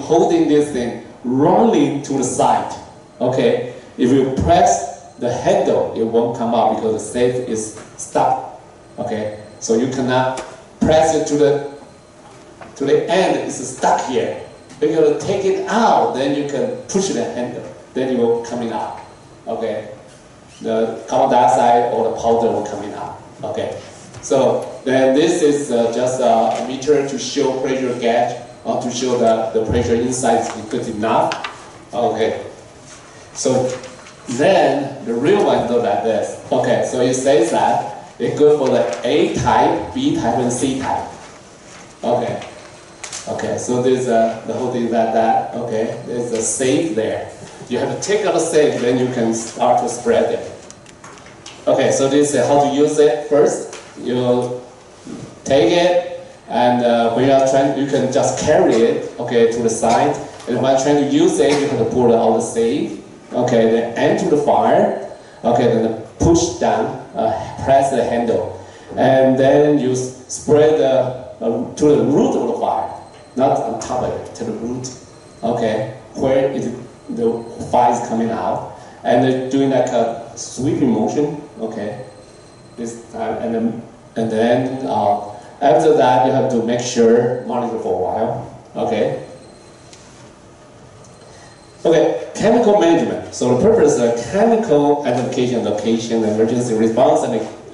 holding this thing, rolling to the side. Okay, if you press the handle, it won't come out because the safe is stuck. Okay, so you cannot press it to the end. It's stuck here. If you take it out, then you can push the handle. Then it will coming out. Okay, the carbon dioxide or the powder will coming out. Okay. So then this is just a meter to show pressure gauge or to show the pressure inside is good enough. Okay. So then the real one goes like this. Okay, so it says that it's good for the A type, B type, and C type. Okay. Okay, so there's the whole thing like that. Okay, there's a safe there. You have to take out the safe, then you can start to spread it. Okay, so this is how to use it first. You take it, and when you are trying, you can just carry it, okay, to the side, And when trying to use it, you have to pull out the safe. Okay, then enter the fire. Okay, then push down, press the handle, and then you spread to the root of the fire, not on top of it, to the root. Okay, where the fire is coming out, and doing like a sweeping motion. Okay, this time, and then after that you have to make sure monitor for a while. Okay. Okay, chemical management. So the purpose of chemical identification, location, emergency response,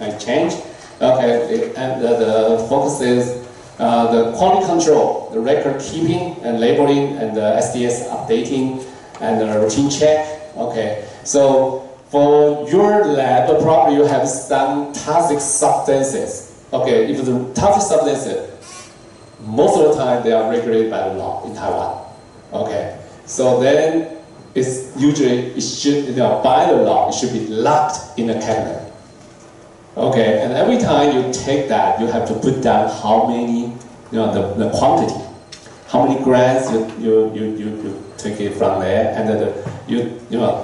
and change. Okay, and the focus is the quality control, the record keeping and labeling, and the SDS updating, and the routine check. Okay, so for your lab, probably you have some toxic substances. Okay, if the toxic substances, most of the time they are regulated by the law in Taiwan. Okay. So then, it's usually, it should, by the law, it should be locked in a cabinet. Okay, and every time you take that, you have to put down how many, the quantity, how many grams you take it from there, and then you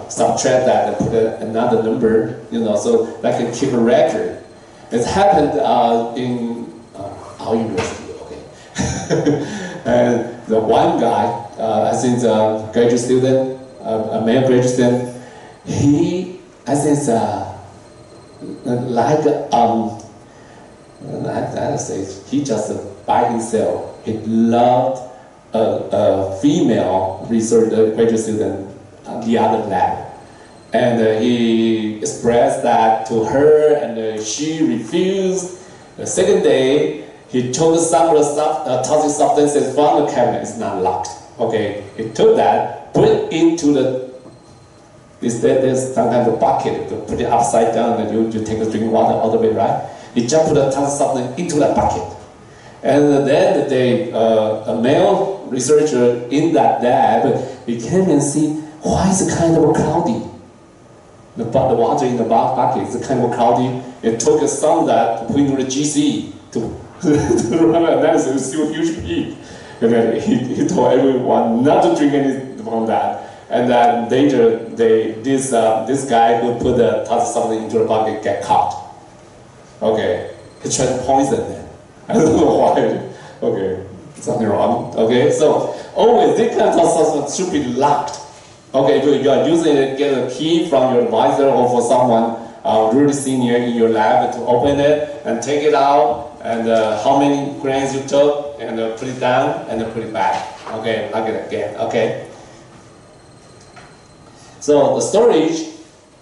subtract that and put another number, so that can keep a record. It's happened in our university. Okay, and the one guy. I think a graduate student, a male graduate student, he, I think, he just by himself, he loved a female research graduate student at the other lab. And he expressed that to her, and she refused. The second day, he took some of the toxic substances from the cabinet. It's not locked. Okay, he took that, put it into there's some kind of bucket, to put it upside down, and you take the drinking water out of it, right? He just put the toxic substance into that bucket. And then a male researcher in that lab, he came and see, why is it kind of cloudy? The water in the bucket is kind of cloudy. It took some of that to put into the GC to run an analysis, it was still a huge peak. And then he told everyone not to drink anything from that. And then later, this guy who put the toxic substance into the bucket get caught. Okay, he tried to poison them. I don't know why. Okay, something wrong. Okay, so always this kind of substance should be locked. Okay, if you are using it, get a key from your advisor or for someone really senior in your lab to open it and take it out. And how many grams you took, and put it down, and put it back. Okay, lock it again. Okay. So the storage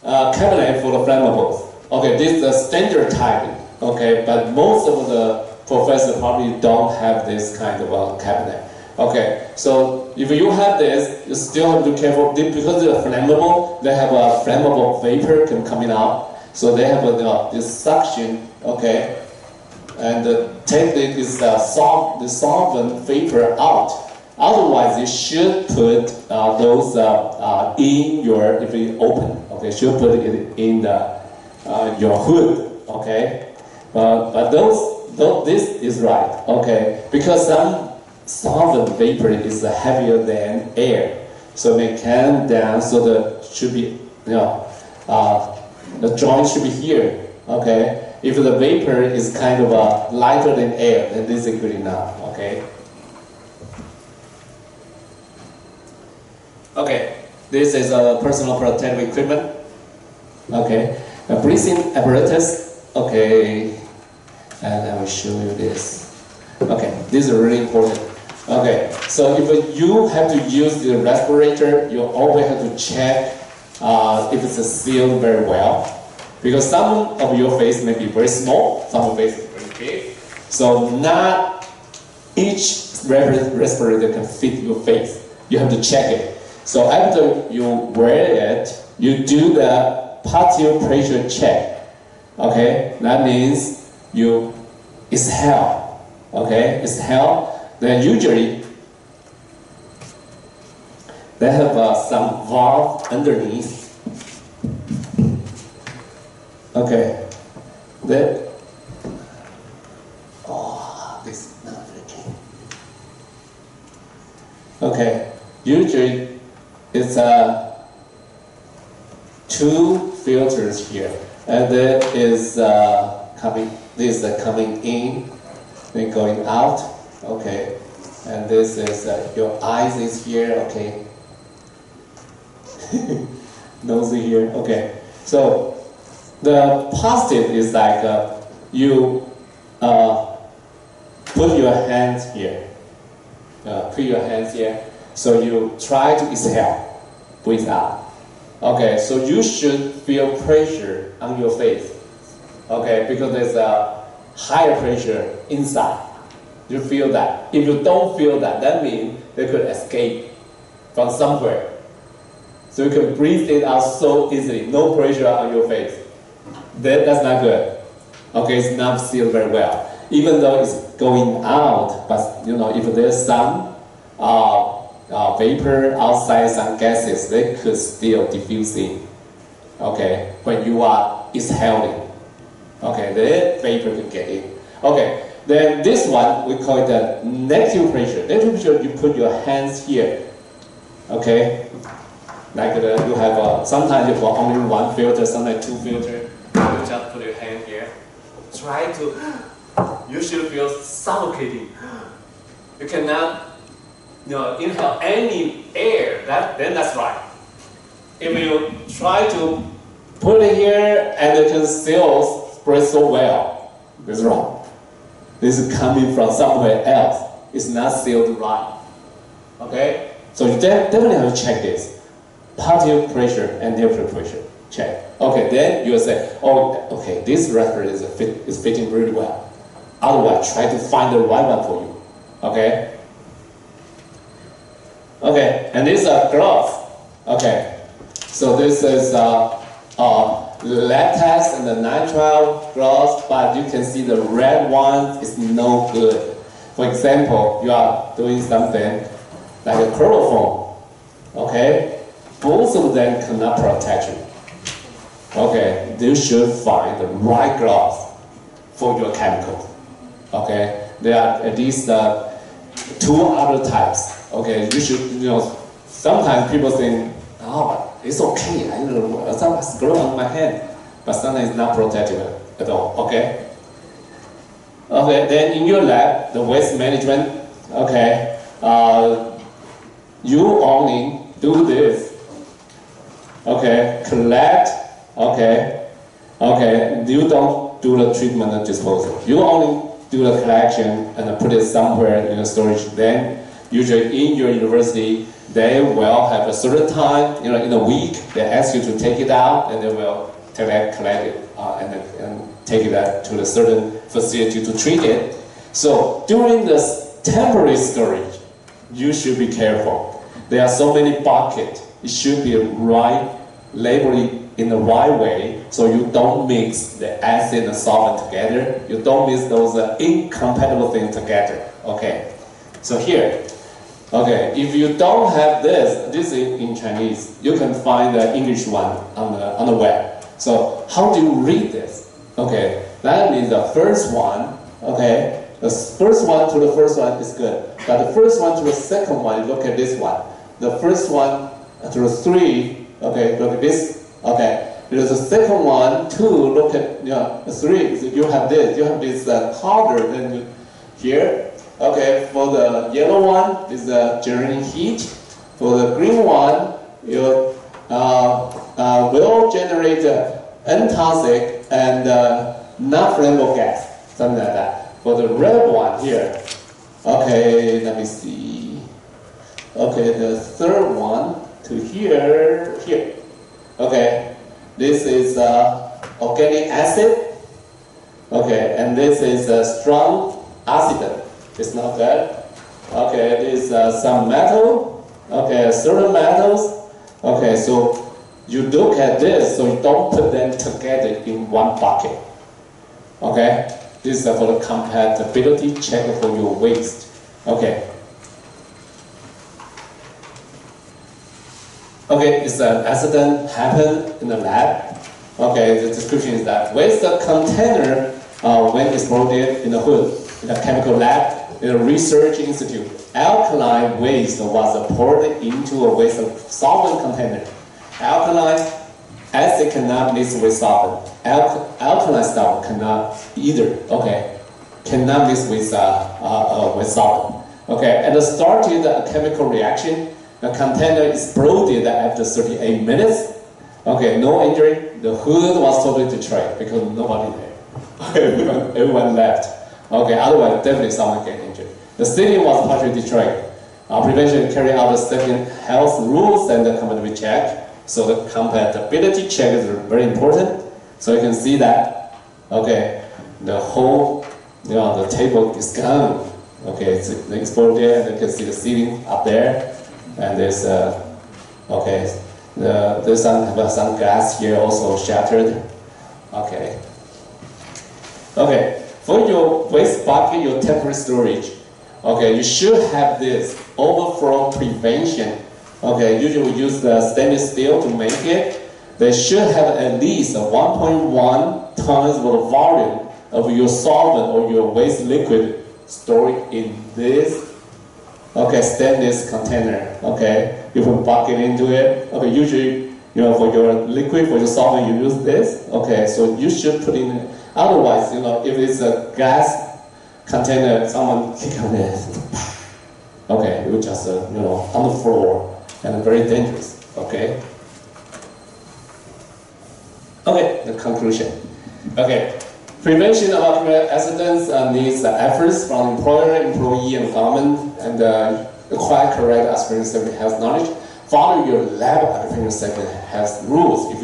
cabinet for the flammables. Okay, this is the standard type. Okay, but most of the professors probably don't have this kind of a cabinet. Okay, so if you have this, you still have to be careful because they're flammable. They have a flammable vapor coming out, so they have this suction. Okay. And take this solvent vapor out. Otherwise, you should put those in your, if you open, okay, should put it in your hood, okay. But this is right, okay, because some solvent vapor is heavier than air, so they can down. So the should be, the joint should be here, okay. If the vapor is kind of lighter than air, then this is good enough, okay? Okay, this is a personal protective equipment. Okay, a breathing apparatus. Okay, and I will show you this. Okay, this is really important. Okay, so if you have to use the respirator, you always have to check if it's sealed very well. Because some of your face may be very small, some of your face is very big. So not each respirator can fit your face. You have to check it. So after you wear it, you do the partial pressure check. Okay, that means you exhale. Okay, exhale. Then usually they have some valve underneath. Okay, then, this is not working. Okay, it's two filters here, and then is coming. This is coming in, then going out. Okay, and this is your eyes is here. Okay, nose here. Okay, so the positive is like you put your hands here. Put your hands here. So you try to exhale, breathe out. Okay, so you should feel pressure on your face. Okay, because there's a higher pressure inside. You feel that. If you don't feel that, that means they could escape from somewhere. So you can breathe it out so easily, no pressure on your face. That's not good. Okay, it's not sealed very well. Even though it's going out, but you know, if there's some vapor outside, some gases, they could still diffuse in. Okay, when you are exhaling. Okay, the vapor can get in. Okay, then this one, we call it the negative pressure. Negative pressure, you put your hands here. Okay, like you have, sometimes you have only one filter, sometimes two filters. You just put your hand here. Try to, you should feel suffocating. You cannot, inhale any air, then that's right. If you try to put it here and it can still spread so well, that's wrong. This is coming from somewhere else. It's not sealed right. Okay? So you definitely have to check this. Positive pressure and negative pressure. Check. Okay, then you will say, oh, okay, this reference is fitting really well. Otherwise, try to find the right one for you. Okay? Okay, and these are gloves. Okay, so this is latex and the nitrile gloves, but you can see the red one is no good. For example, you are doing something like a chloroform. Okay, both of them cannot protect you. Okay, you should find the right gloves for your chemical. Okay, there are at least two other types. Okay, you should, sometimes people think, oh, it's okay, I know, some glue on my hand, but sometimes it's not protective at all. Okay. Okay, then in your lab, the waste management. Okay, you only do this. Okay, collect. Okay, you don't do the treatment and disposal. You only do the collection and put it somewhere in the storage. Then, usually in your university, they will have a certain time, in a week, they ask you to take it out, and they will collect it and take it to a certain facility to treat it. So during this temporary storage, you should be careful. There are so many buckets. It should be right labeling in the right way, so you don't mix the acid and solvent together. You don't mix those incompatible things together. Okay, so here, okay, if you don't have this is in Chinese. You can find the English one on the web. So how do you read this? Okay, that means the first one. Okay, the first one to the first one is good, but the first one to the second one, look at this one. The first one to the three. Okay, look at this. Okay, there's a second one, two, look at, three, so you have this powder, then here, okay, for the yellow one, is generating heat, for the green one, you will generate N-toxic and non-flammable gas, something like that. For the red one here, okay, let me see, okay, the third one to here. Okay, this is organic acid. Okay, and this is a strong acid. It's not good. Okay, this is some metal. Okay, certain metals. Okay, so you look at this, so you don't put them together in one bucket. Okay, this is for the compatibility check for your waste. Okay. Okay, it's an accident happened in the lab. Okay, the description is that with the container when exploded in the hood in the chemical lab, in a research institute, alkaline waste was poured into a waste solvent container. Alkaline acid cannot mix with solvent. Alkaline stuff cannot either. Okay, cannot mix with solvent. Okay, and started a chemical reaction. The container exploded after 38 minutes. Okay, no injury. The hood was totally destroyed because nobody there. Everyone left. Okay, otherwise definitely someone get injured. The stadium was partially destroyed. Prevention carried out the second health rules and the compatibility check. So the compatibility check is very important. So you can see that, okay, the whole, the table is gone. Okay, it's exploded, and you can see the ceiling up there, and there's okay, there's some glass here also shattered. Okay. Okay. For your waste bucket, your temporary storage, okay, you should have this overflow prevention. Okay, usually we use the stainless steel to make it. They should have at least 1.1 tons of volume of your solvent or your waste liquid stored in this, okay, stainless container. Okay, you put bucket into it. Okay, usually, for your liquid, for your solvent, you use this. Okay, so you should put in. Otherwise, if it's a glass container, someone kick on it. Okay, you just on the floor, and very dangerous. Okay. Okay, the conclusion. Okay, prevention of occupational accidents needs efforts from employer, employee, and government, and acquire correct occupational safety health knowledge. Follow your lab occupational safety health rules.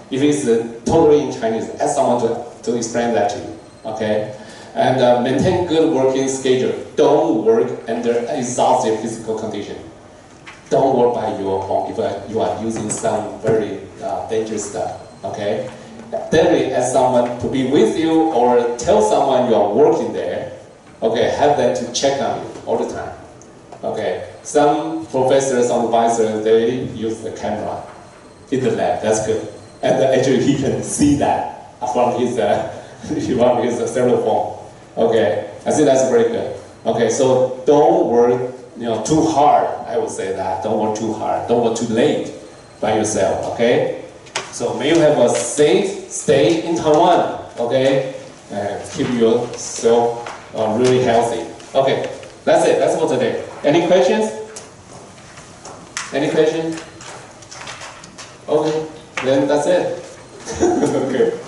If it's totally in Chinese, ask someone to explain that to you. Okay, and maintain good working schedule. Don't work under exhaustive physical condition. Don't work by your home if you are using some very dangerous stuff. Okay, definitely ask someone to be with you or tell someone you are working there. Okay, have them to check on you all the time. Okay, some professors, some advisors, they use the camera in the lab. That's good, and actually he can see that from his cellular phone. Okay, I think that's very good. Okay, so don't work too hard. I would say that don't work too hard. Don't work too late by yourself. Okay, so may you have a safe stay in Taiwan. Okay, keep yourself really healthy. Okay, that's it. That's for today. Any questions? Any questions? Okay, then that's it. Okay.